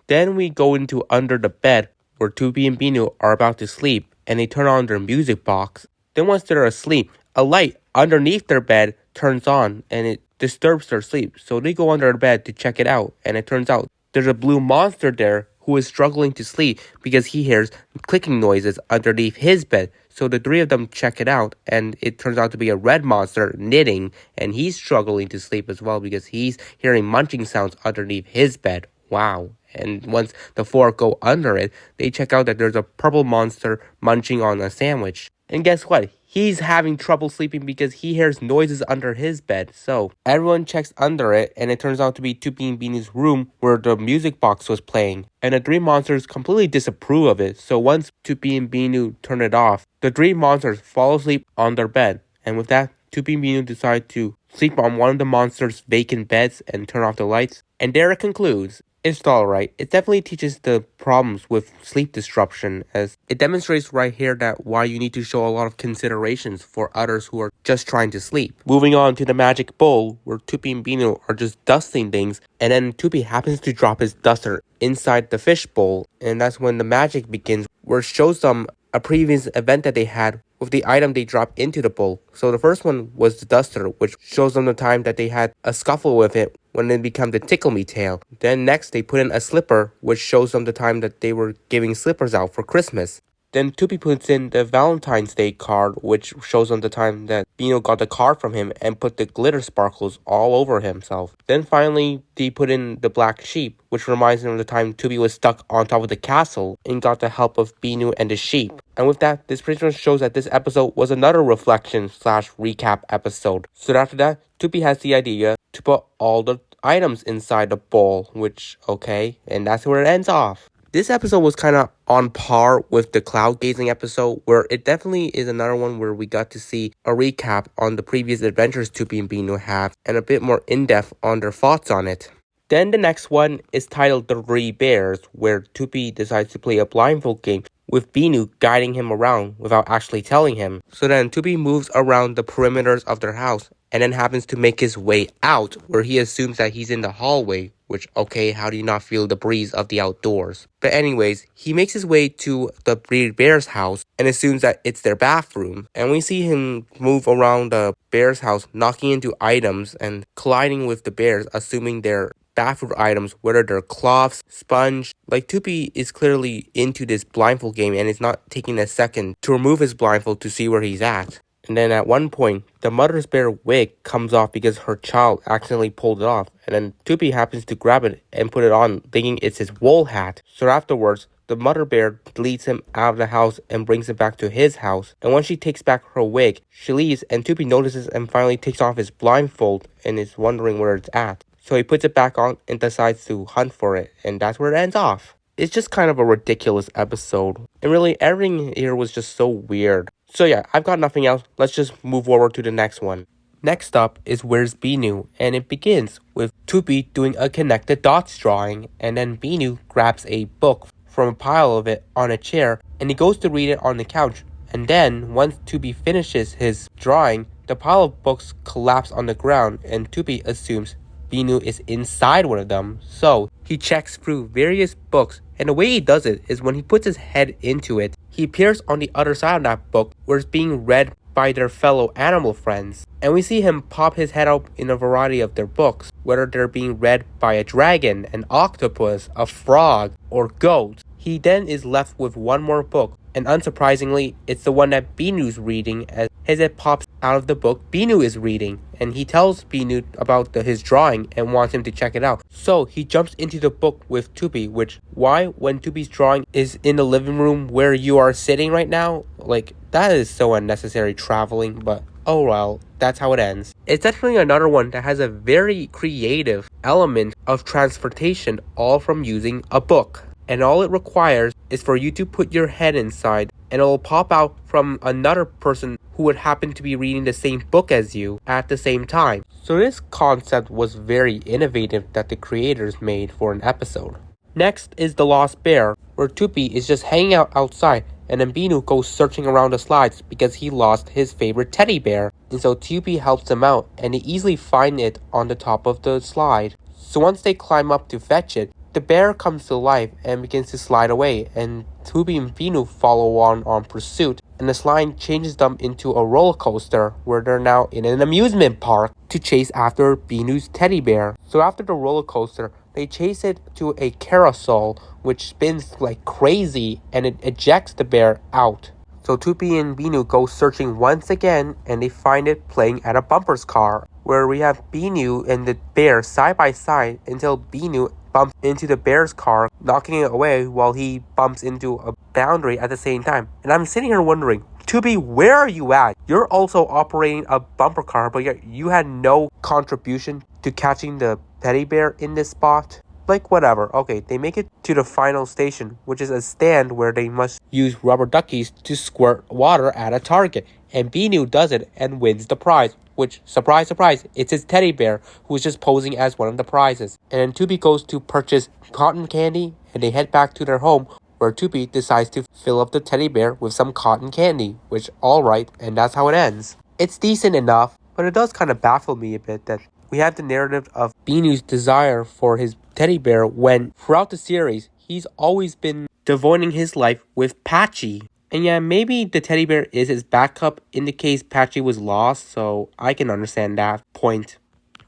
Then we go into Under the Bed, where Toopy and Binoo are about to sleep, and they turn on their music box. Then once they're asleep, a light underneath their bed turns on, and it disturbs their sleep. So they go under their bed to check it out, and it turns out there's a blue monster there who is struggling to sleep because he hears clicking noises underneath his bed. So the three of them check it out, and it turns out to be a red monster knitting, and he's struggling to sleep as well because he's hearing munching sounds underneath his bed. Wow. And once the four go under it, they check out that there's a purple monster munching on a sandwich. And guess what? He's having trouble sleeping because he hears noises under his bed. So everyone checks under it, and it turns out to be Toopy and Binoo's room where the music box was playing. And the three monsters completely disapprove of it. So once Toopy and Binoo turn it off, the three monsters fall asleep on their bed. And with that, Toopy and Binoo decide to sleep on one of the monsters' vacant beds and turn off the lights. And there it concludes. It's alright. It definitely teaches the problems with sleep disruption, as it demonstrates right here that why you need to show a lot of considerations for others who are just trying to sleep. Moving on to the magic bowl, where Toopy and Binoo are just dusting things, and then Toopy happens to drop his duster inside the fish bowl, and that's when the magic begins, where it shows them a previous event that they had with the item they dropped into the bowl. So the first one was the duster, which shows them the time that they had a scuffle with it when it became the Tickle Me Tail. Then next they put in a slipper, which shows them the time that they were giving slippers out for Christmas. Then Toopy puts in the Valentine's Day card, which shows on the time that Binoo got the card from him and put the glitter sparkles all over himself. Then finally, they put in the black sheep, which reminds him of the time Toopy was stuck on top of the castle and got the help of Binoo and the sheep. And with that, this pretty much shows that this episode was another reflection/recap episode. So after that, Toopy has the idea to put all the items inside the bowl, which, okay, and that's where it ends off. This episode was kind of on par with the cloud gazing episode, where it definitely is another one where we got to see a recap on the previous adventures Toopy and Binoo have and a bit more in-depth on their thoughts on it. Then the next one is titled The Three Bears, where Toopy decides to play a blindfold game with Binoo guiding him around without actually telling him. So then Toopy moves around the perimeters of their house and then happens to make his way out, where he assumes that he's in the hallway, which, okay, how do you not feel the breeze of the outdoors? But anyways, he makes his way to the Three Bears house and assumes that it's their bathroom. And we see him move around the bears house, knocking into items and colliding with the bears, assuming they're bathroom items, whether they're cloths, sponge. Like, Toopy is clearly into this blindfold game and is not taking a second to remove his blindfold to see where he's at. And then at one point, the mother's bear wig comes off because her child accidentally pulled it off. And then Toopy happens to grab it and put it on, thinking it's his wool hat. So afterwards, the mother bear leads him out of the house and brings him back to his house. And once she takes back her wig, she leaves and Toopy notices and finally takes off his blindfold and is wondering where it's at. So he puts it back on and decides to hunt for it. And that's where it ends off. It's just kind of a ridiculous episode. And really, everything here was just so weird. So yeah, I've got nothing else. Let's just move forward to the next one. Next up is Where's Binoo? And it begins with Toopy doing a connected dots drawing. And then Binoo grabs a book from a pile of it on a chair. And he goes to read it on the couch. And then, once Toopy finishes his drawing, the pile of books collapse on the ground. And Toopy assumes Binoo is inside one of them. So he checks through various books. And the way he does it is when he puts his head into it, he appears on the other side of that book where it's being read by their fellow animal friends. And we see him pop his head up in a variety of their books, whether they're being read by a dragon, an octopus, a frog, or goat. He then is left with one more book, and unsurprisingly, it's the one that Binoo's reading as it pops out of the book Binoo is reading. And he tells Binoo about his drawing and wants him to check it out. So he jumps into the book with Toopy, which, why, when Toopy's drawing is in the living room where you are sitting right now? Like, that is so unnecessary traveling, but oh well, that's how it ends. It's definitely another one that has a very creative element of transportation, all from using a book. And all it requires is for you to put your head inside and it will pop out from another person who would happen to be reading the same book as you at the same time. So this concept was very innovative that the creators made for an episode. Next is The Lost Bear, where Toopy is just hanging out outside and then Binoo goes searching around the slides because he lost his favorite teddy bear. And so Toopy helps him out and they easily find it on the top of the slide. So once they climb up to fetch it, the bear comes to life and begins to slide away, and Toopy and Binoo follow on pursuit, and the slide changes them into a roller coaster where they're now in an amusement park to chase after Binoo's teddy bear. So after the roller coaster, they chase it to a carousel which spins like crazy and it ejects the bear out. So Toopy and Binoo go searching once again and they find it playing at a bumpers car, where we have Binoo and the bear side by side until Binoo bumps into the bear's car, knocking it away while he bumps into a boundary at the same time. And I'm sitting here wondering, Toopy, where are you at? You're also operating a bumper car, but yet you had no contribution to catching the teddy bear in this spot? Like, whatever. Okay, they make it to the final station, which is a stand where they must use rubber duckies to squirt water at a target. And Binoo does it and wins the prize. Which, surprise, surprise, it's his teddy bear who is just posing as one of the prizes. And then Toopy goes to purchase cotton candy and they head back to their home where Toopy decides to fill up the teddy bear with some cotton candy. Which, alright, and that's how it ends. It's decent enough, but it does kind of baffle me a bit that we have the narrative of Binoo's desire for his teddy bear when, throughout the series, he's always been devoting his life with Patchy. And yeah, maybe the teddy bear is his backup in the case Patchy was lost, so I can understand that point.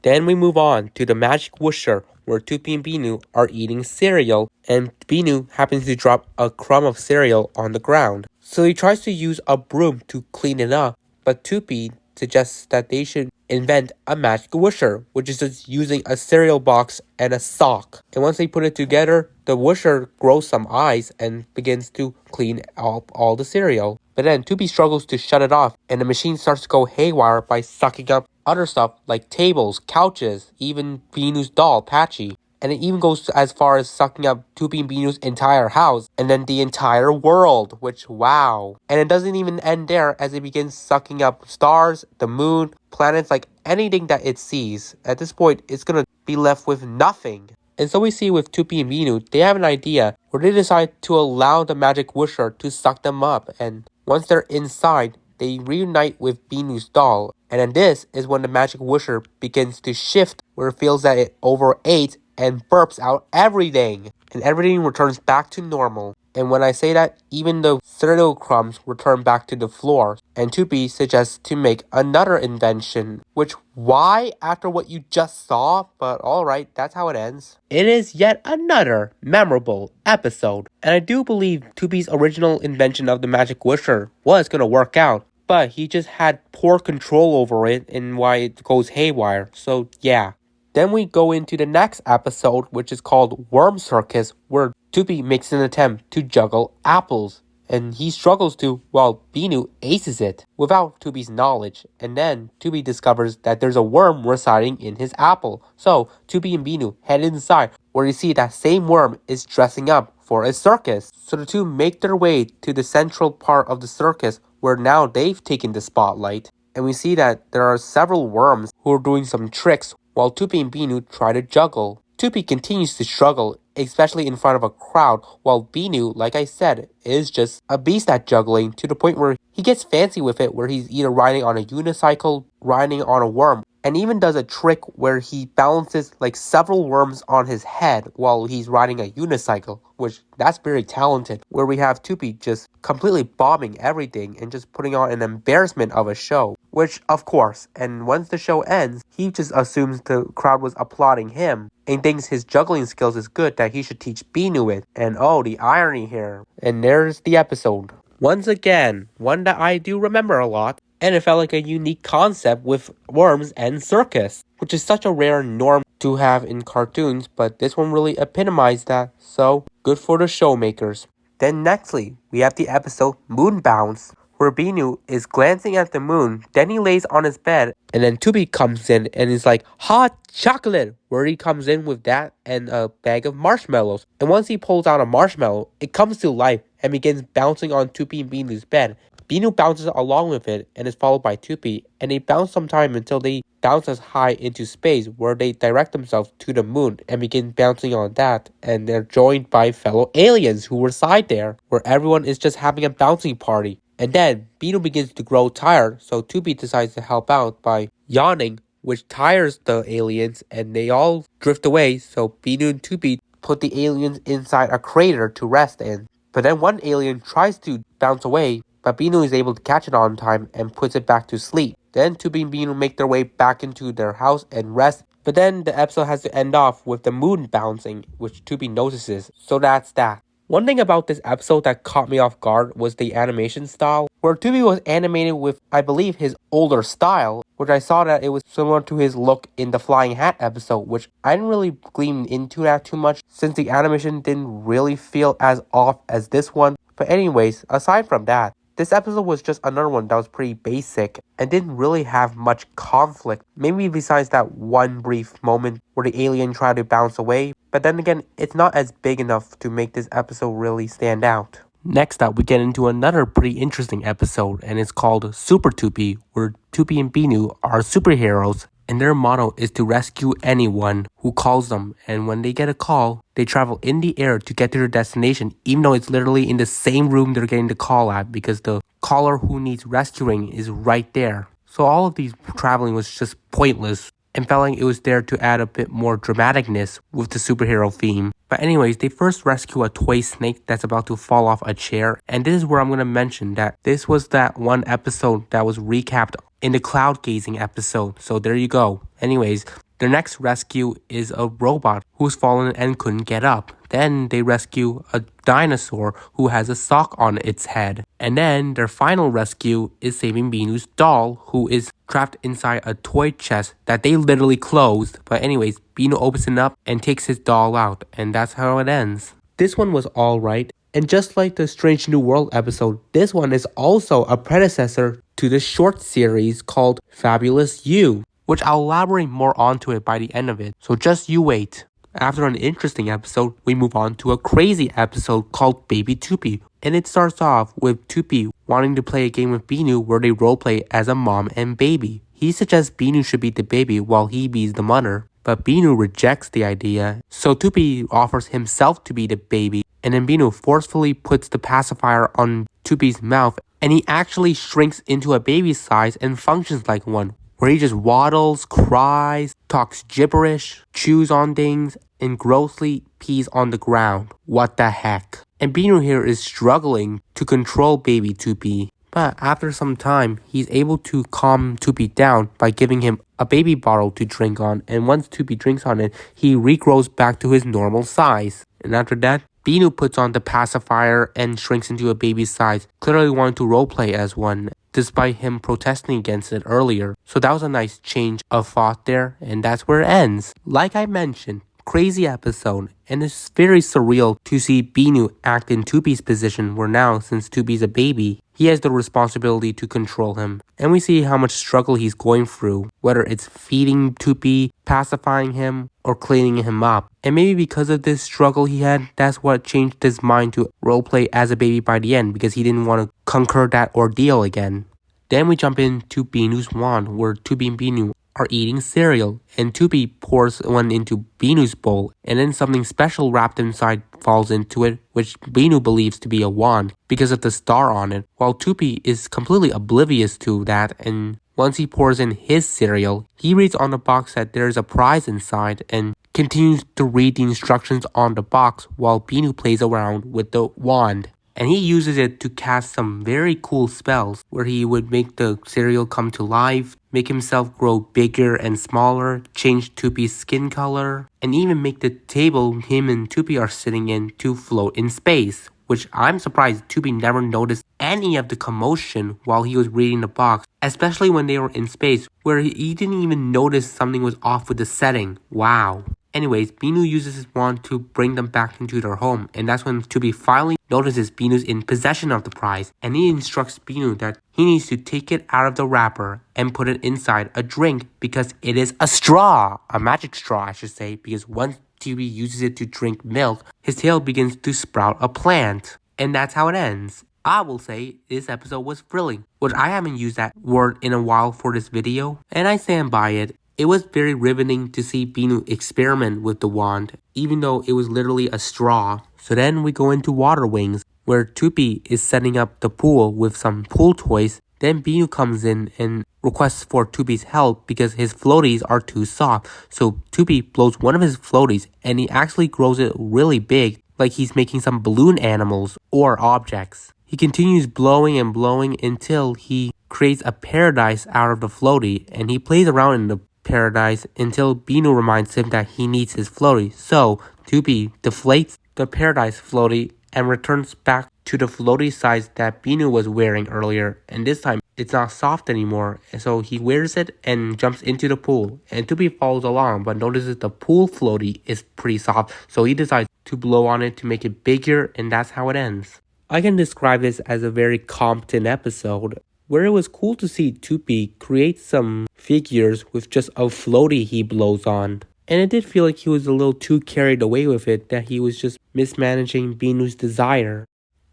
Then we move on to the magic whoosher, where Toopy and Binoo are eating cereal, and Binoo happens to drop a crumb of cereal on the ground. so he tries to use a broom to clean it up, but Toopy suggests that they should invent a magic whoosher, which is just using a cereal box and a sock. And once they put it together, the whoosher grows some eyes and begins to clean up all the cereal. But then Toopy struggles to shut it off, and the machine starts to go haywire by sucking up other stuff like tables, couches, even Binoo's doll, Patchy. And it even goes as far as sucking up Toopy and Binoo's entire house, and then the entire world, which, wow. And it doesn't even end there, as it begins sucking up stars, the moon, planets, like anything that it sees. At this point, it's gonna be left with nothing. And so we see with Toopy and Binoo, they have an idea where they decide to allow the magic whoosher to suck them up, and once they're inside, they reunite with Binoo's doll. And then this is when the magic whoosher begins to shift, where it feels that it overate and burps out everything, and everything returns back to normal. And when I say that, even the cereal crumbs return back to the floor. And Toopy suggests to make another invention, which, why after what you just saw? But alright, that's how it ends. It is yet another memorable episode, and I do believe Toopy's original invention of the magic whoosher was gonna work out, but he just had poor control over it and why it goes haywire, so yeah. Then we go into the next episode, which is called Worm Circus, where Toopy makes an attempt to juggle apples. And he struggles to, while Binoo aces it, without Toopy's knowledge. And then Toopy discovers that there's a worm residing in his apple. So Toopy and Binoo head inside, where you see that same worm is dressing up for a circus. So the two make their way to the central part of the circus, where now they've taken the spotlight. And we see that there are several worms who are doing some tricks, while Toopy and Binoo try to juggle. Toopy continues to struggle, especially in front of a crowd, while Binoo, like I said, is just a beast at juggling, to the point where he gets fancy with it, where he's either riding on a unicycle, riding on a worm, and even does a trick where he balances like several worms on his head while he's riding a unicycle, which that's very talented, where we have Toopy just completely bombing everything and just putting on an embarrassment of a show, which of course, and once the show ends, he just assumes the crowd was applauding him and thinks his juggling skills is good that he should teach Binoo it, and oh, the irony here. And there's the episode. Once again, one that I do remember a lot, and it felt like a unique concept with worms and circus, which is such a rare norm to have in cartoons, but this one really epitomized that, so good for the showmakers. Then nextly, we have the episode Moon Bounce, where Binoo is glancing at the moon, then he lays on his bed, and then Toopy comes in and is like, hot chocolate, where he comes in with that and a bag of marshmallows. And once he pulls out a marshmallow, it comes to life and begins bouncing on Toopy and Binoo's bed. Binoo bounces along with it and is followed by Toopy, and they bounce some time until they bounce as high into space, where they direct themselves to the moon and begin bouncing on that, and they're joined by fellow aliens who reside there, where everyone is just having a bouncing party. And then Binoo begins to grow tired, so Toopy decides to help out by yawning, which tires the aliens, and they all drift away, so Binoo and Toopy put the aliens inside a crater to rest in. But then one alien tries to bounce away, but Binoo is able to catch it on time and puts it back to sleep. Then Toopy and Binoo make their way back into their house and rest, but then the episode has to end off with the moon bouncing, which Toopy notices, so that's that. One thing about this episode that caught me off guard was the animation style, where Toopy was animated with, I believe, his older style, which I saw that it was similar to his look in the Flying Hat episode, which I didn't really glean into that too much, since the animation didn't really feel as off as this one. But anyways, aside from that, this episode was just another one that was pretty basic and didn't really have much conflict, maybe besides that one brief moment where the alien tried to bounce away, but then again, it's not as big enough to make this episode really stand out. Next up, we get into another pretty interesting episode, and it's called Super Toopy, where Toopy and Binoo are superheroes, and their motto is to rescue anyone who calls them, and when they get a call, they travel in the air to get to their destination, even though it's literally in the same room they're getting the call at, because the caller who needs rescuing is right there. So all of these traveling was just pointless, and felt like it was there to add a bit more dramaticness with the superhero theme. But anyways, they first rescue a toy snake that's about to fall off a chair, and this is where I'm going to mention that this was that one episode that was recapped in the cloud gazing episode, so there you go. Anyways, Their next rescue is a robot who's fallen and couldn't get up. Then they rescue a dinosaur who has a sock on its head. And then their final rescue is saving Binoo's doll, who is trapped inside a toy chest that they literally closed. But anyways, Binoo opens it up and takes his doll out, and that's how it ends. This one was alright, and just like the Strange New World episode, this one is also a predecessor to the short series called Fabulous You, which I'll elaborate more onto it by the end of it, so just you wait. After an interesting episode, we move on to a crazy episode called Baby Toopy, and it starts off with Toopy wanting to play a game with Binoo where they roleplay as a mom and baby. He suggests Binoo should be the baby while he be the mother, but Binoo rejects the idea, so Toopy offers himself to be the baby, and then Binoo forcefully puts the pacifier on Toopy's mouth, and he actually shrinks into a baby size and functions like one, where he just waddles, cries, talks gibberish, chews on things, and grossly pees on the ground. What the heck? And Binoo here is struggling to control baby Toopy. But after some time, he's able to calm Toopy down by giving him a baby bottle to drink on, and once Toopy drinks on it, he regrows back to his normal size. And after that, Binoo puts on the pacifier and shrinks into a baby size, clearly wanting to roleplay as one, despite him protesting against it earlier. So that was a nice change of thought there, and that's where it ends. Like I mentioned, crazy episode, and it's very surreal to see Binoo act in Toopy's position, where now, since Toopy's a baby, he has the responsibility to control him. And we see how much struggle he's going through, whether it's feeding Toopy, pacifying him, or cleaning him up. And maybe because of this struggle he had, that's what changed his mind to roleplay as a baby by the end, because he didn't want to conquer that ordeal again. Then we jump into Binoo's wand, where Toopy and Binoo are eating cereal, and Toopy pours one into Binoo's bowl, and then something special wrapped inside falls into it, which Binoo believes to be a wand because of the star on it, while Toopy is completely oblivious to that, and once he pours in his cereal, he reads on the box that there is a prize inside and continues to read the instructions on the box while Binoo plays around with the wand. And he uses it to cast some very cool spells where he would make the cereal come to life, make himself grow bigger and smaller, change Toopy's skin color, and even make the table him and Toopy are sitting in to float in space, which I'm surprised Toopy never noticed any of the commotion while he was reading the box, especially when they were in space, where he didn't even notice something was off with the setting. Wow. Anyways, Binoo uses his wand to bring them back into their home, and that's when Toopy finally notices Binoo's in possession of the prize, and he instructs Binoo that he needs to take it out of the wrapper and put it inside a drink because it is a straw, a magic straw I should say, because once Toopy uses it to drink milk, his tail begins to sprout a plant, and that's how it ends. I will say this episode was thrilling, which I haven't used that word in a while for this video, and I stand by it. It was very riveting to see Binoo experiment with the wand, even though it was literally a straw. So then we go into Water Wings, where Toopy is setting up the pool with some pool toys. Then Binoo comes in and requests for Toopy's help because his floaties are too soft. So Toopy blows one of his floaties and he actually grows it really big, like he's making some balloon animals or objects. He continues blowing and blowing until he creates a paradise out of the floaty, and he plays around in the paradise until Binoo reminds him that he needs his floaty. So Toopy deflates the paradise floaty and returns back to the floaty size that Binoo was wearing earlier, and this time it's not soft anymore, and so he wears it and jumps into the pool, and Toopy follows along but notices the pool floaty is pretty soft, so he decides to blow on it to make it bigger, and that's how it ends. I can describe this as a very competent episode, where it was cool to see Toopy create some figures with just a floaty he blows on. And it did feel like he was a little too carried away with it, that he was just mismanaging Binoo's desire.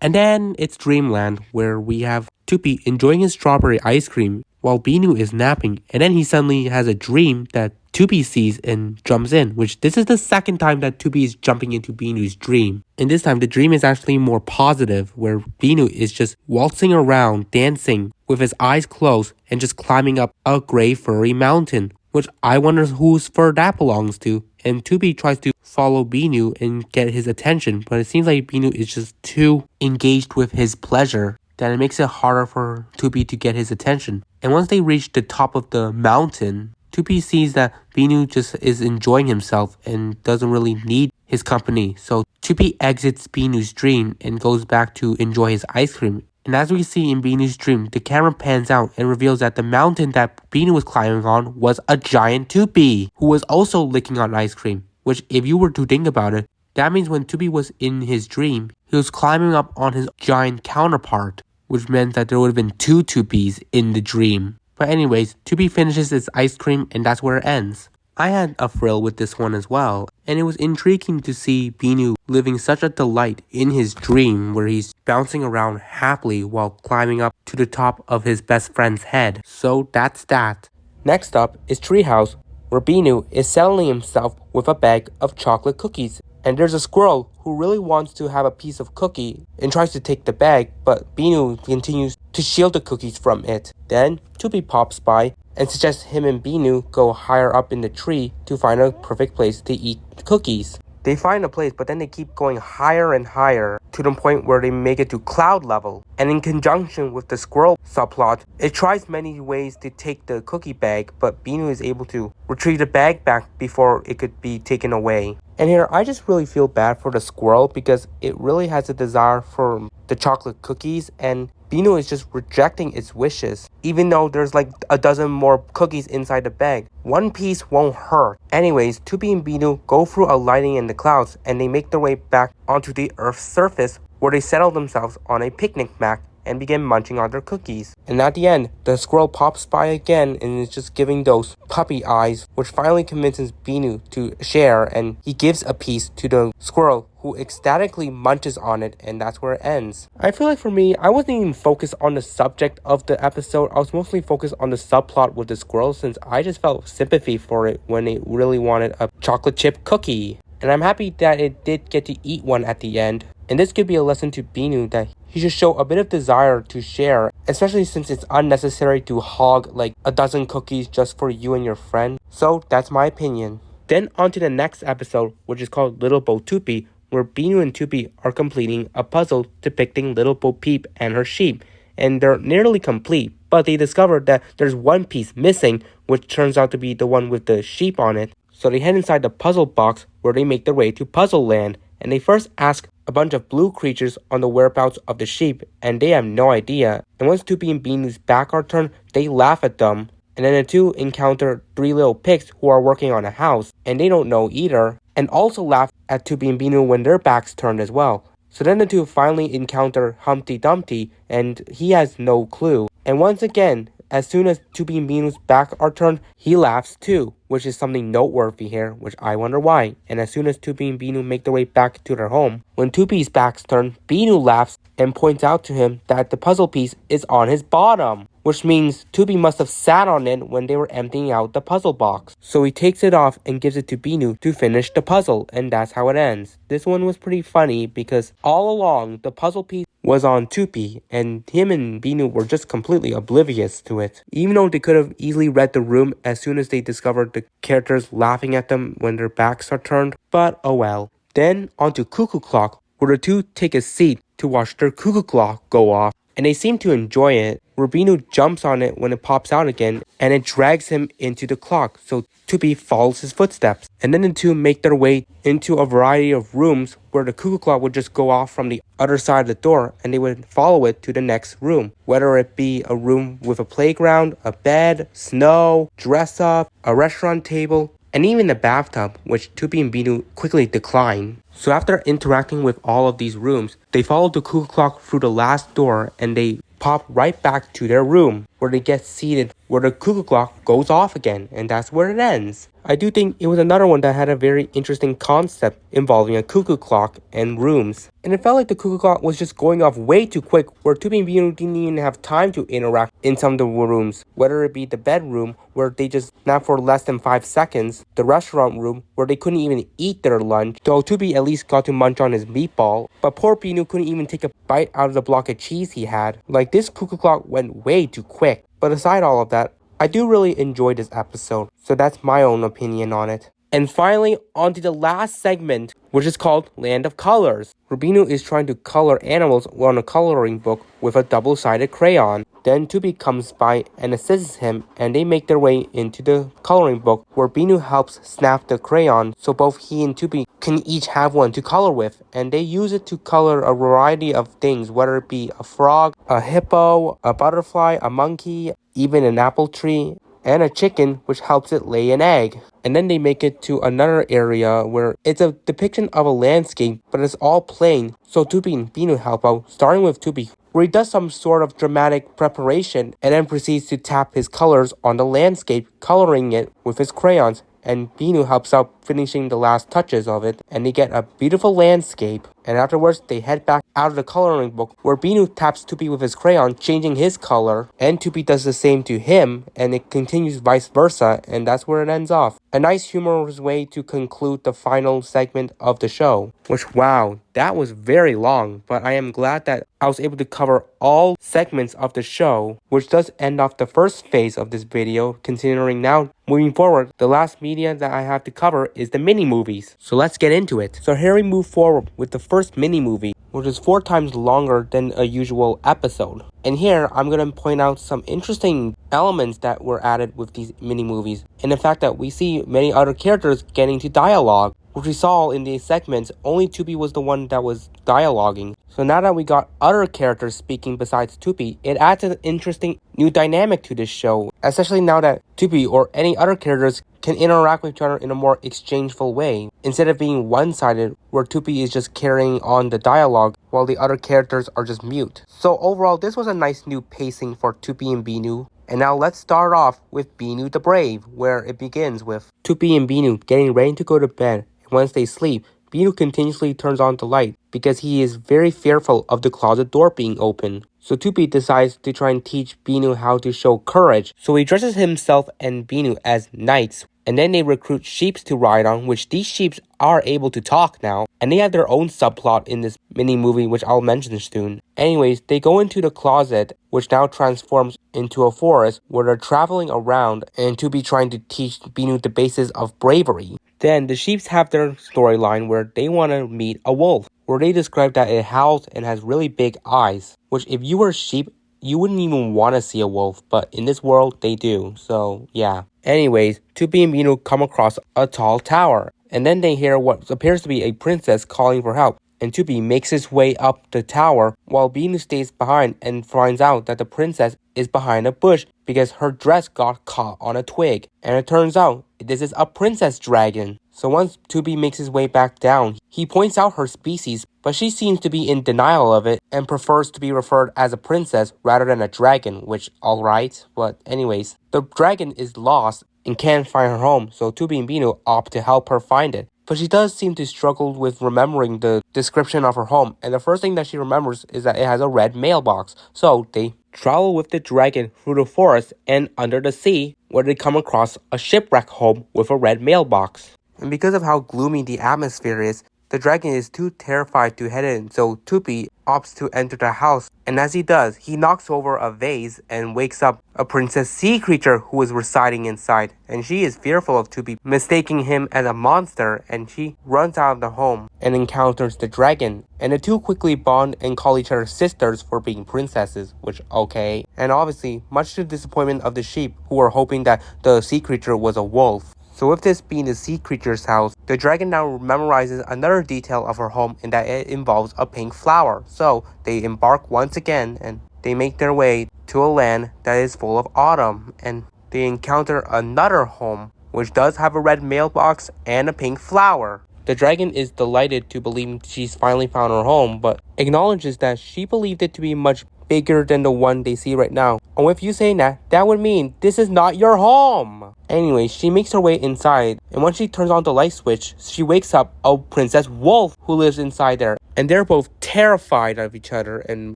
And then it's Dreamland, where we have Toopy enjoying his strawberry ice cream while Binoo is napping, and then he suddenly has a dream that Toopy sees and jumps in, which this is the second time that Toopy is jumping into Binoo's dream. And this time the dream is actually more positive, where Binoo is just waltzing around, dancing with his eyes closed and just climbing up a gray furry mountain, which I wonder whose fur that belongs to. And Toopy tries to follow Binoo and get his attention, but it seems like Binoo is just too engaged with his pleasure that it makes it harder for Toopy to get his attention. And once they reach the top of the mountain, Toopy sees that Binoo just is enjoying himself and doesn't really need his company. So Toopy exits Binoo's dream and goes back to enjoy his ice cream. And as we see in Binoo's dream, the camera pans out and reveals that the mountain that Binoo was climbing on was a giant Toopy, who was also licking on ice cream. Which, if you were to think about it, that means when Toopy was in his dream, he was climbing up on his giant counterpart, which meant that there would have been two Toopys in the dream. But anyways, Toopy finishes his ice cream and that's where it ends. I had a thrill with this one as well, and it was intriguing to see Binoo living such a delight in his dream where he's bouncing around happily while climbing up to the top of his best friend's head. So that's that. Next up is Treehouse, where Binoo is settling himself with a bag of chocolate cookies. And there's a squirrel who really wants to have a piece of cookie and tries to take the bag, but Binoo continues to shield the cookies from it. Then Toopy pops by and suggests him and Binoo go higher up in the tree to find a perfect place to eat the cookies. They find a place, but then they keep going higher and higher to the point where they make it to cloud level. And in conjunction with the squirrel subplot, it tries many ways to take the cookie bag, but Binoo is able to retrieve the bag back before it could be taken away. And here, I just really feel bad for the squirrel because it really has a desire for the chocolate cookies, and Binoo is just rejecting its wishes, even though there's like a dozen more cookies inside the bag. One piece won't hurt. Anyways, Toopy and Binoo go through a lighting in the clouds and they make their way back onto the Earth's surface where they settle themselves on a picnic mat and begin munching on their cookies. And at the end, the squirrel pops by again and is just giving those puppy eyes, which finally convinces Binoo to share, and he gives a piece to the squirrel, who ecstatically munches on it, and that's where it ends. I feel like for me, I wasn't even focused on the subject of the episode. I was mostly focused on the subplot with the squirrel, since I just felt sympathy for it when it really wanted a chocolate chip cookie. And I'm happy that it did get to eat one at the end. And this could be a lesson to Binoo that he should show a bit of desire to share, especially since it's unnecessary to hog like a dozen cookies just for you and your friend. So that's my opinion. Then on to the next episode, which is called Little Bo Toopy, where Binoo and Toopy are completing a puzzle depicting Little Bo Peep and her sheep. And they're nearly complete, but they discover that there's one piece missing, which turns out to be the one with the sheep on it. So they head inside the puzzle box where they make their way to Puzzle Land, and they first ask a bunch of blue creatures on the whereabouts of the sheep, and they have no idea. And once Toopy and Binoo's back are turned, they laugh at them. And then the two encounter three little pigs who are working on a house, and they don't know either, and also laugh at Toopy and Binoo when their backs turned as well. So then the two finally encounter Humpty Dumpty, and he has no clue. And once again, as soon as Toopy and Binoo's back are turned, he laughs too, which is something noteworthy here, which I wonder why. And as soon as Toopy and Binoo make their way back to their home, when Toopy's back's turned, Binoo laughs and points out to him that the puzzle piece is on his bottom, which means Toopy must have sat on it when they were emptying out the puzzle box. So he takes it off and gives it to Binoo to finish the puzzle, and that's how it ends. This one was pretty funny because all along the puzzle piece was on Toopy, and him and Binoo were just completely oblivious to it. Even though they could have easily read the room as soon as they discovered the characters laughing at them when their backs are turned, but oh well. Then onto Cuckoo Clock, where the two take a seat to watch their cuckoo clock go off, and they seem to enjoy it, where Binoo jumps on it when it pops out again, and it drags him into the clock, so Toopy follows his footsteps. And then the two make their way into a variety of rooms where the cuckoo clock would just go off from the other side of the door, and they would follow it to the next room, whether it be a room with a playground, a bed, snow, dress up, a restaurant table, and even the bathtub, which Toopy and Binoo quickly decline. So after interacting with all of these rooms, they follow the cuckoo clock through the last door, and they pop right back to their room, where they get seated where the cuckoo clock goes off again, and that's where it ends. I do think it was another one that had a very interesting concept involving a cuckoo clock and rooms. And it felt like the cuckoo clock was just going off way too quick, where Toopy and Binoo didn't even have time to interact in some of the rooms, whether it be the bedroom, where they just napped for less than 5 seconds, the restaurant room, where they couldn't even eat their lunch, though Toopy at least got to munch on his meatball, but poor Binoo couldn't even take a bite out of the block of cheese he had. Like, this cuckoo clock went way too quick. But aside all of that, I do really enjoy this episode, so that's my own opinion on it. And finally, on to the last segment, which is called Land of Colors, where Binoo is trying to color animals on a coloring book with a double-sided crayon. Then Toopy comes by and assists him, and they make their way into the coloring book, where Binoo helps snap the crayon so both he and Toopy can each have one to color with, and they use it to color a variety of things, whether it be a frog, a hippo, a butterfly, a monkey, even an apple tree, and a chicken, which helps it lay an egg. And then they make it to another area where it's a depiction of a landscape, but it's all plain. So Toopy and Binoo help out, starting with Toopy, where he does some sort of dramatic preparation and then proceeds to tap his colors on the landscape, coloring it with his crayons. And Binoo helps out finishing the last touches of it, and they get a beautiful landscape. And afterwards, they head back out of the coloring book, where Binoo taps Toopy with his crayon, changing his color, and Toopy does the same to him, and it continues vice versa, and that's where it ends off. A nice humorous way to conclude the final segment of the show. Which, wow, that was very long, but I am glad that I was able to cover all segments of the show, which does end off the first phase of this video, considering now, moving forward, the last media that I have to cover is the mini-movies. So let's get into it. So here we move forward with the first mini-movie, which is 4 times longer than a usual episode. And here, I'm going to point out some interesting elements that were added with these mini-movies, and the fact that we see many other characters getting to dialogue, which we saw in these segments. Only Toopy was the one that was dialoguing. So now that we got other characters speaking besides Toopy, it adds an interesting new dynamic to this show, especially now that Toopy or any other characters can interact with each other in a more exchangeful way, instead of being one-sided, where Toopy is just carrying on the dialogue while the other characters are just mute. So overall, this was a nice new pacing for Toopy and Binoo. And now let's start off with Binoo the Brave, where it begins with Toopy and Binoo getting ready to go to bed. And once they sleep, Binoo continuously turns on the light because he is very fearful of the closet door being open. So Toopy decides to try and teach Binoo how to show courage. So he dresses himself and Binoo as knights. And then they recruit sheeps to ride on, which these sheeps are able to talk now. And they have their own subplot in this mini-movie, which I'll mention soon. Anyways, they go into the closet, which now transforms into a forest, where they're traveling around and Toopy trying to teach Binoo the basis of bravery. Then the sheeps have their storyline where they want to meet a wolf, where they describe that it howls and has really big eyes, which if you were a sheep, you wouldn't even want to see a wolf, but in this world, they do, so yeah. Anyways, Toopy and Binoo come across a tall tower, and then they hear what appears to be a princess calling for help, and Toopy makes his way up the tower, while Binoo stays behind and finds out that the princess is behind a bush because her dress got caught on a twig, and it turns out this is a princess dragon. So once Toopy makes his way back down, he points out her species, but she seems to be in denial of it and prefers to be referred as a princess rather than a dragon, which alright, but anyways, the dragon is lost and can't find her home, so Toopy and Binoo opt to help her find it. But she does seem to struggle with remembering the description of her home, and the first thing that she remembers is that it has a red mailbox. So they travel with the dragon through the forest and under the sea, where they come across a shipwreck home with a red mailbox. And because of how gloomy the atmosphere is, the dragon is too terrified to head in, so Toopy opts to enter the house, and as he does, he knocks over a vase and wakes up a princess sea creature who is residing inside, and she is fearful of Toopy, mistaking him as a monster, and she runs out of the home and encounters the dragon, and the two quickly bond and call each other sisters for being princesses, which okay, and obviously, much to the disappointment of the sheep, who were hoping that the sea creature was a wolf. So with this being the sea creature's house, the dragon now memorizes another detail of her home in that it involves a pink flower. So they embark once again and they make their way to a land that is full of autumn, and they encounter another home which does have a red mailbox and a pink flower. The dragon is delighted to believe she's finally found her home, but acknowledges that she believed it to be much bigger than the one they see right now. And with you saying that, that would mean this is not your home. Anyway, she makes her way inside, and when she turns on the light switch, she wakes up a princess wolf who lives inside there. And they're both terrified of each other and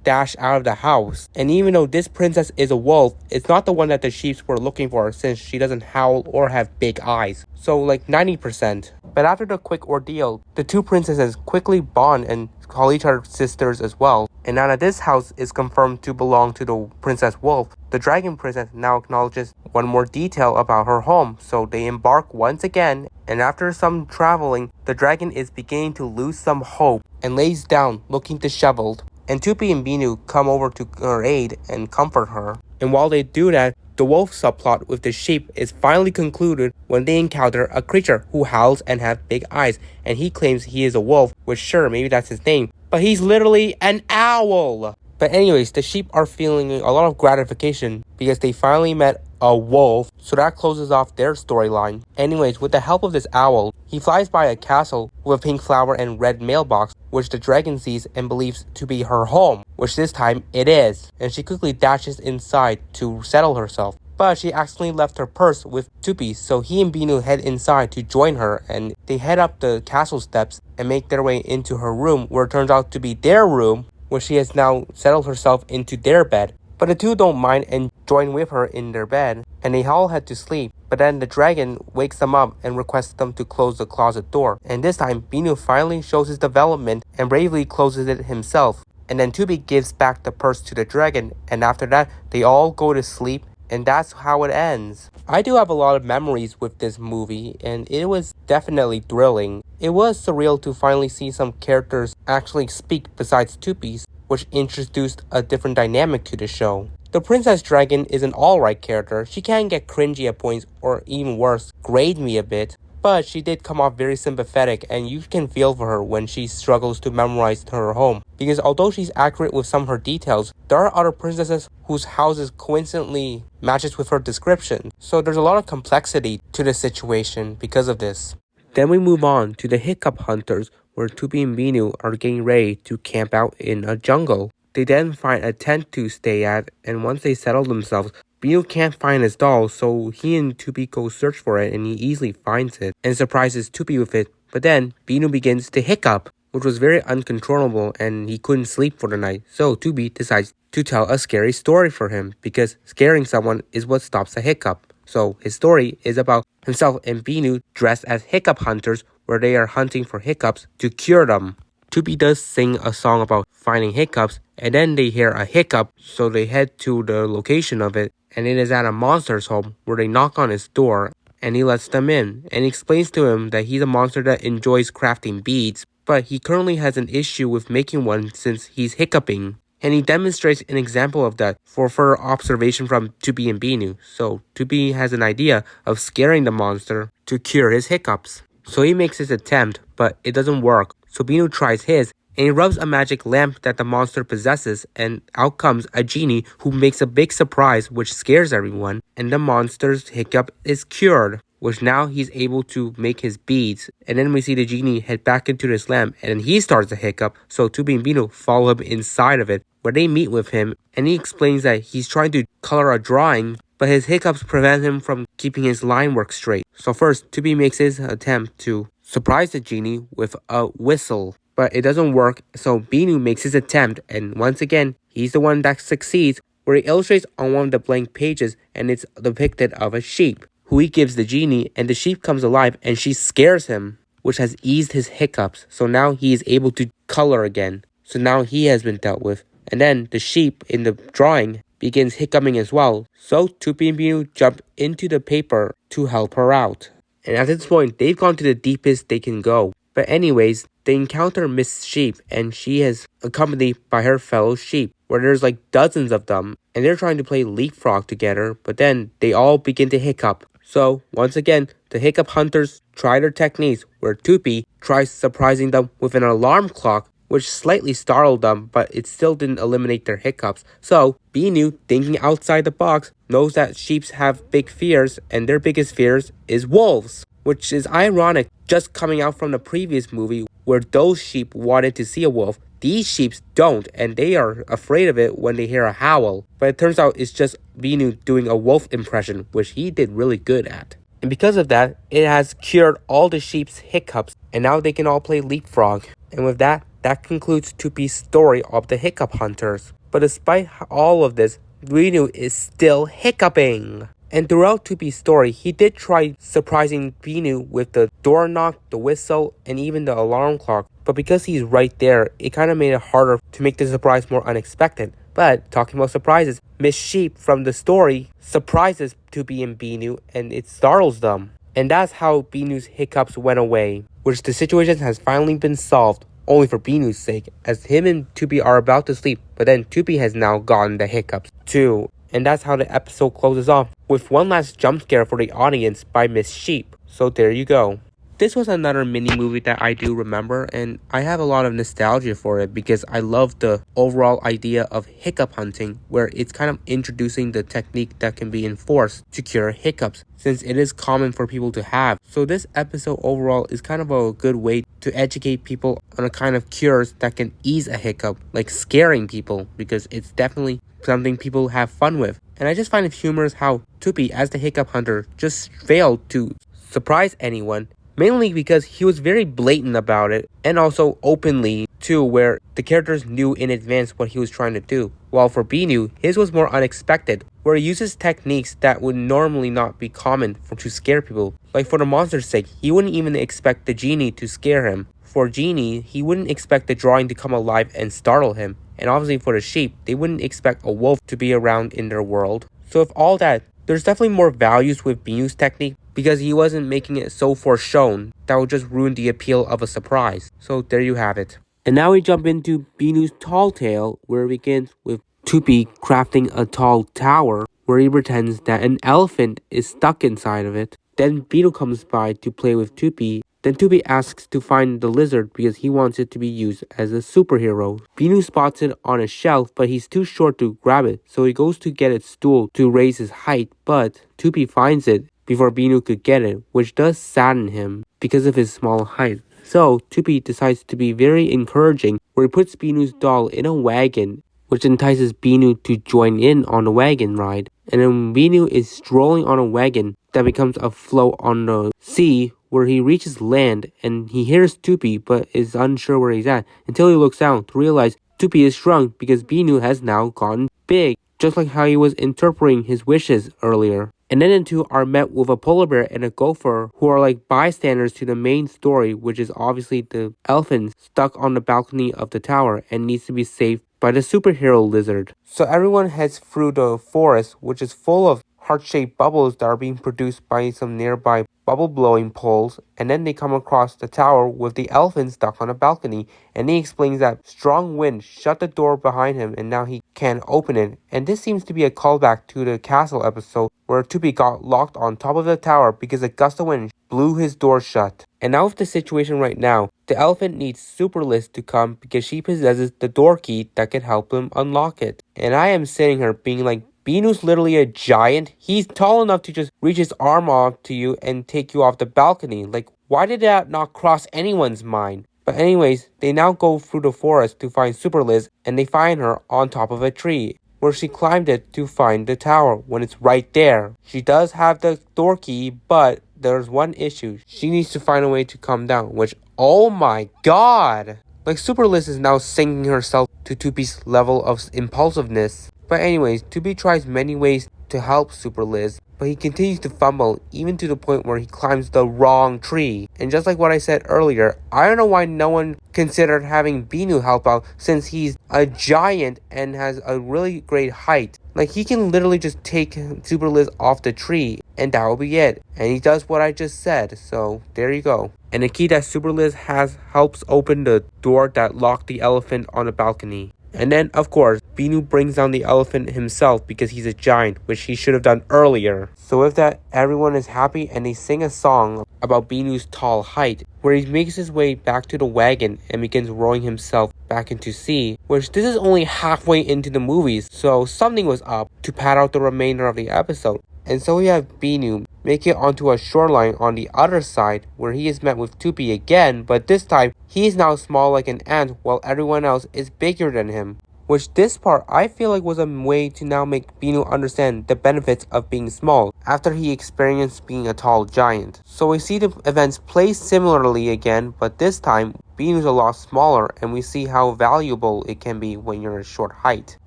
dash out of the house. And even though this princess is a wolf, it's not the one that the sheep were looking for, since she doesn't howl or have big eyes. So like 90%. But after the quick ordeal, the two princesses quickly bond and call each other sisters as well. And now that this house is confirmed to belong to the Princess Wolf, the Dragon Princess now acknowledges one more detail about her home, so they embark once again, and after some traveling, the dragon is beginning to lose some hope and lays down looking disheveled. And Toopy and Binoo come over to her aid and comfort her. And while they do that, the wolf subplot with the sheep is finally concluded when they encounter a creature who howls and has big eyes, and he claims he is a wolf, which sure, maybe that's his name, but he's literally an owl! But anyways, the sheep are feeling a lot of gratification because they finally met a wolf, so that closes off their storyline. Anyways, with the help of this owl, he flies by a castle with a pink flower and red mailbox, which the dragon sees and believes to be her home, which this time it is, and she quickly dashes inside to settle herself. But she accidentally left her purse with Toopy, so he and Binoo head inside to join her, and they head up the castle steps and make their way into her room, where it turns out to be their room, where she has now settled herself into their bed. But the two don't mind and join with her in their bed, and they all head to sleep. But then the dragon wakes them up and requests them to close the closet door. And this time, Binoo finally shows his development and bravely closes it himself. And then Toopy gives back the purse to the dragon, and after that, they all go to sleep, and that's how it ends. I do have a lot of memories with this movie, and it was definitely thrilling. It was surreal to finally see some characters actually speak besides Toopy's, which introduced a different dynamic to the show. The Princess Dragon is an alright character. She can get cringy at points, or even worse, grade me a bit. But she did come off very sympathetic, and you can feel for her when she struggles to memorize her home. Because although she's accurate with some of her details, there are other princesses whose houses coincidentally matches with her description. So there's a lot of complexity to the situation because of this. Then we move on to the Hiccup Hunters, where Toopy and Binoo are getting ready to camp out in a jungle. They then find a tent to stay at, and once they settle themselves, Binoo can't find his doll, so he and Toopy go search for it, and he easily finds it and surprises Toopy with it. But then Binoo begins to hiccup, which was very uncontrollable, and he couldn't sleep for the night. So Toopy decides to tell a scary story for him, because scaring someone is what stops a hiccup. So his story is about himself and Binoo dressed as hiccup hunters, where they are hunting for hiccups to cure them. Toopy does sing a song about finding hiccups, and then they hear a hiccup, so they head to the location of it, and it is at a monster's home, where they knock on his door, and he lets them in, and explains to him that he's a monster that enjoys crafting beads, but he currently has an issue with making one since he's hiccuping. And he demonstrates an example of that for further observation from Toopy and Binoo. So Toopy has an idea of scaring the monster to cure his hiccups. So he makes his attempt, but it doesn't work. So Binoo tries his, and he rubs a magic lamp that the monster possesses, and out comes a genie who makes a big surprise which scares everyone, and the monster's hiccup is cured, which now he's able to make his beads. And then we see the genie head back into this lamp, and then he starts to hiccup, so Toopy and Binoo follow him inside of it, where they meet with him, and he explains that he's trying to color a drawing, but his hiccups prevent him from keeping his line work straight. So first, Toopy makes his attempt to surprise the genie with a whistle, but it doesn't work, so Binoo makes his attempt, and once again, he's the one that succeeds, where he illustrates on one of the blank pages, and it's depicted of a sheep, who he gives the genie, and the sheep comes alive, and she scares him, which has eased his hiccups, so now he is able to color again. So now he has been dealt with. And then the sheep in the drawing begins hiccuping as well, so Toopy and Binoo jump into the paper to help her out. And at this point, they've gone to the deepest they can go. But anyways, they encounter Miss Sheep, and she is accompanied by her fellow sheep, where there's like dozens of them, and they're trying to play leapfrog together, but then they all begin to hiccup. So, once again, the hiccup hunters try their techniques, where Toopy tries surprising them with an alarm clock, which slightly startled them, but it still didn't eliminate their hiccups. So, Binoo, thinking outside the box, knows that sheep have big fears, and their biggest fears is wolves, which is ironic, just coming out from the previous movie, where those sheep wanted to see a wolf. These sheep don't, and they are afraid of it when they hear a howl. But it turns out it's just Binoo doing a wolf impression, which he did really good at. And because of that, it has cured all the sheep's hiccups, and now they can all play leapfrog. And with that, that concludes Toopy's story of the Hiccup Hunters. But despite all of this, Binoo is still hiccuping. And throughout Toopy's story, he did try surprising Binoo with the door knock, the whistle, and even the alarm clock. but because he's right there, it kind of made it harder to make the surprise more unexpected. But talking about surprises, Miss Sheep from the story surprises Toopy and Binoo, and it startles them. And that's how Binoo's hiccups went away, which the situation has finally been solved, only for Binoo's sake, as him and Toopy are about to sleep, but then Toopy has now gotten the hiccups too. And that's how the episode closes off, with one last jump scare for the audience by Miss Sheep. So there you go. This was another mini movie that I do remember, and I have a lot of nostalgia for it because I love the overall idea of hiccup hunting, where it's kind of introducing the technique that can be enforced to cure hiccups, since it is common for people to have. So this episode overall is kind of a good way to educate people on a kind of cures that can ease a hiccup, like scaring people, because it's definitely something people have fun with. And I just find it humorous how Toopy, as the hiccup hunter, just failed to surprise anyone, mainly because he was very blatant about it, and also openly too, where the characters knew in advance what he was trying to do. While for Binoo, his was more unexpected, where he uses techniques that would normally not be common to scare people. Like for the monster's sake, he wouldn't even expect the Genie to scare him. For Genie, he wouldn't expect the drawing to come alive and startle him. And obviously for the sheep, they wouldn't expect a wolf to be around in their world. So with all that, there's definitely more values with Binoo's technique, because he wasn't making it so foreshown that would just ruin the appeal of a surprise. So there you have it. And now we jump into Binoo's tall tale, where it begins with Toopy crafting a tall tower, where he pretends that an elephant is stuck inside of it. Then Binoo comes by to play with Toopy. Then Toopy asks to find the lizard because he wants it to be used as a superhero. Binoo spots it on a shelf, but he's too short to grab it, so he goes to get its stool to raise his height, but Toopy finds it before Binoo could get it, which does sadden him because of his small height. So Toopy decides to be very encouraging, where he puts Binoo's doll in a wagon, which entices Binoo to join in on the wagon ride. And then Binoo is strolling on a wagon that becomes afloat on the sea, where he reaches land and he hears Toopy but is unsure where he's at until he looks down to realize Toopy is shrunk because Binoo has now gotten big, just like how he was interpreting his wishes earlier. And then the two are met with a polar bear and a gopher, who are like bystanders to the main story, which is obviously the elephant stuck on the balcony of the tower and needs to be saved by the superhero lizard. So everyone heads through the forest, which is full of heart-shaped bubbles that are being produced by some nearby bubble-blowing poles, and then they come across the tower with the elephant stuck on a balcony, and he explains that strong wind shut the door behind him and now he can't open it. And this seems to be a callback to the castle episode where Toopy got locked on top of the tower because a gust of wind blew his door shut. And now with the situation right now, the elephant needs Super Liz to come because she possesses the door key that can help him unlock it. And I am sitting here being like, Binoo's literally a giant. He's tall enough to just reach his arm off to you and take you off the balcony. Like, why did that not cross anyone's mind? But anyways, they now go through the forest to find Super Liz, and they find her on top of a tree, where she climbed it to find the tower when it's right there. She does have the door key, but there's one issue. She needs to find a way to come down, which, oh my god! Like, Super Liz is now sinking herself to Toopy's level of impulsiveness. But anyways, Toopy tries many ways to help Super Liz, but he continues to fumble, even to the point where he climbs the wrong tree. And just like what I said earlier, I don't know why no one considered having Binoo help out, since he's a giant and has a really great height. Like, he can literally just take Super Liz off the tree, and that will be it. And he does what I just said, so there you go. And the key that Super Liz has helps open the door that locked the elephant on the balcony. And then, of course, Binoo brings down the elephant himself because he's a giant, which he should have done earlier. So with that, everyone is happy and they sing a song about Binoo's tall height, where he makes his way back to the wagon and begins rowing himself back into sea, which this is only halfway into the movies, so something was up to pad out the remainder of the episode. And so we have Binoo make it onto a shoreline on the other side, where he is met with Toopy again, but this time he is now small like an ant while everyone else is bigger than him. Which this part I feel like was a way to now make Binoo understand the benefits of being small after he experienced being a tall giant. So we see the events play similarly again, but this time Binoo's a lot smaller and we see how valuable it can be when you're a short height.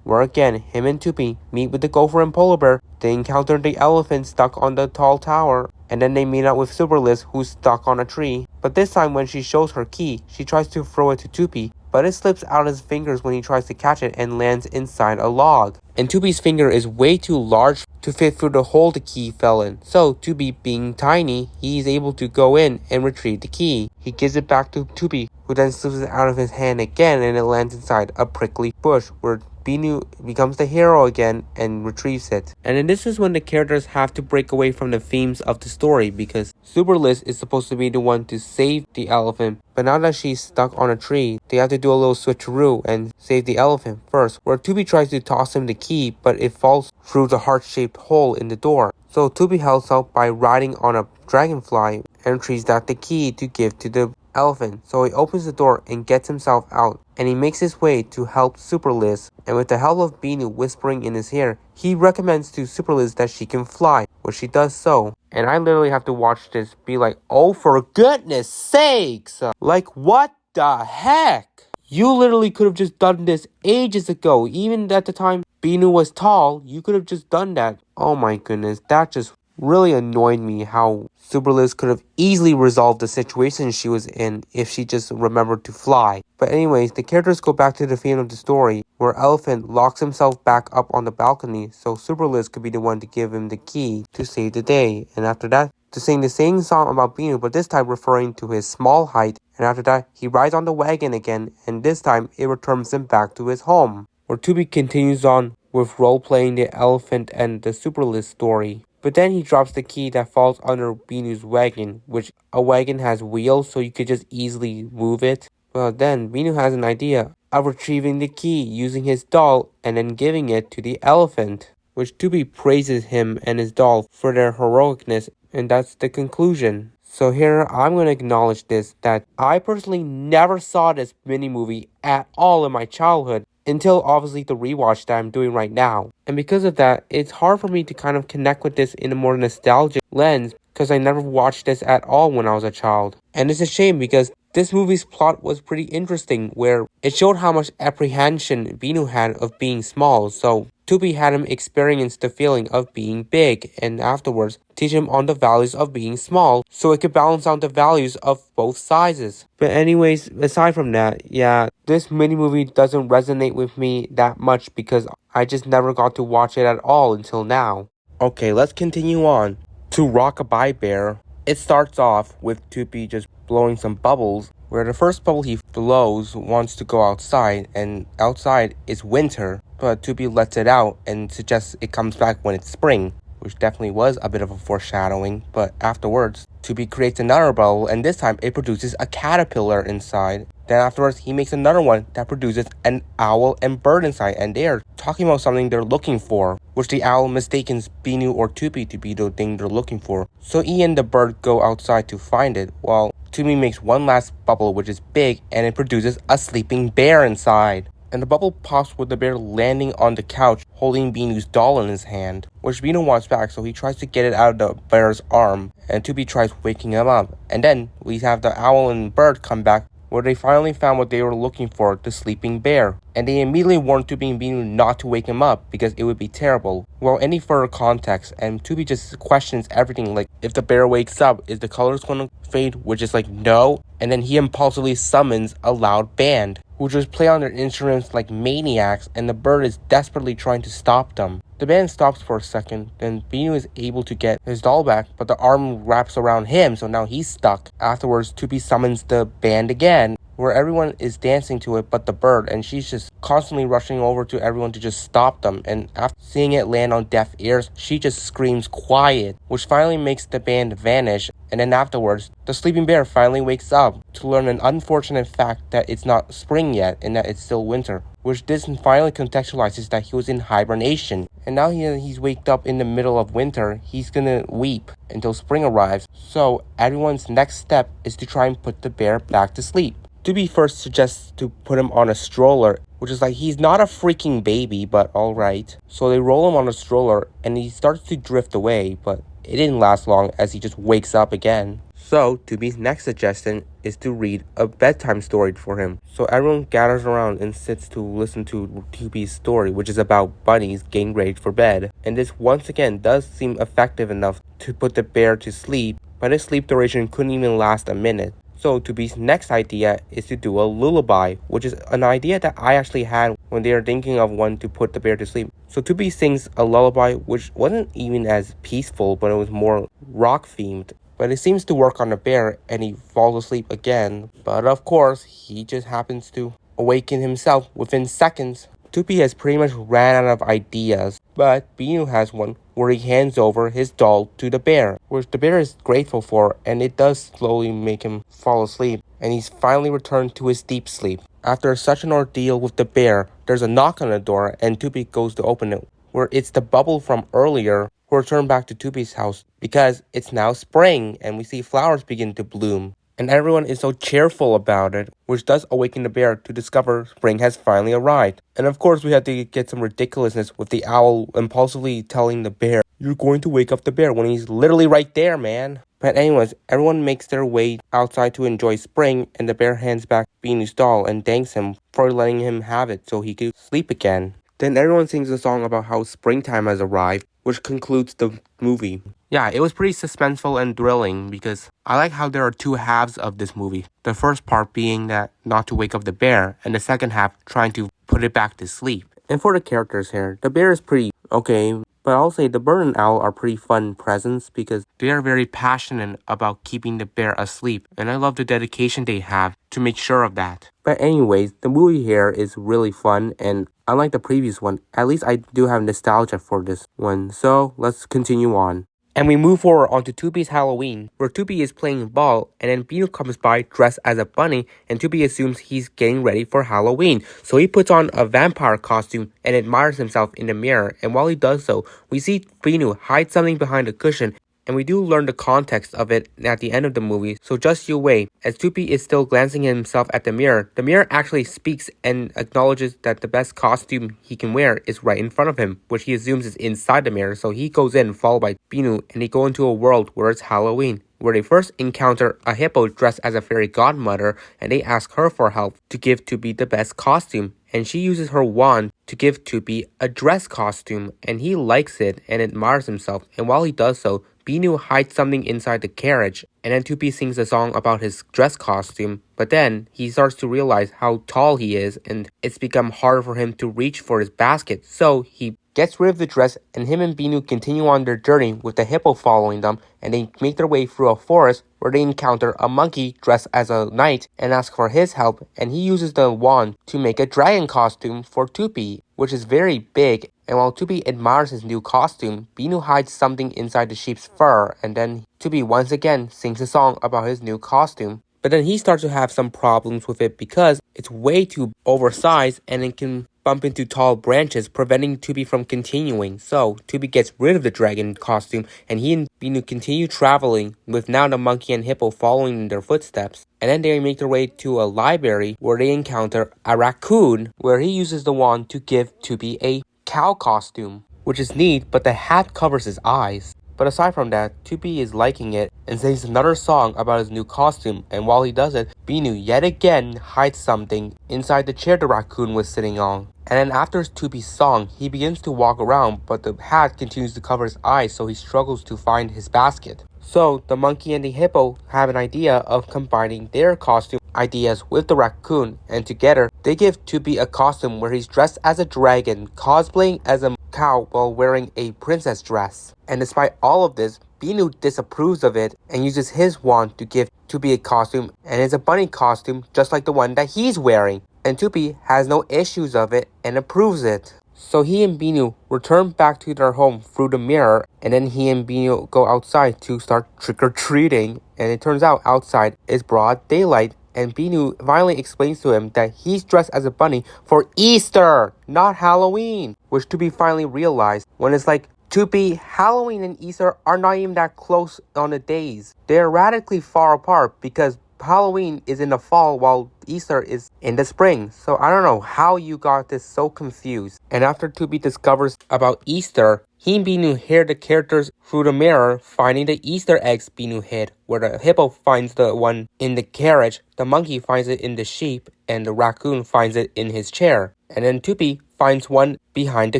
Where again, him and Toopy meet with the gopher and polar bear, they encounter the elephant stuck on the tall tower, and then they meet up with Super Liz who's stuck on a tree. But this time when she shows her key, she tries to throw it to Toopy, but it slips out of his fingers when he tries to catch it and lands inside a log. And Toopy's finger is way too large to fit through the hole the key fell in. So Toopy, being tiny, he's able to go in and retrieve the key. He gives it back to Toopy, who then slips it out of his hand again and it lands inside a prickly bush where Binoo becomes the hero again and retrieves it. And then this is when the characters have to break away from the themes of the story, because Super Liz is supposed to be the one to save the elephant, but now that she's stuck on a tree, they have to do a little switcheroo and save the elephant first, where Toopy tries to toss him the key, but it falls through the heart-shaped hole in the door. So Toopy helps out by riding on a dragonfly and retrieves that the key to give to the elephant. So he opens the door and gets himself out, and he makes his way to help Super Liz. And with the help of Binoo whispering in his ear, he recommends to Super Liz that she can fly, which she does so. And I literally have to watch this be like, oh, for goodness sakes! Like, what the heck? You literally could have just done this ages ago. Even at the time Binoo was tall, you could have just done that. Oh my goodness, that just really annoyed me how Super Liz could have easily resolved the situation she was in if she just remembered to fly. But anyways, the characters go back to the theme of the story, where Elephant locks himself back up on the balcony so Super Liz could be the one to give him the key to save the day. And after that, to sing the same song about Binoo, but this time referring to his small height. And after that, he rides on the wagon again, and this time it returns him back to his home, where Toopy continues on with role-playing the elephant and the Super Liz story. But then he drops the key that falls under Binoo's wagon, which a wagon has wheels, so you could just easily move it. Well, then Binoo has an idea of retrieving the key using his doll and then giving it to the elephant, which Toopy praises him and his doll for their heroicness, and that's the conclusion. So here I'm going to acknowledge this, that I personally never saw this mini-movie at all in my childhood, until obviously the rewatch that I'm doing right now. And because of that, it's hard for me to kind of connect with this in a more nostalgic lens, because I never watched this at all when I was a child. And it's a shame because this movie's plot was pretty interesting, where it showed how much apprehension Binoo had of being small, so Toopy had him experience the feeling of being big, and afterwards teach him on the values of being small, so it could balance out the values of both sizes. But anyways, aside from that, yeah, this mini movie doesn't resonate with me that much because I just never got to watch it at all until now. Okay, let's continue on to Rockabye Bear. It starts off with Toopy just blowing some bubbles, where the first bubble he blows wants to go outside, and outside is winter, but Toopy lets it out and suggests it comes back when it's spring, which definitely was a bit of a foreshadowing. But afterwards, Toopy creates another bubble, and this time it produces a caterpillar inside. Then afterwards, he makes another one that produces an owl and bird inside, and they are talking about something they're looking for, which the owl mistakes Binoo or Toopy to be the thing they're looking for. So he and the bird go outside to find it, while Toopy makes one last bubble, which is big, and it produces a sleeping bear inside. And the bubble pops with the bear landing on the couch, holding Binoo's doll in his hand, which Binoo wants back, so he tries to get it out of the bear's arm, and Toopy tries waking him up. And then we have the owl and bird come back, where they finally found what they were looking for, the sleeping bear. And they immediately warned Toopy and Binoo not to wake him up, because it would be terrible. Well, any further context, and Toopy just questions everything, like, if the bear wakes up, is the colors going to fade? Which is like, no. And then he impulsively summons a loud band, who just play on their instruments like maniacs, and the bird is desperately trying to stop them. The band stops for a second, then Binoo is able to get his doll back, but the arm wraps around him, so now he's stuck. Afterwards, Toopy summons the band again, where everyone is dancing to it but the bird, and she's just constantly rushing over to everyone to just stop them, and after seeing it land on deaf ears, she just screams quiet, which finally makes the band vanish. And then afterwards, the sleeping bear finally wakes up to learn an unfortunate fact that it's not spring yet and that it's still winter, which this finally contextualizes that he was in hibernation. And now he's waked up in the middle of winter, he's gonna weep until spring arrives. So everyone's next step is to try and put the bear back to sleep. Toopy first suggests to put him on a stroller, which is like, he's not a freaking baby, but alright. So they roll him on a stroller and he starts to drift away, but it didn't last long as he just wakes up again. So Toopy's next suggestion is to read a bedtime story for him. So everyone gathers around and sits to listen to Toopy's story, which is about bunnies getting ready for bed. And this once again does seem effective enough to put the bear to sleep, but his sleep duration couldn't even last a minute. So Tooby's next idea is to do a lullaby, which is an idea that I actually had when they are thinking of one to put the bear to sleep. So Tooby sings a lullaby which wasn't even as peaceful, but it was more rock themed. But it seems to work on the bear and he falls asleep again. But of course, he just happens to awaken himself within seconds. Toopy has pretty much ran out of ideas, but Binoo has one where he hands over his doll to the bear, which the bear is grateful for, and it does slowly make him fall asleep, and he's finally returned to his deep sleep. After such an ordeal with the bear, there's a knock on the door, and Toopy goes to open it, where it's the bubble from earlier who returned back to Toopy's house, because it's now spring, and we see flowers begin to bloom. And everyone is so cheerful about it, which does awaken the bear to discover spring has finally arrived. And of course, we have to get some ridiculousness with the owl impulsively telling the bear, "You're going to wake up the bear," when he's literally right there, man. But anyways, everyone makes their way outside to enjoy spring, and the bear hands back Binoo's doll and thanks him for letting him have it so he could sleep again. Then everyone sings a song about how springtime has arrived, which concludes the movie. Yeah, it was pretty suspenseful and thrilling because I like how there are two halves of this movie. The first part being that not to wake up the bear, and the second half trying to put it back to sleep. And for the characters here, the bear is pretty okay, but I'll say the bird and owl are pretty fun presents because they are very passionate about keeping the bear asleep, and I love the dedication they have to make sure of that. But anyways, the movie here is really fun, and unlike the previous one, at least I do have nostalgia for this one, so let's continue on. And we move forward onto Toopy's Halloween, where Toopy is playing ball, and then Binoo comes by dressed as a bunny, and Toopy assumes he's getting ready for Halloween. So he puts on a vampire costume and admires himself in the mirror, and while he does so, we see Binoo hide something behind a cushion, and we do learn the context of it at the end of the movie, so just you wait. As Toopy is still glancing at himself at the mirror actually speaks and acknowledges that the best costume he can wear is right in front of him, which he assumes is inside the mirror, so he goes in followed by Binoo, and they go into a world where it's Halloween, where they first encounter a hippo dressed as a fairy godmother, and they ask her for help to give Toopy the best costume. And she uses her wand to give Toopy a dress costume, and he likes it and admires himself, and while he does so, Binoo hides something inside the carriage, and then Toopy sings a song about his dress costume, but then he starts to realize how tall he is, and it's become harder for him to reach for his basket, so he gets rid of the dress, and him and Binoo continue on their journey with the hippo following them, and they make their way through a forest where they encounter a monkey dressed as a knight and ask for his help, and he uses the wand to make a dragon costume for Toopy, which is very big. And while Toopy admires his new costume, Binoo hides something inside the sheep's fur, and then Toopy once again sings a song about his new costume. But then he starts to have some problems with it because it's way too oversized and it can bump into tall branches, preventing Toopy from continuing. So Toopy gets rid of the dragon costume, and he and Binoo continue traveling with now the monkey and hippo following in their footsteps. And then they make their way to a library where they encounter a raccoon, where he uses the wand to give Toopy a cow costume, which is neat, but the hat covers his eyes. But aside from that, Toopy is liking it and sings another song about his new costume, and while he does it, Binoo yet again hides something inside the chair the raccoon was sitting on. And then after Toopy's song, he begins to walk around, but the hat continues to cover his eyes, so he struggles to find his basket. So the monkey and the hippo have an idea of combining their costume ideas with the raccoon, and together they give Toopy a costume where he's dressed as a dragon, cosplaying as a cow while wearing a princess dress. And despite all of this, Binoo disapproves of it and uses his wand to give Toopy a costume, and it's a bunny costume just like the one that he's wearing. And Toopy has no issues of it and approves it. So he and Binoo return back to their home through the mirror, and then he and Binoo go outside to start trick-or-treating, and it turns out outside is broad daylight, and Binoo finally explains to him that he's dressed as a bunny for Easter, not Halloween, which Toopy finally realized when it's like, Toopy, Halloween and Easter are not even that close on the days. They're radically far apart because Halloween is in the fall while Easter is in the spring. So I don't know how you got this so confused. And after Toopy discovers about Easter, he and Binoo hear the characters through the mirror finding the Easter eggs Binoo hid, where the hippo finds the one in the carriage, the monkey finds it in the sheep, and the raccoon finds it in his chair. And then Toopy finds one behind the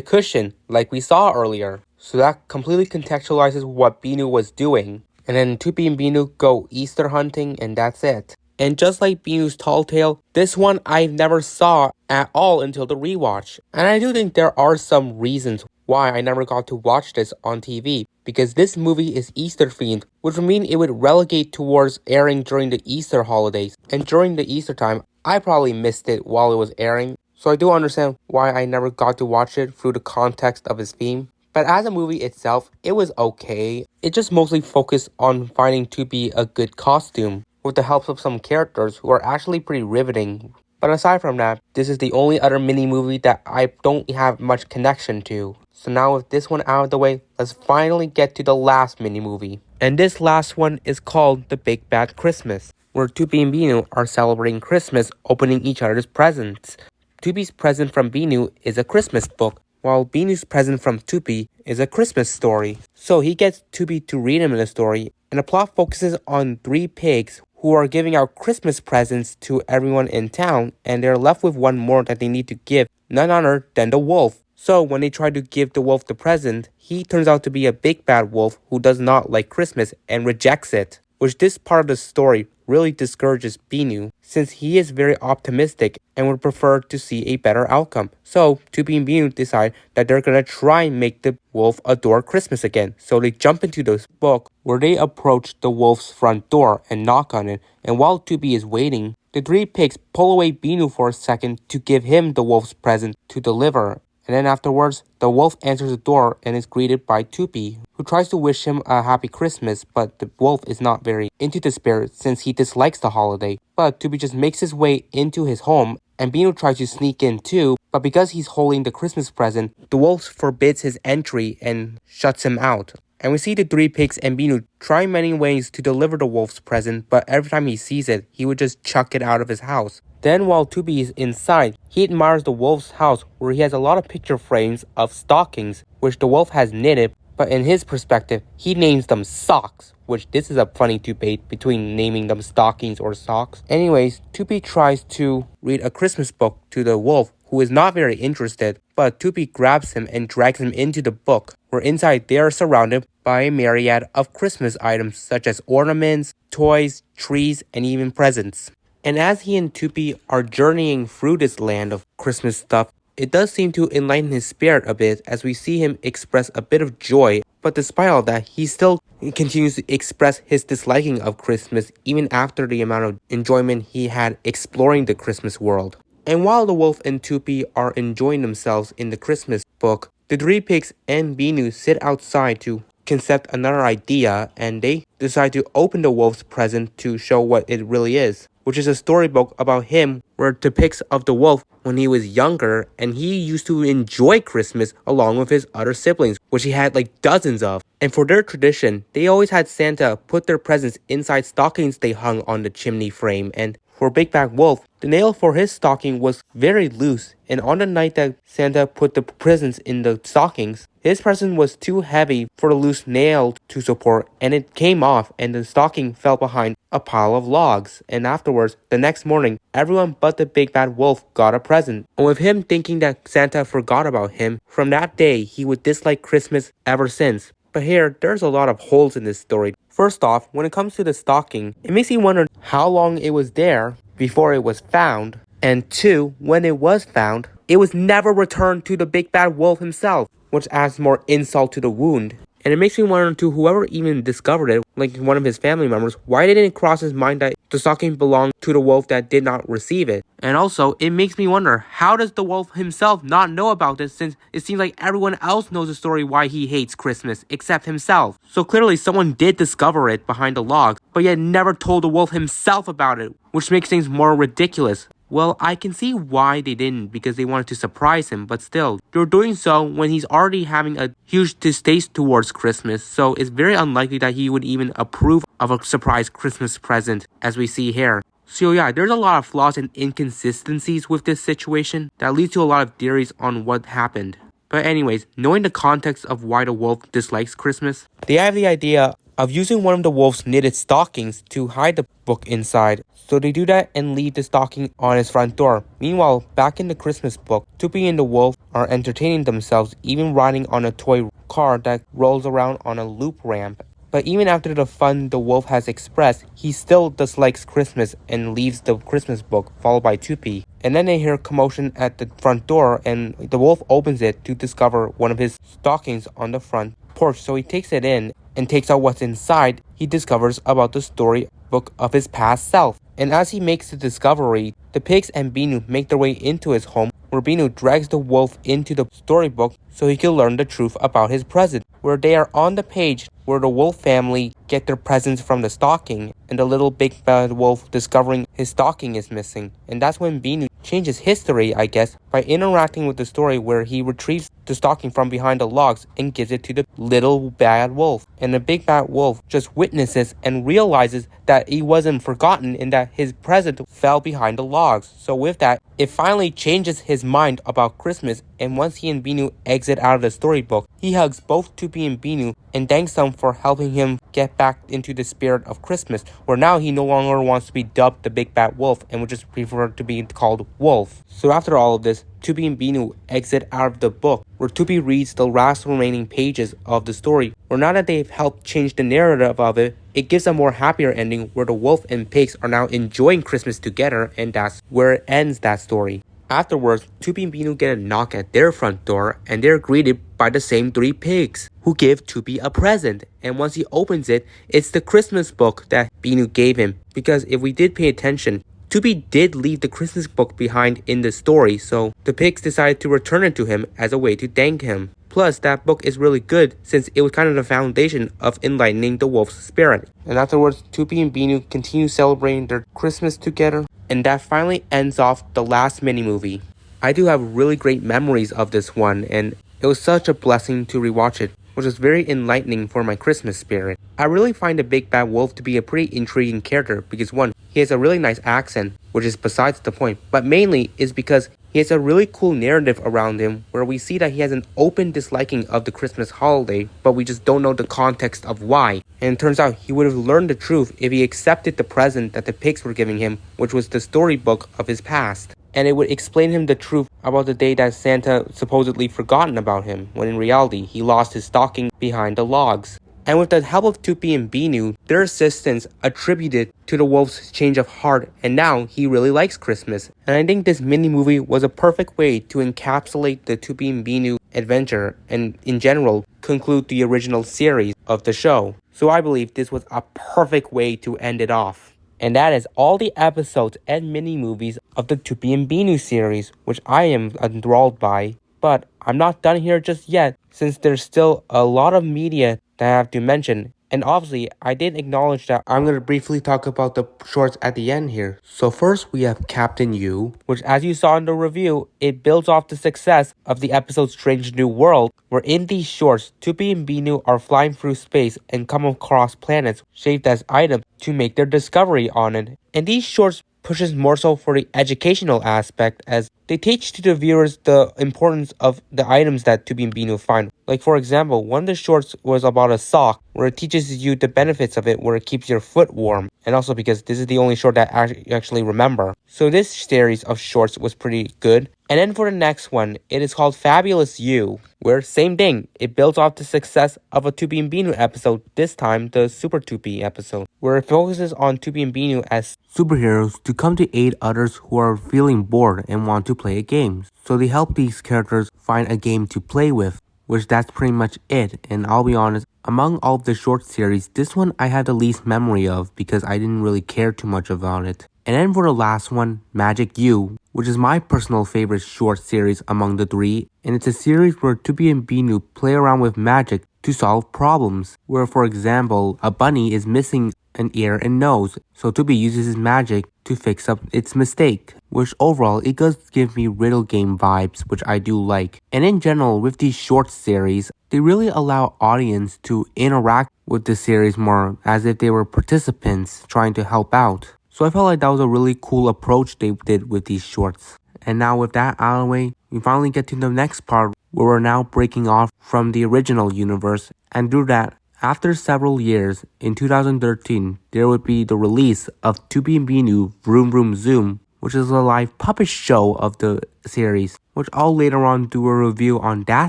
cushion, like we saw earlier. So that completely contextualizes what Binoo was doing. And then Toopy and Binoo go Easter hunting, and that's it. And just like Binoo's Tall Tale, this one I never saw at all until the rewatch. And I do think there are some reasons why I never got to watch this on TV, because this movie is Easter themed, which would mean it would relegate towards airing during the Easter holidays. And during the Easter time, I probably missed it while it was airing. So I do understand why I never got to watch it through the context of its theme. But as a movie itself, it was okay. It just mostly focused on finding Toopy a good costume, with the help of some characters who are actually pretty riveting. But aside from that, this is the only other mini-movie that I don't have much connection to. So now with this one out of the way, let's finally get to the last mini-movie. And this last one is called The Big Bad Christmas, where Toopy and Binoo are celebrating Christmas, opening each other's presents. Toopy's present from Binoo is a Christmas book, while Binoo's present from Toopy is a Christmas story. So he gets Toopy to read him the story, and the plot focuses on 3 pigs who are giving out Christmas presents to everyone in town, and they're left with one more that they need to give, none other than the wolf. So when they try to give the wolf the present, he turns out to be a big bad wolf who does not like Christmas and rejects it. Which this part of the story really discourages Binoo, since he is very optimistic and would prefer to see a better outcome. So Toopy and Binoo decide that they're gonna try and make the wolf adore Christmas again. So they jump into this book where they approach the wolf's front door and knock on it. And while Toopy is waiting, the 3 pigs pull away Binoo for a second to give him the wolf's present to deliver. And then afterwards, the wolf answers the door and is greeted by Toopy, who tries to wish him a happy Christmas, but the wolf is not very into the spirit since he dislikes the holiday. But Toopy just makes his way into his home, and Binoo tries to sneak in too, but because he's holding the Christmas present, the wolf forbids his entry and shuts him out. And we see the 3 pigs and Binoo try many ways to deliver the wolf's present, but every time he sees it, he would just chuck it out of his house. Then while Toopy is inside, he admires the wolf's house where he has a lot of picture frames of stockings, which the wolf has knitted, but in his perspective, he names them socks, which this is a funny debate between naming them stockings or socks. Anyways, Toopy tries to read a Christmas book to the wolf, who is not very interested, but Toopy grabs him and drags him into the book, where inside they are surrounded by a myriad of Christmas items such as ornaments, toys, trees, and even presents. And as he and Toopy are journeying through this land of Christmas stuff, it does seem to enlighten his spirit a bit as we see him express a bit of joy, but despite all that, he still continues to express his disliking of Christmas even after the amount of enjoyment he had exploring the Christmas world. And while the wolf and Toopy are enjoying themselves in the Christmas book, the 3 pigs and Binoo sit outside to concept another idea, and they decide to open the wolf's present to show what it really is, which is a storybook about him where it depicts of the wolf when he was younger, and he used to enjoy Christmas along with his other siblings, which he had like dozens of. And for their tradition, they always had Santa put their presents inside stockings they hung on the chimney frame, and for Big Bad Wolf, the nail for his stocking was very loose, and on the night that Santa put the presents in the stockings, his present was too heavy for the loose nail to support, and it came off and the stocking fell behind a pile of logs. And afterwards, the next morning, everyone but the Big Bad Wolf got a present. And with him thinking that Santa forgot about him, from that day he would dislike Christmas ever since. But here, there's a lot of holes in this story. First off, when it comes to the stocking, it makes me wonder how long it was there before it was found. And 2, when it was found, it was never returned to the Big Bad Wolf himself, which adds more insult to the wound. And it makes me wonder to whoever even discovered it, like one of his family members, why didn't it cross his mind that the stocking belonged to the wolf that did not receive it? And also, it makes me wonder, how does the wolf himself not know about this, since it seems like everyone else knows the story why he hates Christmas, except himself? So clearly someone did discover it behind the logs, but yet never told the wolf himself about it, which makes things more ridiculous. Well, I can see why they didn't, because they wanted to surprise him, but still, they're doing so when he's already having a huge distaste towards Christmas, so it's very unlikely that he would even approve of a surprise Christmas present, as we see here. So yeah, there's a lot of flaws and inconsistencies with this situation that leads to a lot of theories on what happened. But anyways, knowing the context of why the wolf dislikes Christmas, they have the idea of using one of the wolf's knitted stockings to hide the book inside. So they do that and leave the stocking on his front door. Meanwhile, back in the Christmas book, Toopy and the wolf are entertaining themselves, even riding on a toy car that rolls around on a loop ramp. But even after the fun the wolf has expressed, he still dislikes Christmas and leaves the Christmas book, followed by Toopy. And then they hear commotion at the front door, and the wolf opens it to discover one of his stockings on the front porch. So he takes it in and takes out what's inside. He discovers about the storybook of his past self. And as he makes the discovery, the pigs and Binoo make their way into his home, where Binoo drags the wolf into the storybook so he can learn the truth about his present, where they are on the page where the wolf family get their presents from the stocking, and the little big bad wolf discovering his stocking is missing. And that's when Binoo changes history, I guess, by interacting with the story where he retrieves the stocking from behind the logs and gives it to the little bad wolf. And the big bad wolf just witnesses and realizes that he wasn't forgotten and that his present fell behind the logs. So with that, it finally changes his mind about Christmas, and once he and Binoo exit out of the storybook, he hugs both Toopy and Binoo and thanks them for helping him get back into the spirit of Christmas, where now he no longer wants to be dubbed the Big Bad Wolf and would just prefer to be called Wolf. So after all of this, Toopy and Binoo exit out of the book, where Toopy reads the last remaining pages of the story, where now that they've helped change the narrative of it, it gives a more happier ending where the wolf and pigs are now enjoying Christmas together, and that's where it ends that story. Afterwards, Toopy and Binoo get a knock at their front door, and they're greeted by the same 3 pigs, who give Toopy a present. And once he opens it, it's the Christmas book that Binoo gave him. Because if we did pay attention, Toopy did leave the Christmas book behind in the story, so the pigs decided to return it to him as a way to thank him. Plus, that book is really good since it was kind of the foundation of enlightening the wolf's spirit. And afterwards, Toopy and Binoo continue celebrating their Christmas together. And that finally ends off the last mini-movie. I do have really great memories of this one, and it was such a blessing to rewatch it, which was very enlightening for my Christmas spirit. I really find the Big Bad Wolf to be a pretty intriguing character because 1, he has a really nice accent, which is besides the point, but mainly is because he has a really cool narrative around him where we see that he has an open disliking of the Christmas holiday, but we just don't know the context of why. And it turns out he would have learned the truth if he accepted the present that the pigs were giving him, which was the storybook of his past. And it would explain him the truth about the day that Santa supposedly forgotten about him, when in reality he lost his stocking behind the logs. And with the help of Toopy and Binoo, their assistance attributed to the wolf's change of heart, and now he really likes Christmas. And I think this mini-movie was a perfect way to encapsulate the Toopy and Binoo adventure, and in general, conclude the original series of the show. So I believe this was a perfect way to end it off. And that is all the episodes and mini-movies of the Toopy and Binoo series, which I am enthralled by. But I'm not done here just yet, since there's still a lot of media that I have to mention. And obviously, I did acknowledge that I'm going to briefly talk about the shorts at the end here. So first, we have Captain U, which as you saw in the review, it builds off the success of the episode Strange New World, where in these shorts, Toopy and Binoo are flying through space and come across planets shaped as items to make their discovery on it. And these shorts pushes more so for the educational aspect, as they teach to the viewers the importance of the items that Toopy and Binoo find. Like for example, one of the shorts was about a sock, where it teaches you the benefits of it, where it keeps your foot warm. And also because this is the only short that I actually remember. So this series of shorts was pretty good. And then for the next one, it is called Fabulous You, where same thing, it builds off the success of a Toopy and Binoo episode, this time the Super Toopy episode, where it focuses on Toopy and Binoo as superheroes to come to aid others who are feeling bored and want to play a game. So they help these characters find a game to play with, which that's pretty much it. And I'll be honest, among all of the short series, this one I had the least memory of because I didn't really care too much about it. And then for the last one, Magic You, which is my personal favorite short series among the 3, and it's a series where Toopy and Binoo play around with magic to solve problems, where for example, a bunny is missing an ear and nose, so Toopy uses his magic to fix up its mistake, which overall it does give me riddle game vibes, which I do like. And in general, with these short series, they really allow audience to interact with the series more as if they were participants trying to help out. So I felt like that was a really cool approach they did with these shorts. And now with that out of the way, we finally get to the next part where we're now breaking off from the original universe. And through that, after several years, in 2013, there would be the release of Toopy and Binoo Vroom Vroom Zoom, which is a live puppet show of the series, which I'll later on do a review on that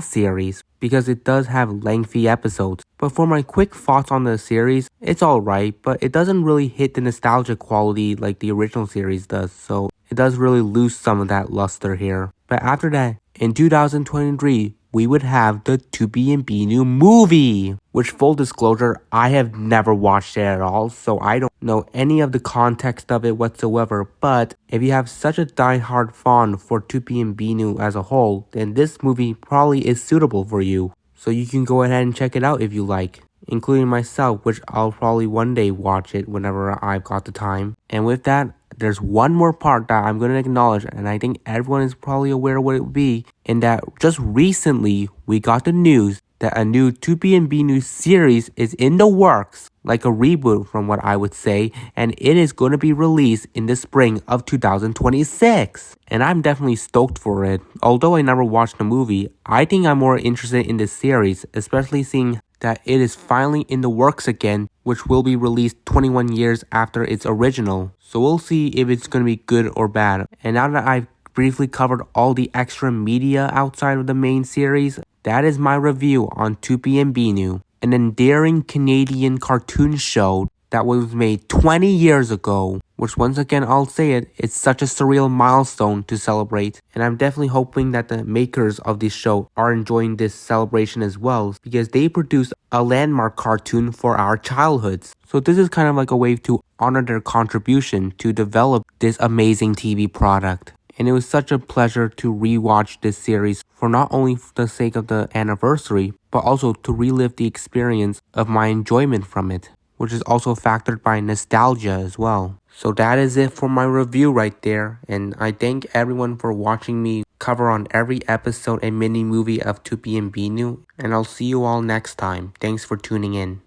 series. because it does have lengthy episodes. But for my quick thoughts on the series, it's alright, but it doesn't really hit the nostalgia quality like the original series does, so it does really lose some of that luster here. But after that, in 2023, we would have the Toopy and Binoo movie, which, full disclosure, I have never watched it at all, so I don't know any of the context of it whatsoever. But if you have such a die-hard fond for Toopy and Binoo as a whole, then this movie probably is suitable for you. So you can go ahead and check it out if you like, including myself, which I'll probably one day watch it whenever I've got the time. And with that, there's one more part that I'm going to acknowledge, and I think everyone is probably aware of what it would be, in that just recently we got the news that a new Toopy and Binoo series is in the works, like a reboot from what I would say, and it is going to be released in the spring of 2026. And I'm definitely stoked for it. Although I never watched the movie, I think I'm more interested in the series, especially seeing that it is finally in the works again, which will be released 21 years after its original. So we'll see if it's going to be good or bad. And now that I've briefly covered all the extra media outside of the main series, that is my review on Toopy and Binoo, an endearing Canadian cartoon show that was made 20 years ago, which, once again, I'll say it, it's such a surreal milestone to celebrate. And I'm definitely hoping that the makers of this show are enjoying this celebration as well, because they produced a landmark cartoon for our childhoods. So this is kind of like a way to honor their contribution to develop this amazing TV product. And it was such a pleasure to rewatch this series for not only the sake of the anniversary, but also to relive the experience of my enjoyment from it, which is also factored by nostalgia as well. So that is it for my review right there, and I thank everyone for watching me cover on every episode and mini movie of Toopy and Binoo, and I'll see you all next time. Thanks for tuning in.